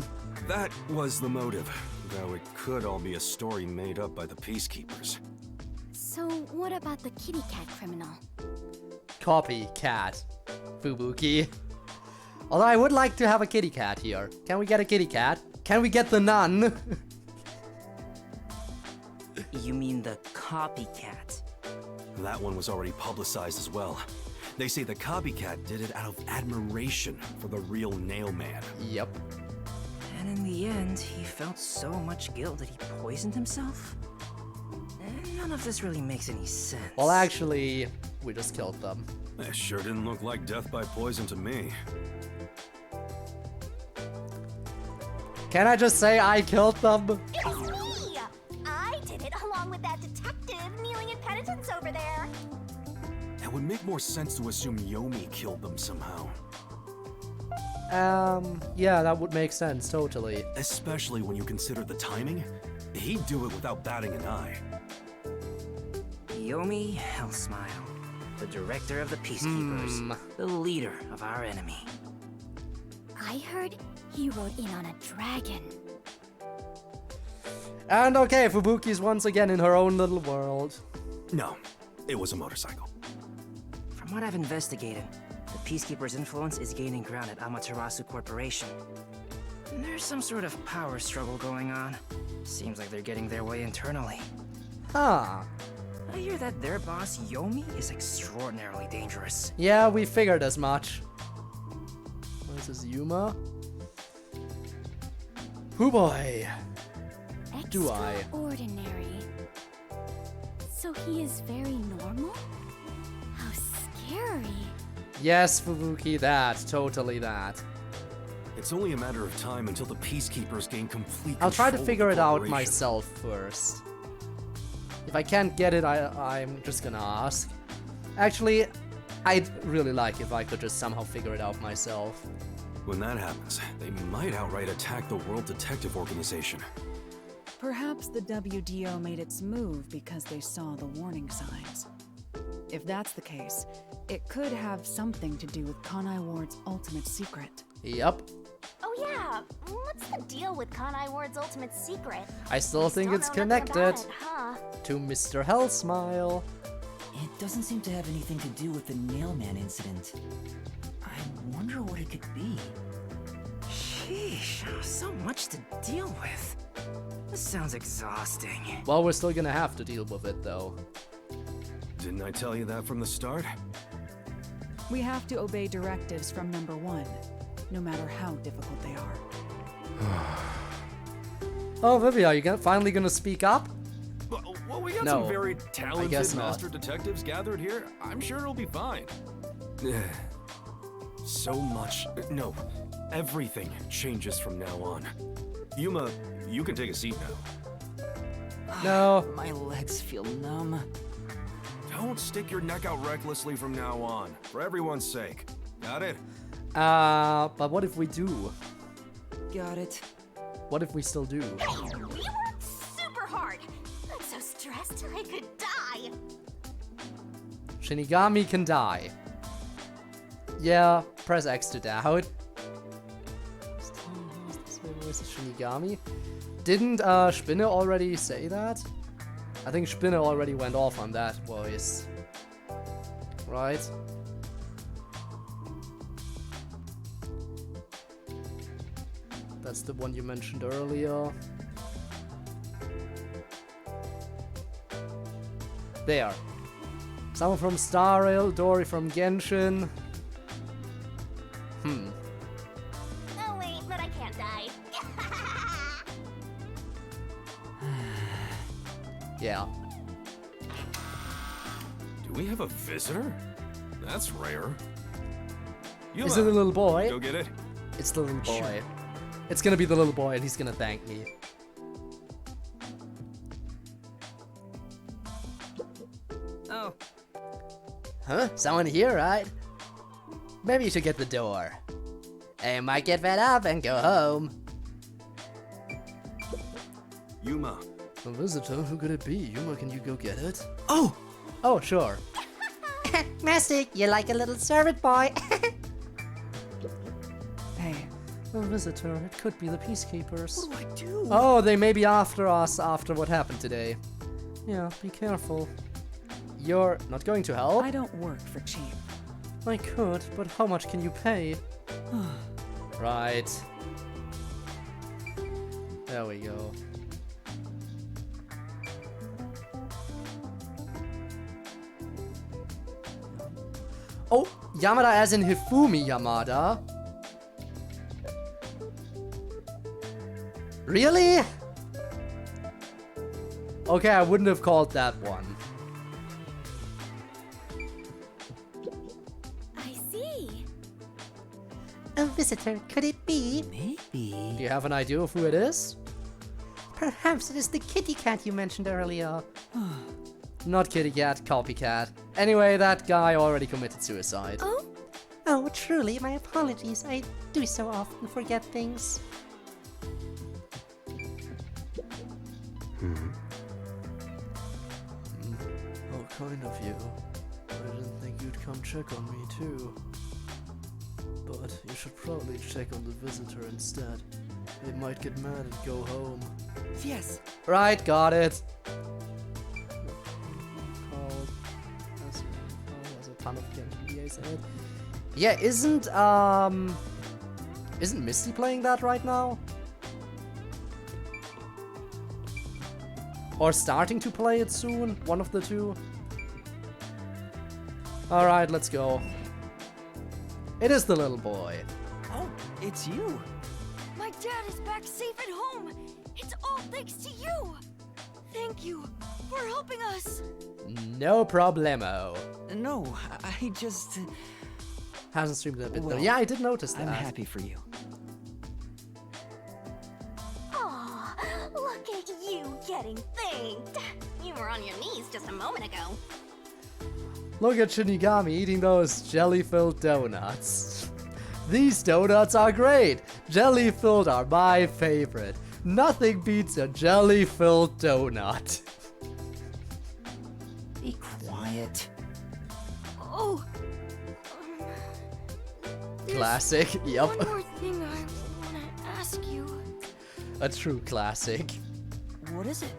That was the motive, though it could all be a story made up by the Peacekeepers. So what about the kitty cat criminal? Copycat. Fubuki. Although I would like to have a kitty cat here. Can we get a kitty cat? Can we get the nun? You mean the copycat? That one was already publicized as well. They say the copycat did it out of admiration for the real nailman. Yep. And in the end, he felt so much guilt that he poisoned himself? None of this really makes any sense. Well, actually, we just killed them. That sure didn't look like death by poison to me. Can I just say I killed them? It was me! I did it along with that detective kneeling in penitence over there. It would make more sense to assume Yomi killed them somehow. Yeah, that would make sense, totally. Especially when you consider the timing. He'd do it without batting an eye. Yomi Hellsmile, the director of the Peacekeepers, the leader of our enemy. I heard he rode in on a dragon. And okay, Fubuki's once again in her own little world. No, it was a motorcycle. From what I've investigated, the Peacekeepers' influence is gaining ground at Amaterasu Corporation. There's some sort of power struggle going on. Seems like they're getting their way internally. Huh. I hear that their boss, Yomi, is extraordinarily dangerous. Yeah, we figured as much. This is Yuma. Hoo boy. Do I? Extraordinary. So he is very normal? How scary. Yes, Fubuki, that. Totally that. It's only a matter of time until the Peacekeepers gain complete I'll try to control of figure the it out corporation. myself first. If I can't get it, I'm just gonna ask. Actually, I'd really like if I could just somehow figure it out myself. When that happens, they might outright attack the World Detective Organization. Perhaps the WDO made its move because they saw the warning signs. If that's the case, it could have something to do with Kanai Ward's ultimate secret. Yep. Oh yeah, what's the deal with Kanai Ward's ultimate secret? I still think Don't it's know nothing connected about it, huh? to Mr. Hellsmile. It doesn't seem to have anything to do with the Nailman incident. I wonder what it could be. Sheesh, so much to deal with. This sounds exhausting. Well, we're still gonna have to deal with it, though. Didn't I tell you that from the start? We have to obey directives from number 1, no matter how difficult they are. Oh, Vivi, are you finally gonna speak up? Well, we got No, some very I talented guess not. master detectives gathered here. I'm sure it'll be fine. So much. No, everything changes from now on. Yuma, you can take a seat now. No. My legs feel numb. Don't stick your neck out recklessly from now on, for everyone's sake. Got it? But what if we do? Got it. What if we still do? Hey, we worked super hard. I'm so stressed I could die. Shinigami can die. Yeah, press X to doubt. Where's the Shinigami? Didn't Spinne already say that? I think Spinne already went off on that voice. Right? That's the one you mentioned earlier. There. Someone from Star Rail, Dory from Genshin. Oh wait, but I can't die. Yeah. Do we have a visitor? That's rare. Yuma, Is it the little boy? go get it. It's the little boy. It's gonna be the little boy and he's gonna thank me. Oh, Huh? Someone here, right? Maybe you should get the door. I might get fed up and go home. Yuma. A visitor? Who could it be? Yuma, can you go get it? Oh! Oh, sure. Master, you're like a little servant boy. Hey, A visitor. It could be the peacekeepers. What do I do? Oh, they may be after us after what happened today. Yeah, be careful. You're not going to help? I don't work for cheap. I could, but how much can you pay? Right. There we go. Oh, Yamada as in Hifumi Yamada. Really? Okay, I wouldn't have called that one. I see. A visitor, could it be? Maybe. Do you have an idea of who it is? Perhaps it is the kitty cat you mentioned earlier. Not kitty cat, copycat. Anyway, that guy already committed suicide. Oh? Oh, truly, my apologies. I do so often forget things. Oh, kind of you. I didn't think you'd come check on me too. But you should probably check on the visitor instead. They might get mad and go home. Yes. Right, got it. There's a ton of games in it. Yeah, isn't Misty playing that right now? Or starting to play it soon? One of the two. Alright, let's go. It is the little boy. Oh, it's you. My dad is back safe at home. It's all thanks to you. Thank you for helping us. No problemo. No, I just... Hasn't streamed that bit though. Well, Yeah, I did notice that. I'm happy for you. Aw, look at you getting thanked. You were on your knees just a moment ago. Look at Shinigami eating those jelly-filled donuts. These donuts are great. Jelly-filled are my favorite. Nothing beats a jelly-filled donut. Be quiet. Oh. Classic, yep. One more thing I want to ask you. A true classic. What is it?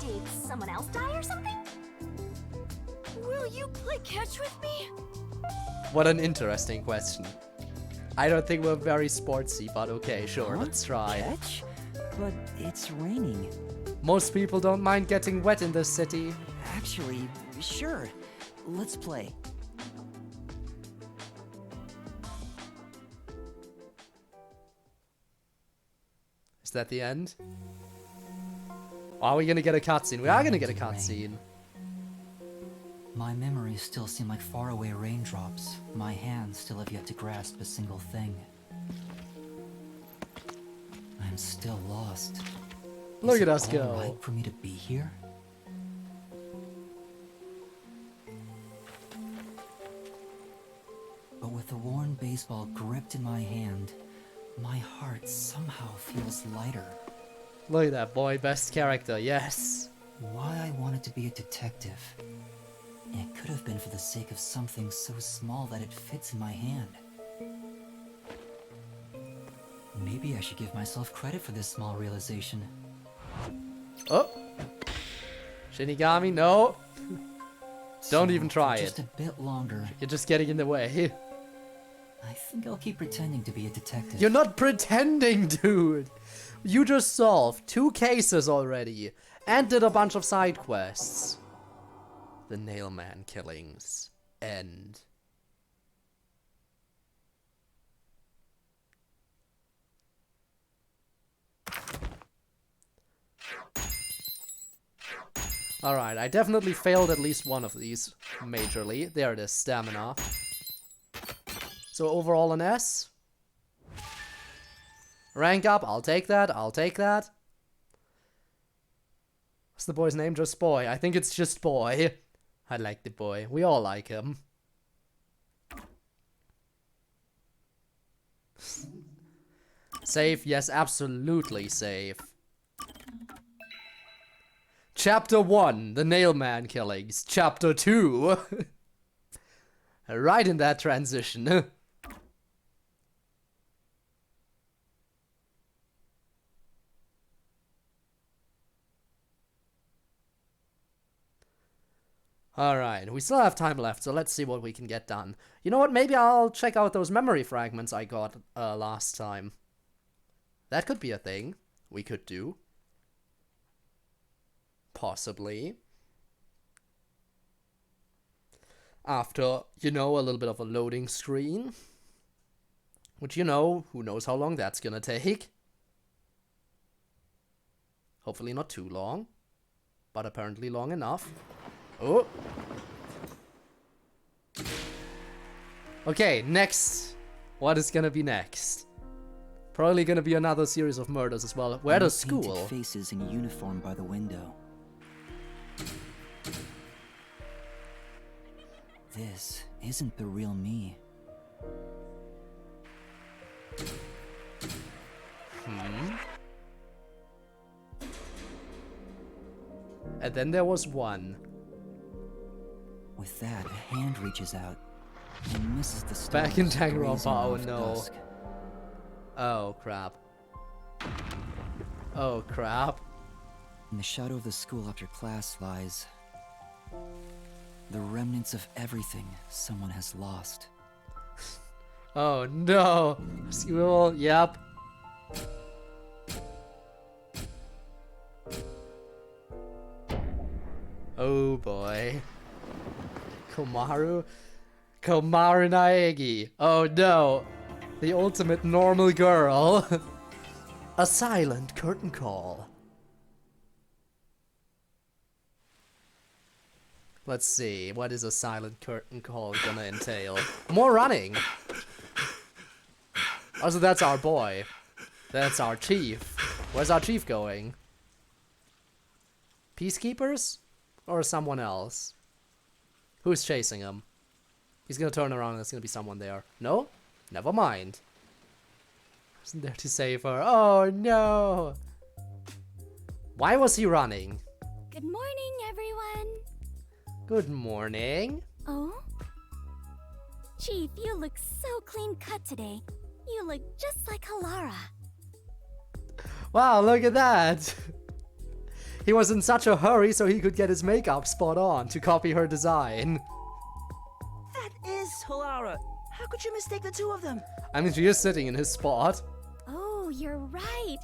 Did someone else die or something? Will you play catch with me? What an interesting question. I don't think we're very sportsy, but okay, sure, Huh? let's try. Catch? But it's raining. Most people don't mind getting wet in this city. Actually, sure. Let's play. Is that the end? Are we gonna get a cutscene? We are gonna get a cutscene. My memories still seem like faraway raindrops. My hands still have yet to grasp a single thing. I'm still lost. Look Is at it us all go. right for me to be here? But with the worn baseball gripped in my hand, my heart somehow feels lighter. Look at that boy, best character, yes. Why I wanted to be a detective. It could have been for the sake of something so small that it fits in my hand. Maybe I should give myself credit for this small realization. Oh! Shinigami, no! Don't even try Just it. a bit longer. You're just getting in the way. I think I'll keep pretending to be a detective. You're not pretending, dude! You just solved 2 cases already, and did a bunch of side quests. The Nailman killings end. Alright, I definitely failed at least one of these majorly. There it is, stamina. So overall an S. Rank up, I'll take that, I'll take that. What's the boy's name? Just Boy. I think it's just Boy. I like the boy. We all like him. Save? Yes, absolutely save. Chapter 1, the Nailman killings. Chapter 2. Right in that transition. Alright, we still have time left, so let's see what we can get done. You know what, maybe I'll check out those memory fragments I got last time. That could be a thing we could do. Possibly. After, you know, a little bit of a loading screen. Which, you know, who knows how long that's gonna take. Hopefully not too long. But apparently long enough. Oh. Okay, next. What is gonna be next? Probably gonna be another series of murders as well. Where does school? Faces in uniform by the window. This isn't the real me. And then there was one. With that, a hand reaches out and misses the stars. Back in grazing Danganronpa, oh off no. dusk. Oh crap. Oh crap. In the shadow of the school after class lies the remnants of everything someone has lost. Oh no. School, yep. Oh boy. Komaru Naegi. Oh no. The ultimate normal girl. A silent curtain call. Let's see, what is a silent curtain call gonna entail? More running! Also, that's our boy. That's our chief. Where's our chief going? Peacekeepers? Or someone else? Who's chasing him? He's gonna turn around and there's gonna be someone there. No? Never mind. Isn't there to save her? Oh no! Why was he running? Good morning, everyone. Good morning. Oh? Chief, you look so clean cut today. You look just like Halara. Wow, look at that! He was in such a hurry so he could get his makeup spot on to copy her design. That is Halara. How could you mistake the two of them? I mean, she is sitting in his spot. Oh, you're right.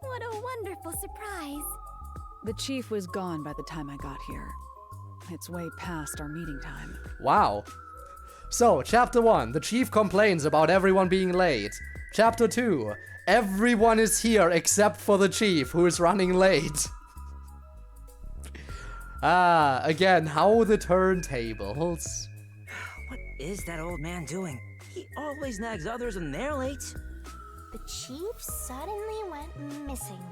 What a wonderful surprise. The chief was gone by the time I got here. It's way past our meeting time. Wow. So, Chapter 1, the chief complains about everyone being late. Chapter 2, everyone is here except for the chief, who is running late. Again, how the turntables. What is that old man doing? He always nags others when they're late. The chief suddenly went missing.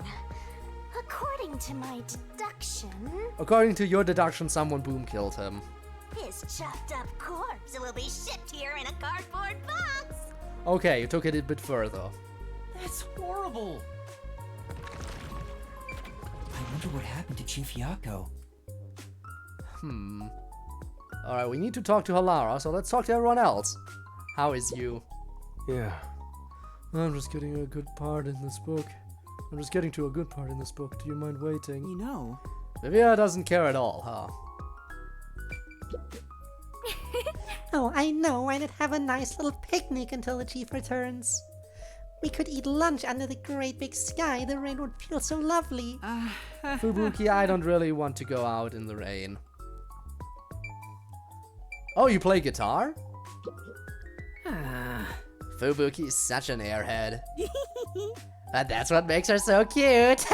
According to my deduction, According to your deduction, someone boom killed him. his chopped up corpse will be shipped here in a cardboard box. Okay, you took it a bit further. That's horrible. I wonder what happened to Chief Yako. Alright, we need to talk to Halara, so let's talk to everyone else. How is you? Yeah. I'm just getting a good part in this book. I'm just getting to a good part in this book. Do you mind waiting? You know, Vivia doesn't care at all, huh? Oh, I know. I'd have a nice little picnic until the chief returns. We could eat lunch under the great big sky. The rain would feel so lovely. Fubuki, I don't really want to go out in the rain. Oh, you play guitar? Fubuki is such an airhead. But that's what makes her so cute.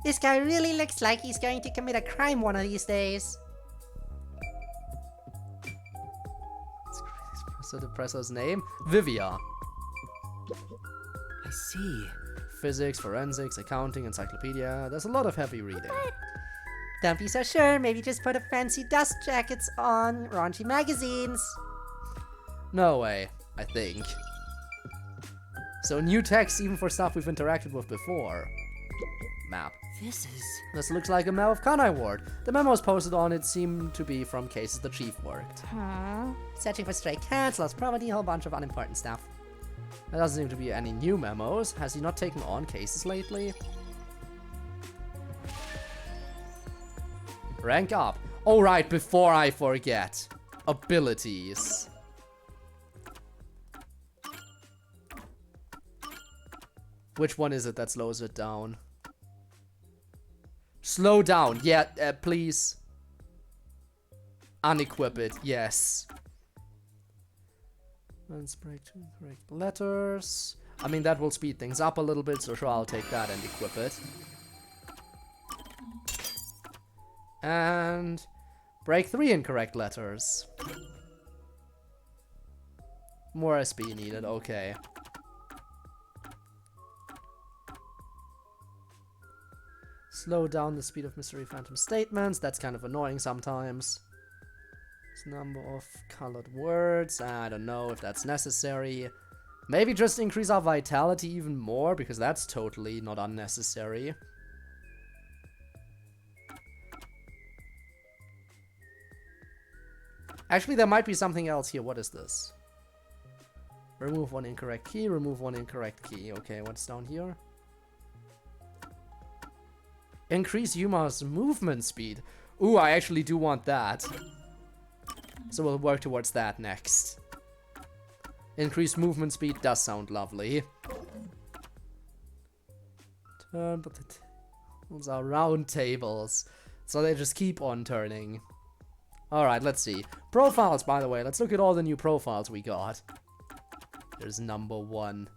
This guy really looks like he's going to commit a crime one of these days. So the professor's name? Vivia. I see. Physics, forensics, accounting, encyclopedia. There's a lot of heavy reading. Don't be so sure. Maybe just put a fancy dust jackets on raunchy magazines. No way, I think. So new text even for stuff we've interacted with before. Map. This looks like a map of Kanai Ward. The memos posted on it seem to be from cases the chief worked. Searching for stray cats, lost property, a whole bunch of unimportant stuff. There doesn't seem to be any new memos. Has he not taken on cases lately? Rank up. Oh right, before I forget. Abilities. Which one is it that slows it down? Slow down. Yeah, please. Unequip it. Yes. Let's break two correct letters. I mean, that will speed things up a little bit, so sure, I'll take that and equip it. And break 3 incorrect letters. More SB needed, okay. Slow down the speed of mystery phantom statements. That's kind of annoying sometimes. Number of colored words. I don't know if that's necessary. Maybe just increase our vitality even more, because that's totally not unnecessary. Actually, there might be something else here. What is this? Remove 1 incorrect key, remove 1 incorrect key. Okay, what's down here? Increase Yuma's movement speed. Ooh, I actually do want that. So we'll work towards that next. Increased movement speed does sound lovely. Turn, but the tables are round tables. So they just keep on turning. Alright, let's see. Profiles, by the way. Let's look at all the new profiles we got. There's number 1.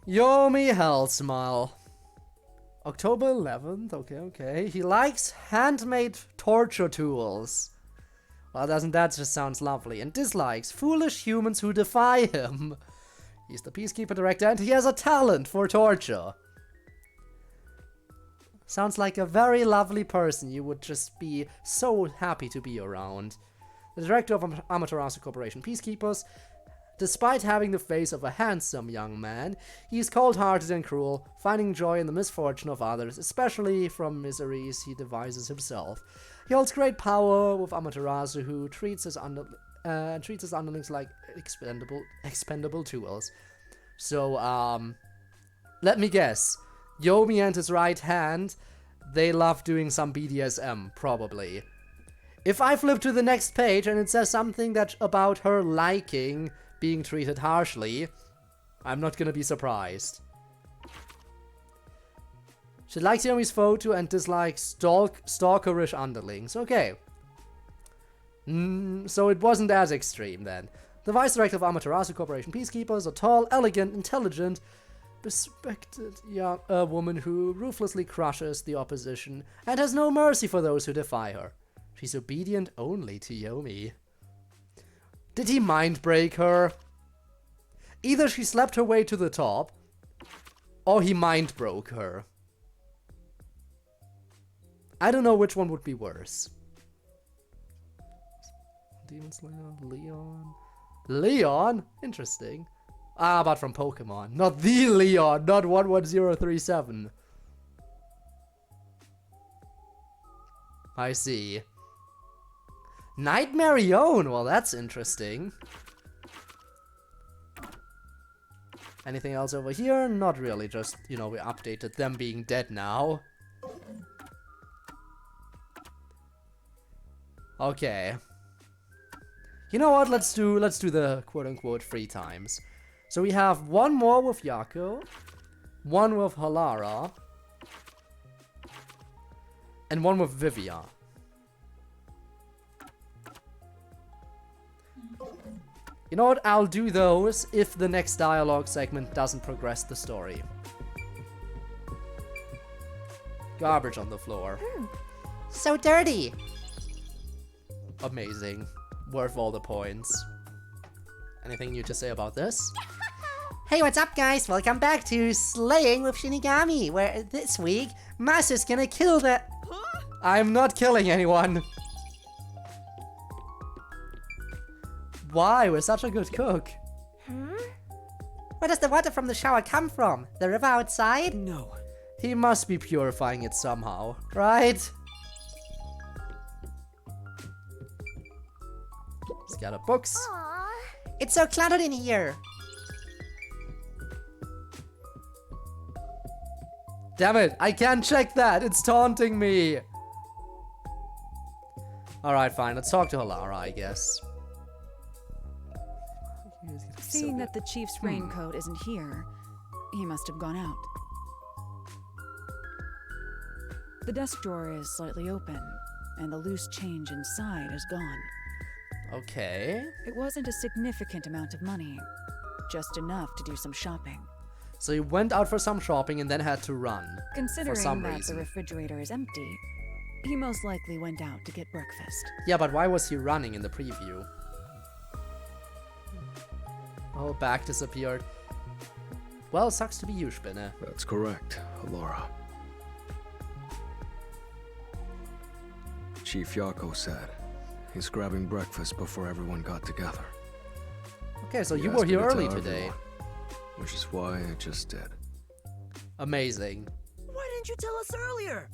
Yomi Hell Smile. October 11th, okay. He likes handmade torture tools. Well, doesn't that just sounds lovely? And dislikes foolish humans who defy him. He's the Peacekeeper Director and he has a talent for torture. Sounds like a very lovely person you would just be so happy to be around. the director of Amaterasu Corporation Peacekeepers. Despite having the face of a handsome young man, he is cold-hearted and cruel, finding joy in the misfortune of others, especially from miseries he devises himself. He holds great power with Amaterasu, who treats his underlings like expendable tools. So, let me guess. Yomi and his right hand, they love doing some BDSM, probably. If I flip to the next page and it says something about her liking being treated harshly, I'm not gonna be surprised. She likes Yomi's photo and dislikes stalkerish underlings. Okay. So it wasn't as extreme then. The vice director of Amaterasu Corporation Peacekeepers, a tall, elegant, intelligent, respected young woman who ruthlessly crushes the opposition and has no mercy for those who defy her. She's obedient only to Yomi. Did he mind break her? Either she slept her way to the top, or he mind broke her. I don't know which one would be worse. Demon Slayer, Leon. Leon? Interesting. Ah, but from Pokemon. Not the Leon, not 11037. I see. Nightmare Marion, well that's interesting. Anything else over here? Not really, just, you know, we updated them being dead now. Okay. You know what, let's do the quote-unquote free times. So we have one more with Yako, one with Halara, and one with Vivia. You know what, I'll do those if the next dialogue segment doesn't progress the story. Garbage on the floor. So dirty. Amazing. Worth all the points. Anything you to say about this? Hey, what's up, guys? Welcome back to Slaying with Shinigami, where this week, Masa's gonna kill the... I'm not killing anyone. Why? We're such a good cook. Where does the water from the shower come from? The river outside? No. He must be purifying it somehow, right? Scatter books. Aww. It's so cluttered in here. Damn it, I can't check that. It's taunting me. Alright, fine. Let's talk to Halara, I guess. Seeing that the chief's raincoat isn't here, he must have gone out. The desk drawer is slightly open, and the loose change inside is gone. Okay. It wasn't a significant amount of money, just enough to do some shopping. So he went out for some shopping and then had to run. Considering for some that reason. the refrigerator is empty, he most likely went out to get breakfast. Yeah, but why was he running in the preview? Oh, back disappeared. Well, sucks to be you, Spinne. That's correct, Alora. Chief Yako said he's grabbing breakfast before everyone got together. Okay, so He you asked were me here to early tell today. everyone, which is why I just did. Amazing. Why didn't you tell us earlier?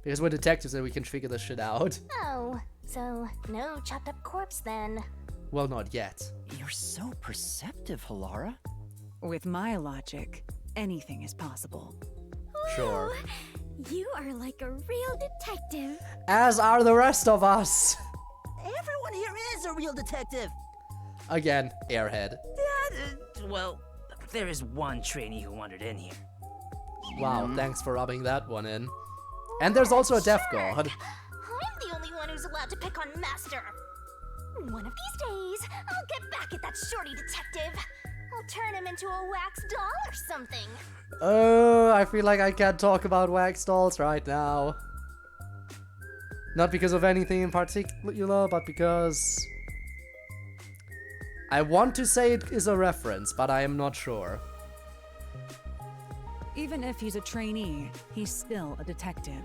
Because we're detectives and we can figure this shit out. Oh, so no chopped up corpse then. Well, not yet. You're so perceptive, Halara. With my logic, anything is possible. Sure. You are like a real detective. As are the rest of us. Everyone here is a real detective. Again, airhead. Well, there is one trainee who wandered in here. Wow, thanks for rubbing that one in. And there's also a deaf god. I'm the only one who's allowed to pick on Master. One of these days, I'll get back at that shorty detective. I'll turn him into a wax doll or something. Oh, I feel like I can't talk about wax dolls right now. Not because of anything in particular, but because... I want to say it is a reference, but I am not sure. Even if he's a trainee, he's still a detective.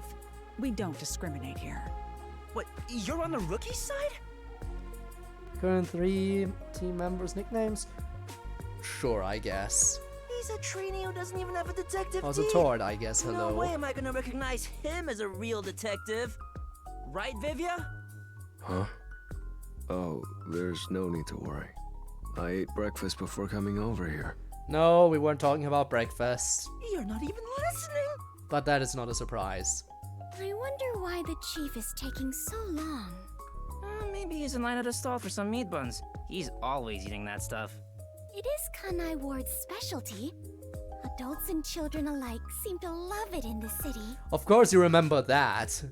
We don't discriminate here. What, you're on the rookie side? Current 3 team members' nicknames? Sure, I guess. He's a trainee who doesn't even have a detective Also team. Tord, I guess, No hello. way am I gonna recognize him as a real detective. Right, Vivia? Huh? Oh, there's no need to worry. I ate breakfast before coming over here. No, we weren't talking about breakfast. You're not even listening. But that is not a surprise. I wonder why the chief is taking so long. Maybe he's in line at a stall for some meat buns. He's always eating that stuff. It is Kanai Ward's specialty. Adults and children alike seem to love it in the city. Of course you remember that.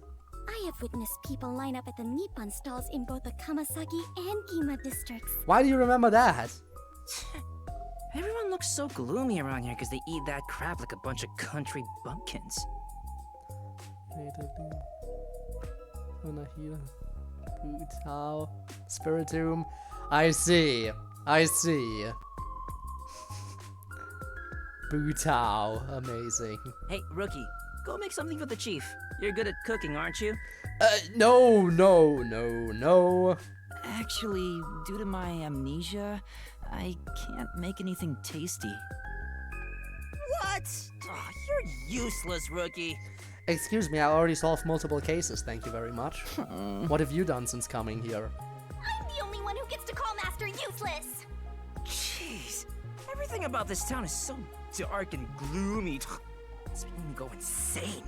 I have witnessed people line up at the meat bun stalls in both the Kamasaki and Gima districts. Why do you remember that? Everyone looks so gloomy around here because they eat that crap like a bunch of country bumpkins. Spiritomb. I see. I see. Butao. Amazing. Hey, rookie, go make something for the chief. You're good at cooking, aren't you? No. Actually, due to my amnesia, I can't make anything tasty. What? Oh, you're useless, rookie. Excuse me, I already solved multiple cases, thank you very much. What have you done since coming here? I'm the only one who gets to call Master useless. Jeez, everything about this town is so dark and gloomy. It's making me go insane.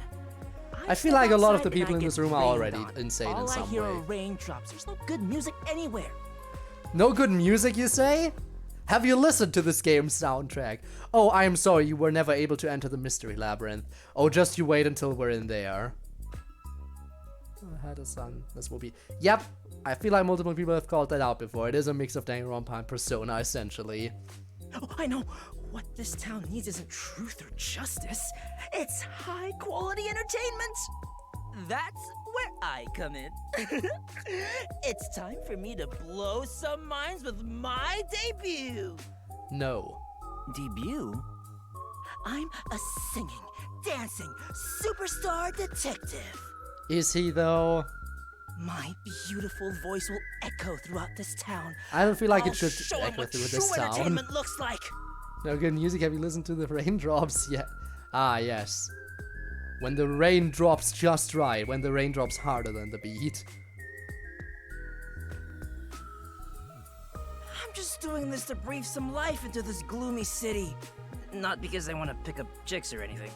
I feel like a lot of the people in this room are already insane All in some I hear way. are raindrops. There's no good music anywhere. No good music, you say? Have you listened to this game's soundtrack? Oh, I am sorry, you were never able to enter the mystery labyrinth. Oh, just you wait until we're in there. I had a son. This will be... Yep, I feel like multiple people have called that out before. It is a mix of Danganronpa and Persona, essentially. Oh, I know. What this town needs isn't truth or justice. It's high-quality entertainment. That's where I come in. It's time for me to blow some minds with my debut. No. Debut? I'm a singing, dancing, superstar detective. Is he, though? My beautiful voice will echo throughout this town. I don't feel like I'll it should show 'em echo what through true this town. entertainment looks like. No good music. Have you listened to the raindrops yet? Ah, yes. When the rain drops just right. When the rain drops harder than the beat. I'm just doing this to breathe some life into this gloomy city. Not because I want to pick up chicks or anything.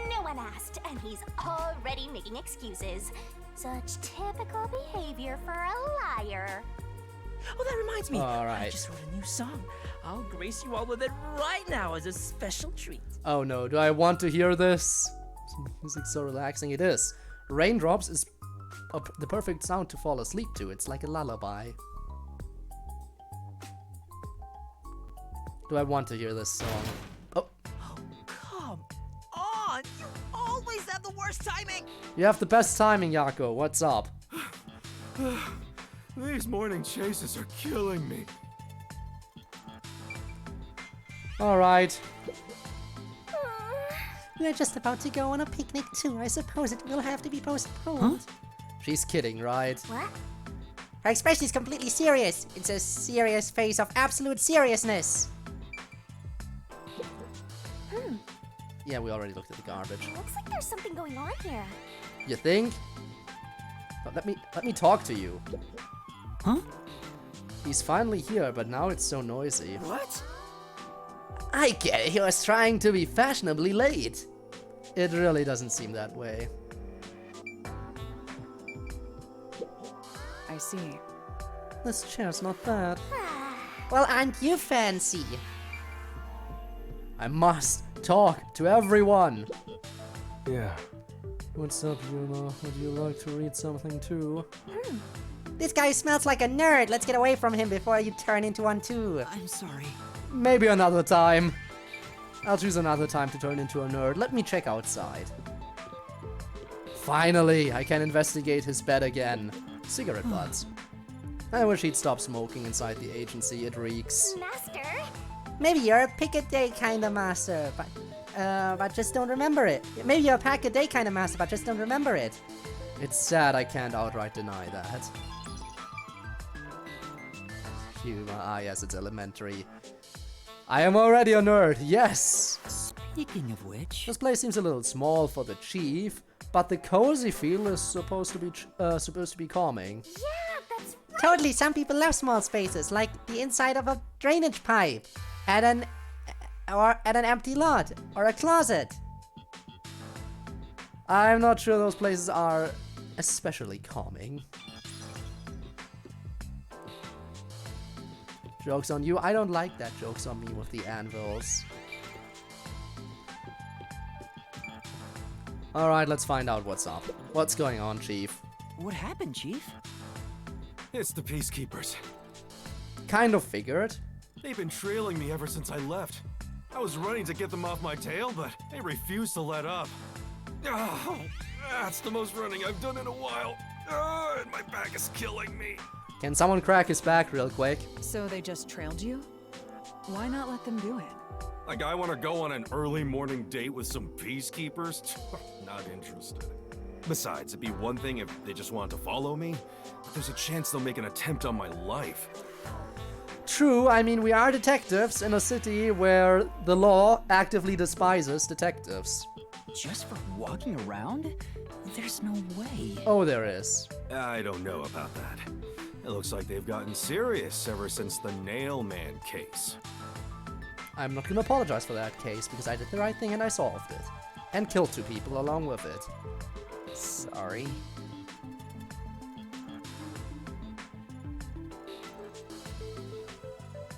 No one asked, and he's already making excuses. Such typical behavior for a liar. Oh, that reminds me. All right. I just wrote a new song. I'll grace you all with it right now as a special treat. Oh no, do I want to hear this? Music's so relaxing. It is. Raindrops is the perfect sound to fall asleep to. It's like a lullaby. Do I want to hear this song? Oh. Come on! You always have the worst timing! You have the best timing, Yako. What's up? These morning chases are killing me. Alright. We're just about to go on a picnic too. I suppose it will have to be postponed. She's kidding, right? What? Her expression is completely serious. It's a serious face of absolute seriousness. Yeah, we already looked at the garbage. Looks like there's something going on here. You think? But let me talk to you. Huh? He's finally here, but now it's so noisy. What? I get it. He was trying to be fashionably late. It really doesn't seem that way. I see. This chair's not bad. Well, aren't you fancy? I must talk to everyone. Yeah. What's up, Yuna? Would you like to read something too? This guy smells like a nerd. Let's get away from him before you turn into one too. I'm sorry. Maybe another time. I'll choose another time to turn into a nerd. Let me check outside. Finally, I can investigate his bed again. Cigarette butts. I wish he'd stop smoking inside the agency. It reeks. Master? Maybe you're a pick-a-day kind of master, but just don't remember it. Maybe you're a pack-a-day kind of master, but just don't remember it. It's sad I can't outright deny that. humor. Ah, yes, it's elementary. I am already a nerd, yes! Speaking of which... This place seems a little small for the chief, but the cozy feel is supposed to be calming. Yeah, that's right. Totally, some people love small spaces, like the inside of a drainage pipe, at an empty lot, or a closet. I'm not sure those places are especially calming. Joke's on you. I don't like that joke's on me with the anvils. Alright, let's find out what's up. What's going on, Chief? What happened, Chief? It's the Peacekeepers. Kind of figured. They've been trailing me ever since I left. I was running to get them off my tail, but they refused to let up. Oh, that's the most running I've done in a while. Oh, and my back is killing me. Can someone crack his back real quick? So they just trailed you? Why not let them do it? Like I want to go on an early morning date with some Peacekeepers? Not interested. Besides, it'd be one thing if they just wanted to follow me, but there's a chance they'll make an attempt on my life. True, I mean, we are detectives in a city where the law actively despises detectives. Just for walking around? There's no way. Oh, there is. I don't know about that. It looks like they've gotten serious ever since the Nailman case. I'm not gonna apologize for that case, because I did the right thing and I solved it. And killed 2 people along with it. Sorry.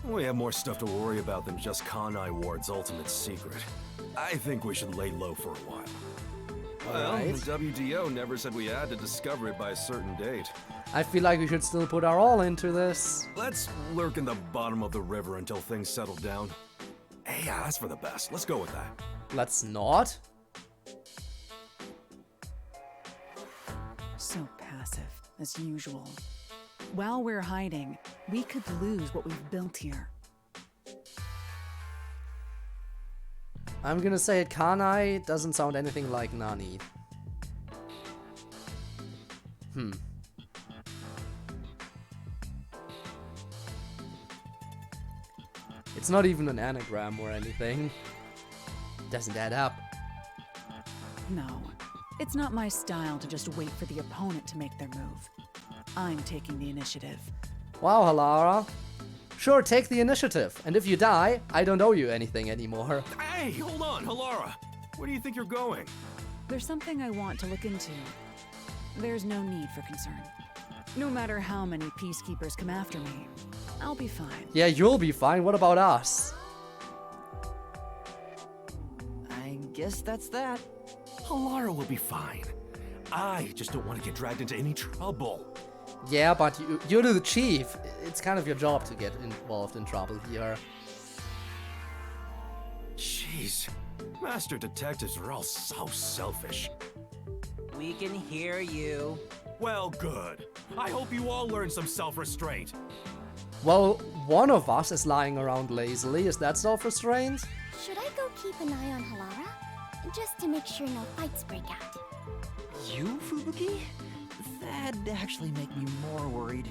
We have more stuff to worry about than just Kanai Ward's ultimate secret. I think we should lay low for a while. Well, the WDO never said we had to discover it by a certain date. I feel like we should still put our all into this. Let's lurk in the bottom of the river until things settle down. Hey, yeah, that's for the best. Let's go with that. Let's not. So passive, as usual. While we're hiding, we could lose what we've built here. I'm gonna say it, Kanai doesn't sound anything like Nani. It's not even an anagram or anything. Doesn't add up. No, it's not my style to just wait for the opponent to make their move. I'm taking the initiative. Wow, Halara. Sure, take the initiative, and if you die, I don't owe you anything anymore. Hey, hold on, Halara. Where do you think you're going? There's something I want to look into. There's no need for concern. No matter how many peacekeepers come after me, I'll be fine. Yeah, you'll be fine. What about us? I guess that's that. Halara will be fine. I just don't want to get dragged into any trouble. Yeah, but you're the chief. It's kind of your job to get involved in trouble here. Jeez, master detectives are all so selfish. We can hear you. Well, good. I hope you all learn some self-restraint. Well, one of us is lying around lazily. Is that self-restraint? Should I go keep an eye on Halara? Just to make sure no fights break out. You, Fubuki? That'd actually make me more worried.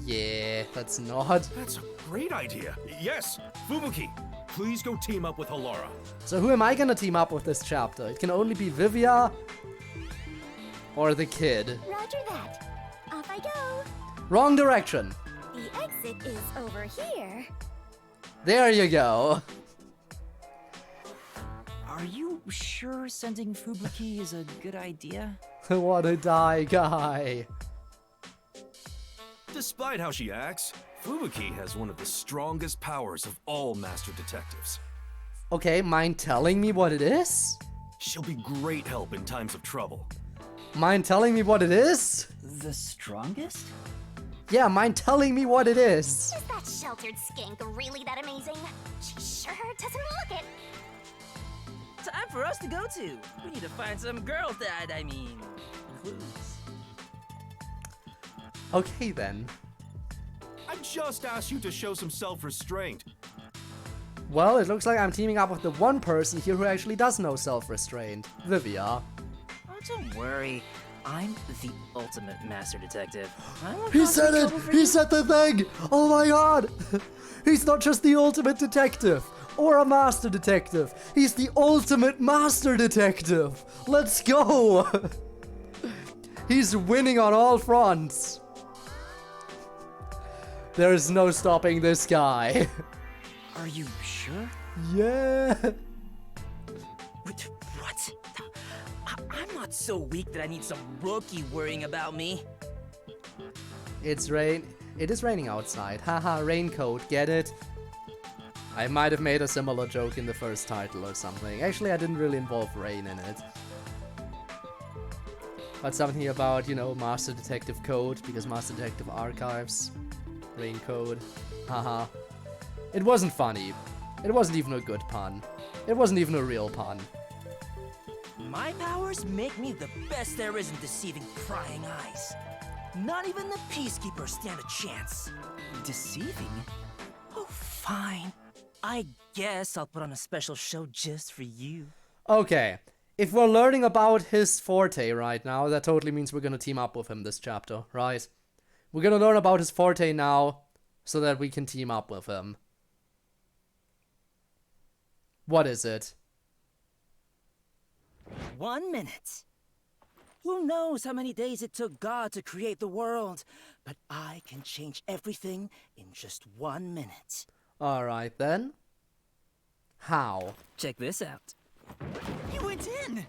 Yeah, that's not. That's a great idea. Yes, Fubuki, please go team up with Halara. So who am I gonna team up with this chapter? It can only be Vivia or the kid. Roger that. Off I go. Wrong direction. The exit is over here. There you go. Are you sure sending Fubuki is a good idea? What a die guy. Despite how she acts, Fubuki has one of the strongest powers of all master detectives. Okay, mind telling me what it is? She'll be great help in times of trouble. Mind telling me what it is? The strongest? Yeah, mind telling me what it is? Is that sheltered skink really that amazing? She sure doesn't look it. Time for us to go to. We need to find some girls that, clues. Okay then. I just asked you to show some self-restraint. Well, it looks like I'm teaming up with the one person here who actually does know self-restraint. Vivia. Oh, don't worry. I'm the ultimate master detective. I won't He cause said any it! trouble for He you. said the thing! Oh my god! He's not just the ultimate detective or a master detective. He's the ultimate master detective. Let's go! He's winning on all fronts. There is no stopping this guy. Are you sure? Yeah. What? I'm not so weak that I need some rookie worrying about me. It is raining outside. Haha, raincoat, get it? I might have made a similar joke in the first title or something. Actually, I didn't really involve rain in it. But something about, you know, Master Detective Code, because Master Detective Archives. Raincoat. Haha. It wasn't funny. It wasn't even a good pun. It wasn't even a real pun. My powers make me the best there is in deceiving prying eyes. Not even the Peacekeepers stand a chance. Deceiving? Oh, fine. I guess I'll put on a special show just for you. Okay. If we're learning about his forte right now, that totally means we're gonna team up with him this chapter, right? We're gonna learn about his forte now, so that we can team up with him. What is it? 1 minute. Who knows how many days it took God to create the world, but I can change everything in just 1 minute. Alright then. How? Check this out. You went in!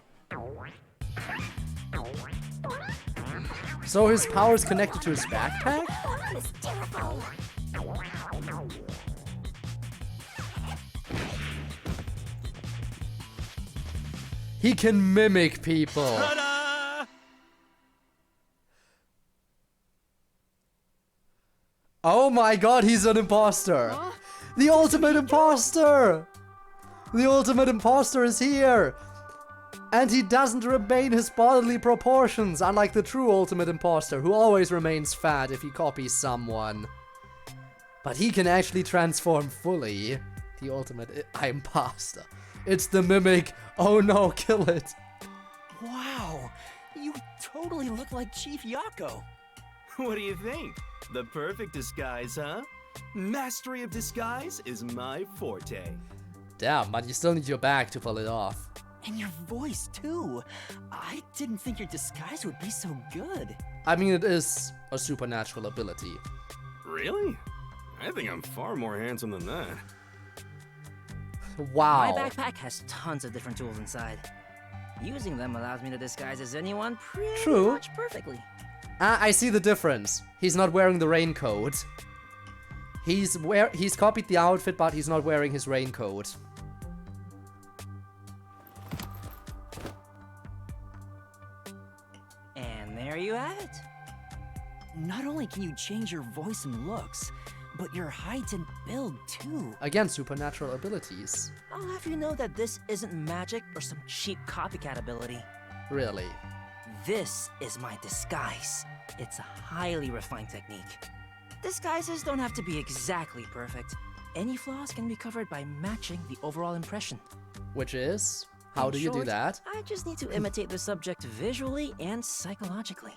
So his power is connected to his backpack? It's terrible. He can mimic people. Ta-da! Oh my god, he's an imposter. Huh? The ultimate imposter. The ultimate imposter is here. And he doesn't remain his bodily proportions, unlike the true ultimate imposter, who always remains fat if he copies someone. But he can actually transform fully. The ultimate imposter. It's the mimic. Oh no, kill it. Wow, you totally look like Chief Yako. What do you think? The perfect disguise, huh? Mastery of disguise is my forte. Damn, but you still need your bag to pull it off. And your voice, too. I didn't think your disguise would be so good. I mean, it is a supernatural ability. Really? I think I'm far more handsome than that. Wow. My backpack has tons of different tools inside. Using them allows me to disguise as anyone pretty much perfectly. I see the difference. He's not wearing the raincoat. He's copied the outfit, but he's not wearing his raincoat. And there you have it. Not only can you change your voice and looks, but your height and build too. Again, supernatural abilities. I'll have you know that this isn't magic or some cheap copycat ability. Really? This is my disguise. It's a highly refined technique. Disguises don't have to be exactly perfect. Any flaws can be covered by matching the overall impression. Which is? How do you do that? I just need to imitate the subject visually and psychologically.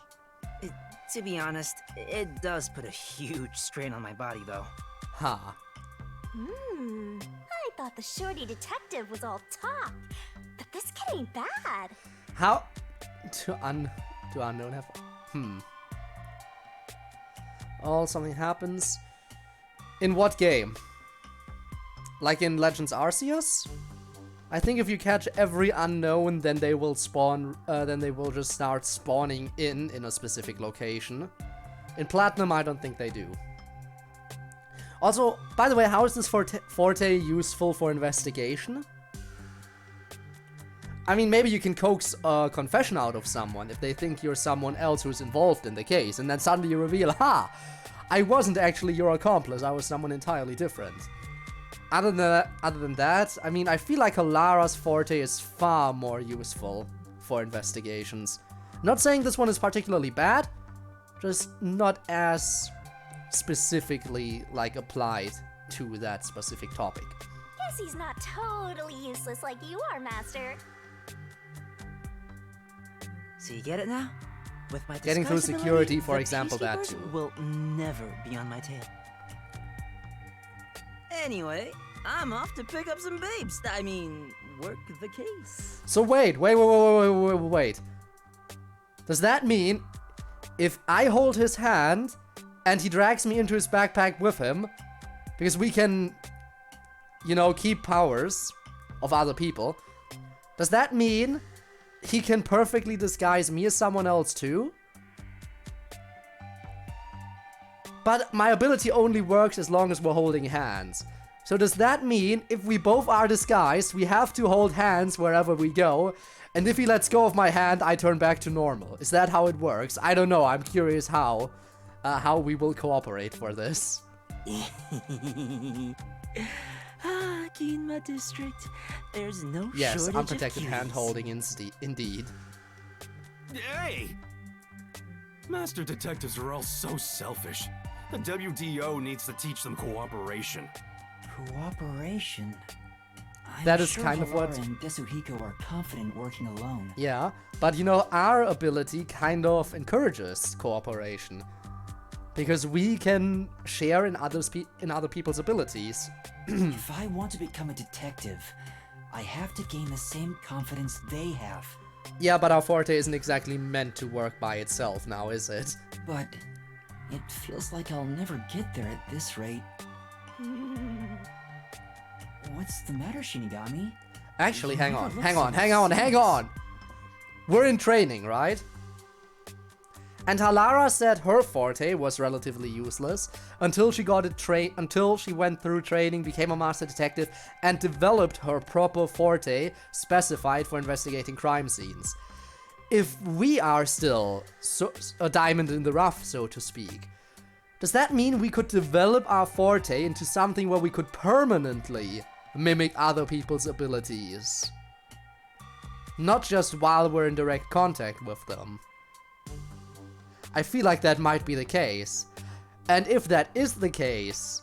To be honest, it does put a huge strain on my body, though. Ha. I thought the shorty detective was all talk, but this kid ain't bad. How? To unknown have... Oh, something happens. In what game? Like in Legends Arceus? I think if you catch every unknown, then they will spawn, then they will just start spawning in a specific location. In Platinum, I don't think they do. Also, by the way, how is this forte useful for investigation? I mean, maybe you can coax a confession out of someone if they think you're someone else who's involved in the case, and then suddenly you reveal, ha! I wasn't actually your accomplice, I was someone entirely different. Other than that, I mean, I feel like Alara's forte is far more useful for investigations. Not saying this one is particularly bad, just not as specifically, like, applied to that specific topic. Guess he's not totally useless like you are, Master. So you get it now? With my Getting through disguise security, ability, for the example, that peacekeepers too. will never be on my tail. Anyway, I'm off to pick up some babes. I mean, work the case. So wait. Does that mean if I hold his hand and he drags me into his backpack with him, because we can, you know, keep powers of other people, does that mean he can perfectly disguise me as someone else too? But my ability only works as long as we're holding hands. So does that mean if we both are disguised, we have to hold hands wherever we go, and if he lets go of my hand, I turn back to normal? Is that how it works? I don't know. I'm curious how we will cooperate for this. Ginma District, there's no Yes, shortage unprotected of hand holding indeed. Hey! Master detectives are all so selfish. The WDO needs to teach them cooperation. Cooperation? That is sure kind of what... Halara and Desuhiko are confident working alone. Yeah, but you know, our ability kind of encourages cooperation. Because we can share in other people's abilities. If I want to become a detective, I have to gain the same confidence they have. Yeah, but our forte isn't exactly meant to work by itself now, is it? But it feels like I'll never get there at this rate. What's the matter, Shinigami? Actually, hang never on. looked so We're in training, right? And Halara said her forte was relatively useless until she went through training, became a master detective, and developed her proper forte specified for investigating crime scenes. If we are still a diamond in the rough, so to speak, does that mean we could develop our forte into something where we could permanently mimic other people's abilities? Not just while we're in direct contact with them. I feel like that might be the case. And if that is the case,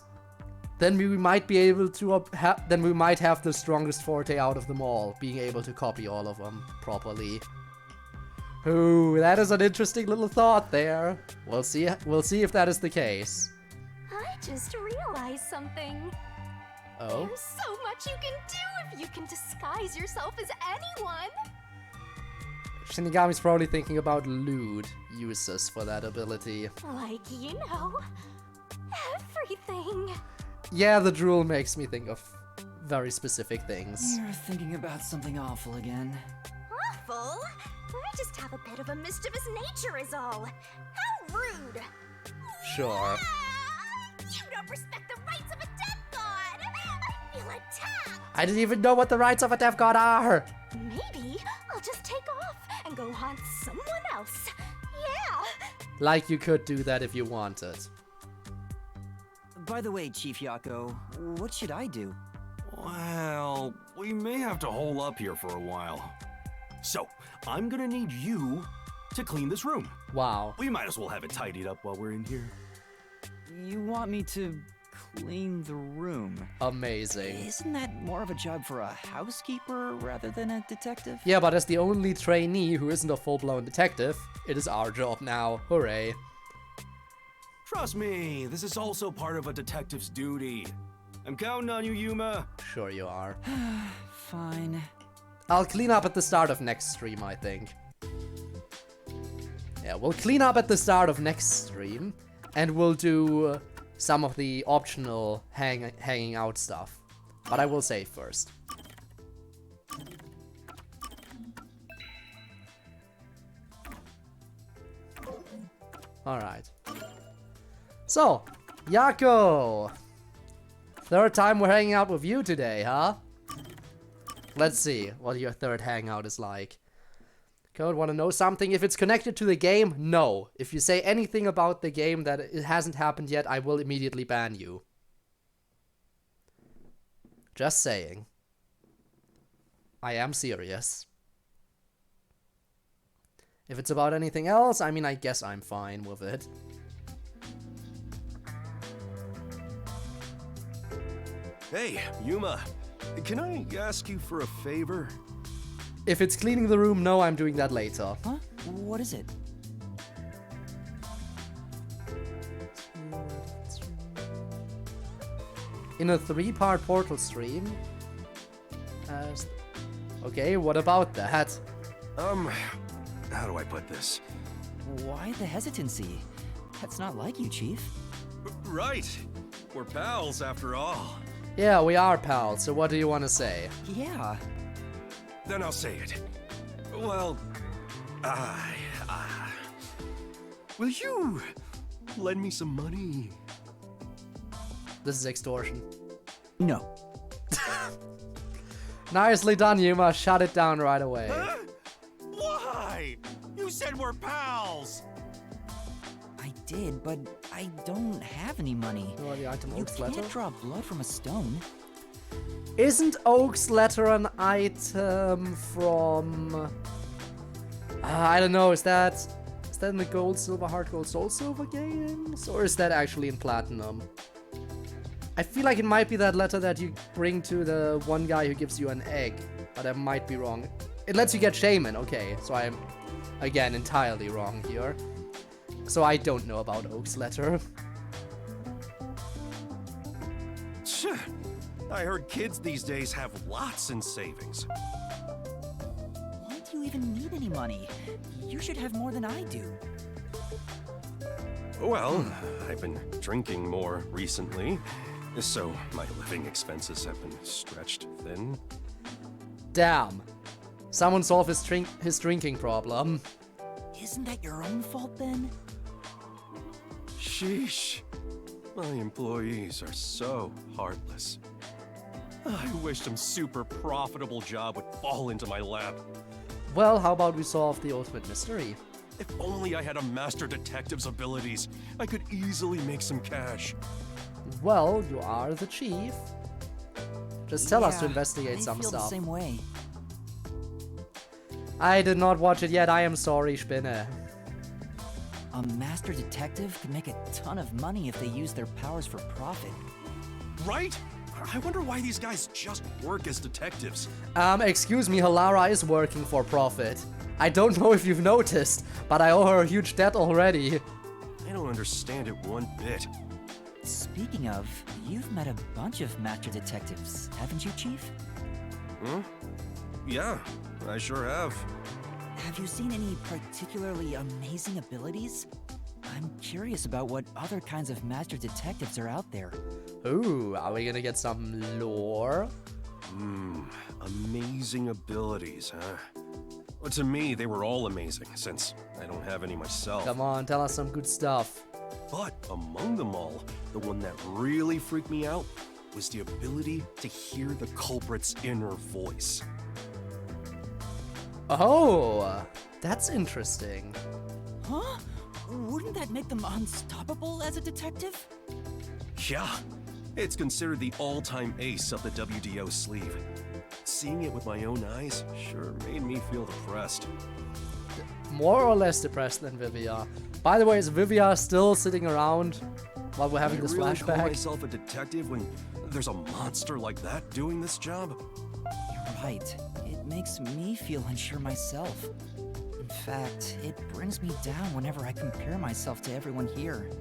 then we might be able to then we might have the strongest forte out of them all, being able to copy all of them properly. Ooh, that is an interesting little thought there. We'll see if that is the case. I just realized something. Oh? There's so much you can do if you can disguise yourself as anyone. Shinigami's probably thinking about lewd uses for that ability. Like, you know, everything. Yeah, the drool makes me think of very specific things. You're thinking about something awful again. Awful? I just have a bit of a mischievous nature is all. How rude. Sure. You don't respect the rights of a death god. I feel attacked. I didn't even know what the rights of a death god are. Maybe I'll just take off and go haunt someone else. Yeah. Like you could do that if you wanted. By the way, Chief Yako, what should I do? Well, we may have to hole up here for a while. So, I'm gonna need you to clean this room. Wow. We might as well have it tidied up while we're in here. You want me to clean the room? Amazing. Isn't that more of a job for a housekeeper rather than a detective? Yeah, but as the only trainee who isn't a full-blown detective, it is our job now. Hooray. Trust me, this is also part of a detective's duty. I'm counting on you, Yuma. Sure you are. Fine. I'll clean up at the start of next stream, I think. Yeah, we'll clean up at the start of next stream, and we'll do some of the optional hanging out stuff. But I will save first. Alright. So, Yako! Third time we're hanging out with you today, huh? Let's see what your third hangout is like. Code, wanna know something? If it's connected to the game, no. If you say anything about the game that it hasn't happened yet, I will immediately ban you. Just saying. I am serious. If it's about anything else, I mean, I guess I'm fine with it. Hey, Yuma. Can I ask you for a favor? If it's cleaning the room, no, I'm doing that later. Huh? What is it? in a 3-part Portal stream. Okay, what about that? How do I put this? Why the hesitancy? That's not like you, Chief. Right. We're pals after all. Yeah, we are pals, so what do you want to say? Yeah. Then I'll say it. Well, will you lend me some money? This is extortion. No. Nicely done, Yuma. Shut it down right away. Huh? Why? You said we're pals! I did, but I don't have any money. Oh, the item You Oak's letter? can't draw blood from a stone. Isn't Oak's letter an item from... I don't know, is that in the Gold, Silver, Heart Gold, Soul Silver games? Or is that actually in Platinum? I feel like it might be that letter that you bring to the one guy who gives you an egg, but I might be wrong. It lets you get Shaman, okay, so I'm, again, entirely wrong here. So I don't know about Oak's letter. I heard kids these days have lots in savings. Why do you even need any money? You should have more than I do. Well, I've been drinking more recently, so my living expenses have been stretched thin. Damn. Someone solve his drinking problem. Isn't that your own fault then? Sheesh. My employees are so heartless. I wish some super profitable job would fall into my lap. Well, how about we solve the ultimate mystery? If only I had a master detective's abilities, I could easily make some cash. Well, you are the chief. Just tell us to investigate some I feel stuff. the same way. I did not watch it yet, I am sorry, Spinne. A master detective could make a ton of money if they use their powers for profit. Right? I wonder why these guys just work as detectives. Excuse me, Halara is working for profit. I don't know if you've noticed, but I owe her a huge debt already. I don't understand it one bit. Speaking of, you've met a bunch of master detectives, haven't you, Chief? Hmm? Yeah, I sure have. Have you seen any particularly amazing abilities? I'm curious about what other kinds of master detectives are out there. Ooh, are we gonna get some lore? Amazing abilities, huh? Well, to me, they were all amazing, since I don't have any myself. Come on, tell us some good stuff. But among them all, the one that really freaked me out was the ability to hear the culprit's inner voice. Oh, that's interesting. Huh? Wouldn't that make them unstoppable as a detective? Yeah, it's considered the all-time ace up the WDO sleeve. Seeing it with my own eyes sure made me feel depressed. More or less depressed than Vivia. By the way, is Vivia still sitting around while we're having this Can I really call flashback? myself a detective when there's a monster like that doing this job? You're right. It makes me feel unsure myself. In fact, it brings me down whenever I compare myself to everyone here.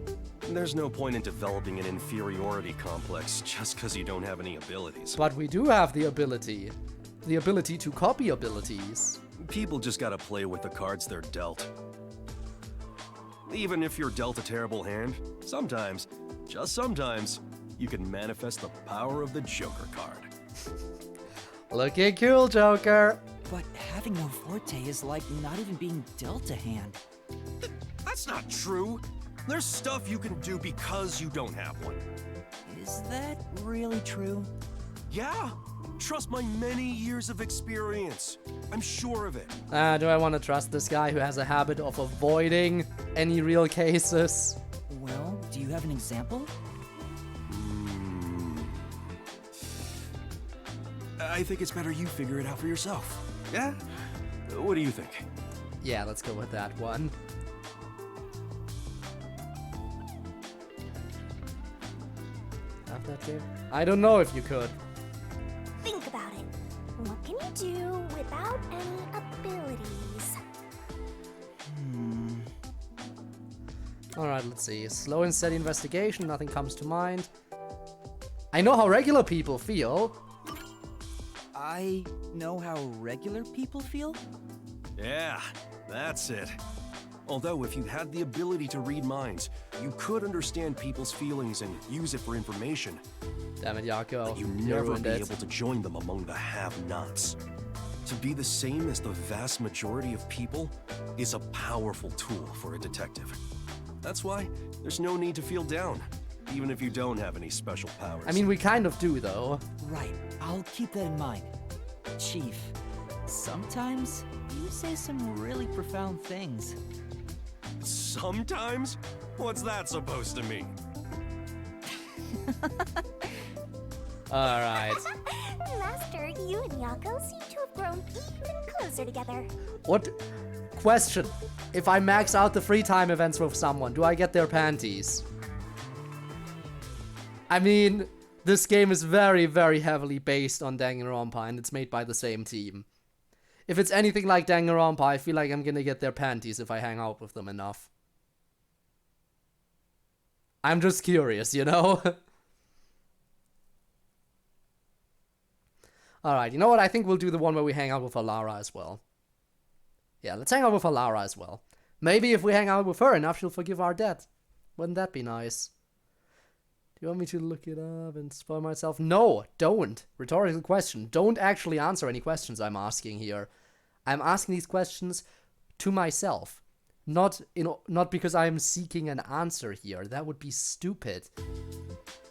There's no point in developing an inferiority complex just because you don't have any abilities. But we do have the ability. The ability to copy abilities. People just gotta play with the cards they're dealt. Even if you're dealt a terrible hand, sometimes, just sometimes, you can manifest the power of the Joker card. Looking cool, Joker. But having no forte is like not even being dealt a hand. That's not true. There's stuff you can do because you don't have one. Is that really true? Yeah. Trust my many years of experience. I'm sure of it. Do I want to trust this guy who has a habit of avoiding any real cases? Well, do you have an example? I think it's better you figure it out for yourself. Yeah? What do you think? Yeah, let's go with that one. Have that game? I don't know if you could. Think about it. What can you do without any abilities? Alright, let's see. Slow and steady investigation, nothing comes to mind. I know how regular people feel. I know how regular people feel? Yeah, that's it. Although if you had the ability to read minds, you could understand people's feelings and use it for information. Damn it, Yako. But you'd never be able to join them among the have-nots. To be the same as the vast majority of people is a powerful tool for a detective. That's why there's no need to feel down, even if you don't have any special powers. I mean, we kind of do, though. Right, I'll keep that in mind. Chief, sometimes you say some really profound things. Sometimes? What's that supposed to mean? Alright. Master, you and Yako seem to have grown even closer together. What? Question. If I max out the free time events with someone, do I get their panties? I mean, this game is very, very heavily based on Danganronpa, and it's made by the same team. If it's anything like Danganronpa, I feel like I'm gonna get their panties if I hang out with them enough. I'm just curious, you know? Alright, you know what? I think we'll do the one where we hang out with Alara as well. Yeah, let's hang out with Alara as well. Maybe if we hang out with her enough, she'll forgive our debt. Wouldn't that be nice? Do you want me to look it up and spoil myself? No, don't. Rhetorical question. Don't actually answer any questions I'm asking here. I'm asking these questions to myself. Not because I'm seeking an answer here. That would be stupid.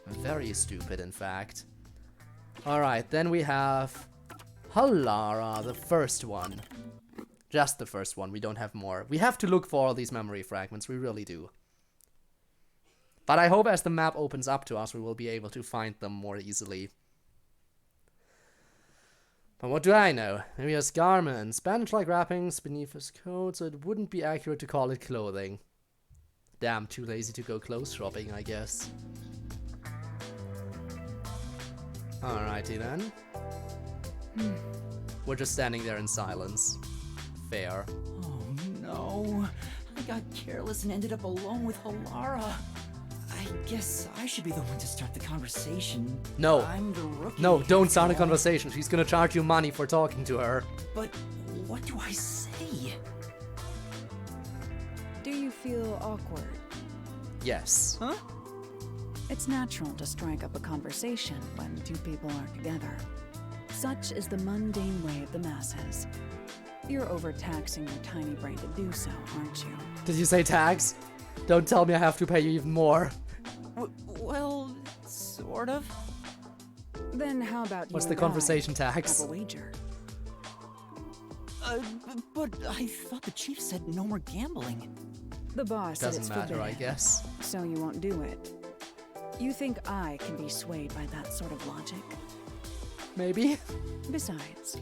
Very stupid, in fact. Alright, then we have Alara, the first one. Just the first one, we don't have more. We have to look for all these memory fragments, we really do. But I hope as the map opens up to us, we will be able to find them more easily. But what do I know? Maybe he has garments, bandage-like wrappings beneath his coat, so it wouldn't be accurate to call it clothing. Damn, too lazy to go clothes shopping, I guess. Alrighty then. We're just standing there in silence. Fair. Oh no, I got careless and ended up alone with Alara. I guess I should be the one to start the conversation. No. I'm the rookie. No, don't start a conversation. She's gonna charge you money for talking to her. But what do I say? Do you feel awkward? Yes. Huh? It's natural to strike up a conversation when two people are together. Such is the mundane way of the masses. You're overtaxing your tiny brain to do so, aren't you? Did you say tax? Don't tell me I have to pay you even more. Well, sort of. Then how about you What's the and conversation I tax? have a wager? But I thought the chief said no more gambling. The boss said it's Doesn't matter, I forbidden, guess. so you won't do it. You think I can be swayed by that sort of logic? Maybe. Besides,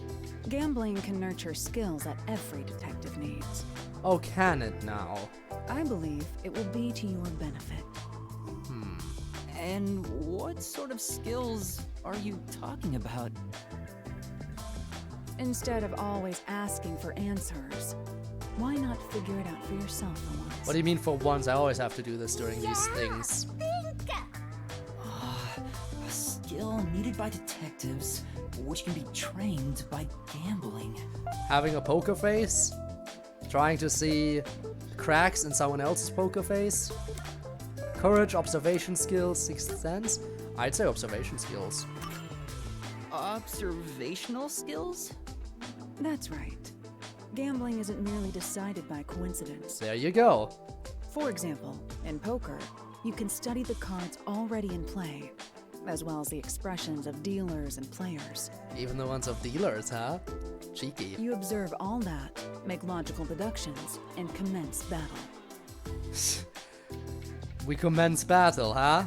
gambling can nurture skills that every detective needs. Oh, can it now? I believe it will be to your benefit. And what sort of skills are you talking about? Instead of always asking for answers, why not figure it out for yourself for once? What do you mean for once? I always have to do this during these things. A skill needed by detectives, which can be trained by gambling. Having a poker face? Trying to see cracks in someone else's poker face? Courage, observation skills, sixth sense? I'd say observation skills. Observational skills? That's right. Gambling isn't merely decided by coincidence. There you go. For example, in poker, you can study the cards already in play, as well as the expressions of dealers and players. Even the ones of dealers, huh? Cheeky. You observe all that, make logical deductions, and commence battle. We commence battle, huh?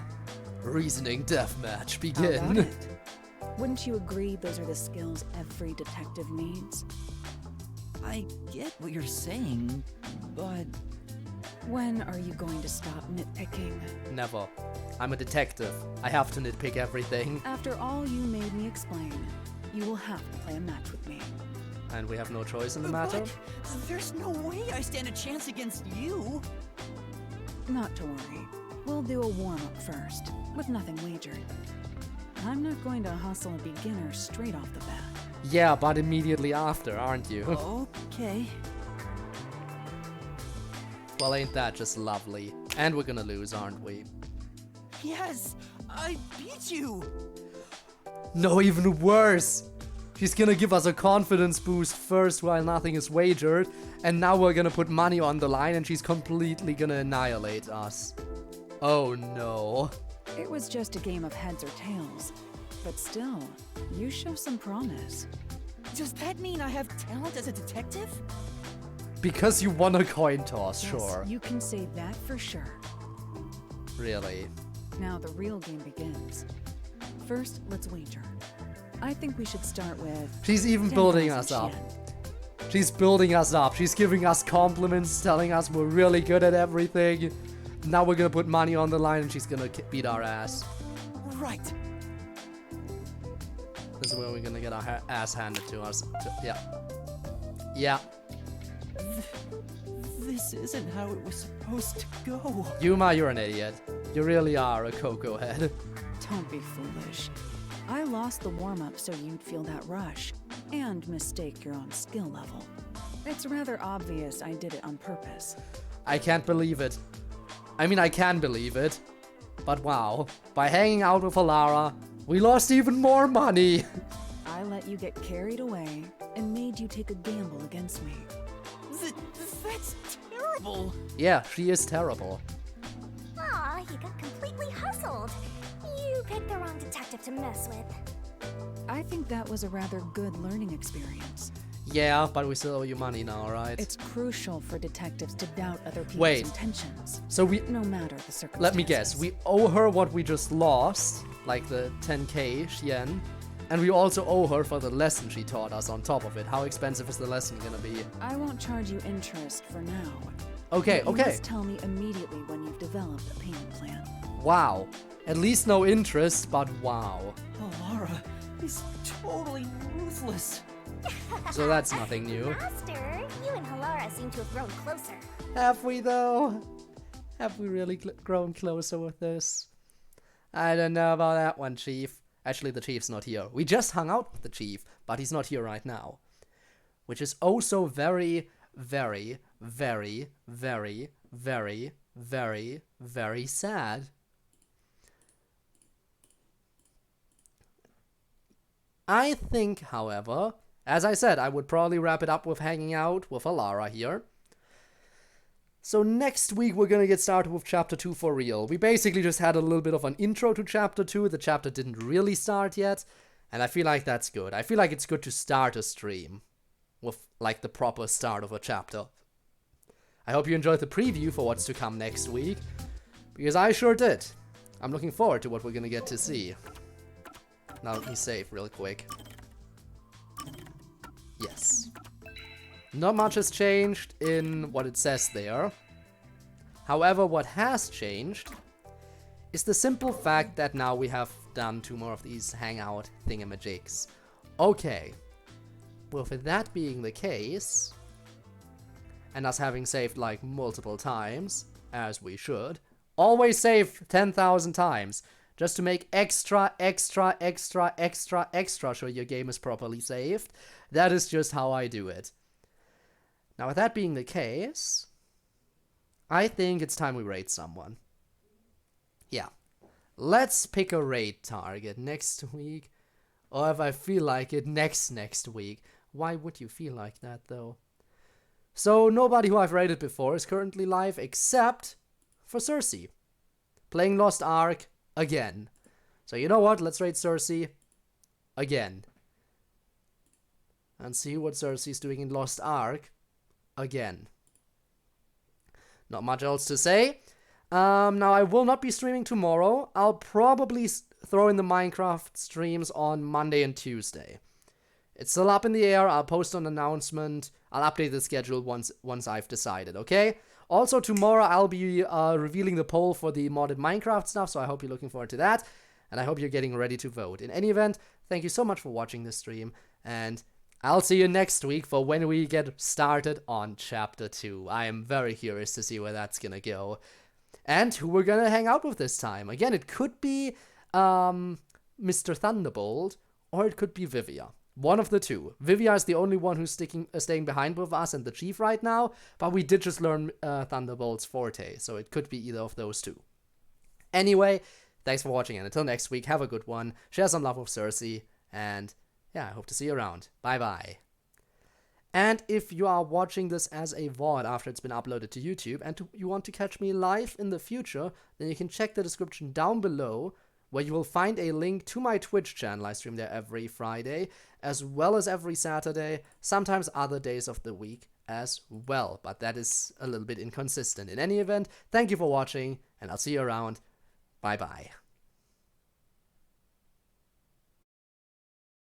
Reasoning deathmatch, How about begin. it? Wouldn't you agree those are the skills every detective needs? I get what you're saying, but... When are you going to stop nitpicking? Never. I'm a detective. I have to nitpick everything. After all you made me explain, you will have to play a match with me. And we have no choice in the matter? But there's no way I stand a chance against you. Not to worry. We'll do a warm-up first, with nothing wagered. I'm not going to hustle a beginner straight off the bat. Yeah, but immediately after, aren't you? Okay. Well, ain't that just lovely? And we're gonna lose, aren't we? Yes, I beat you. No, even worse! She's gonna give us a confidence boost first while nothing is wagered, and now we're gonna put money on the line and she's completely gonna annihilate us. Oh no. It was just a game of heads or tails. But still, you show some promise. Does that mean I have talent as a detective? Because you won a coin toss, Yes, sure. you can say that for sure. Really? Now the real game begins. First, let's wager. I think we should start with... She's even building us 10,000 up. yen. She's building us up. She's giving us compliments, telling us we're really good at everything. Now we're gonna put money on the line and she's gonna beat our ass. Right. This is where we're gonna get our ass handed to us. Yeah. Yeah. This isn't how it was supposed to go. Yuma, you're an idiot. You really are a cocoa head. Don't be foolish. I lost the warm-up so you'd feel that rush, and mistake your own skill level. It's rather obvious I did it on purpose. I can't believe it. I mean, I can believe it. But wow, by hanging out with Alara, we lost even more money. I let you get carried away and made you take a gamble against me. That's terrible. Yeah, she is terrible. Aw, you got completely hustled. You picked the wrong detective to mess with. I think that was a rather good learning experience. Yeah, but we still owe you money now, right? It's crucial for detectives to doubt other people's Wait. intentions. So we... No matter the circumstances. Let me guess. We owe her what we just lost, like the 10k yen. And we also owe her for the lesson she taught us on top of it. How expensive is the lesson gonna be? I won't charge you interest for now. Okay, But you okay. must tell me immediately when you've developed a payment plan. Wow. At least no interest, but wow. Alara is totally ruthless. So that's nothing new. Master, you and Halara seem to have grown closer. Have we though? Have we really grown closer with this? I don't know about that one, Chief. Actually, the Chief's not here. We just hung out with the Chief, but he's not here right now. Which is oh so very, very, very, very, very, very, very sad. I think, however, as I said, I would probably wrap it up with hanging out with Alara here. So next week we're gonna get started with Chapter 2 for real. We basically just had a little bit of an intro to Chapter 2. The chapter didn't really start yet, and I feel like that's good. I feel like it's good to start a stream with, like, the proper start of a chapter. I hope you enjoyed the preview for what's to come next week, because I sure did. I'm looking forward to what we're gonna get to see. Now let me save real quick. Yes. Not much has changed in what it says there. However, what has changed is the simple fact that now we have done 2 more of these hangout thingamajigs. Okay. Well, with that being the case, and us having saved like multiple times, as we should, always save 10,000 times, just to make extra sure your game is properly saved. That is just how I do it. Now, with that being the case, I think it's time we raid someone. Yeah. Let's pick a raid target next week. Or if I feel like it, next week. Why would you feel like that, though? So, nobody who I've raided before is currently live, except for Cersei. Playing Lost Ark again. So, you know what? Let's raid Cersei again. And see what Cersei's doing in Lost Ark again. Not much else to say. Now, I will not be streaming tomorrow. I'll probably throw in the Minecraft streams on Monday and Tuesday. It's still up in the air. I'll post an announcement. I'll update the schedule once I've decided, okay? Also, tomorrow I'll be revealing the poll for the modded Minecraft stuff, so I hope you're looking forward to that. And I hope you're getting ready to vote. In any event, thank you so much for watching this stream, and I'll see you next week for when we get started on Chapter 2. I am very curious to see where that's gonna go. And who we're gonna hang out with this time. Again, it could be Mr. Thunderbolt, or it could be Vivia. One of the two. Vivia is the only one who's staying behind with us and the chief right now, but we did just learn Thunderbolt's forte, so it could be either of those two. Anyway, thanks for watching, and until next week, have a good one, share some love with Cersei, and yeah, I hope to see you around. Bye-bye. And if you are watching this as a VOD after it's been uploaded to YouTube, and you want to catch me live in the future, then you can check the description down below, where you will find a link to my Twitch channel. I stream there every Friday, as well as every Saturday, sometimes other days of the week as well, but that is a little bit inconsistent. In any event, thank you for watching, and I'll see you around. Bye bye.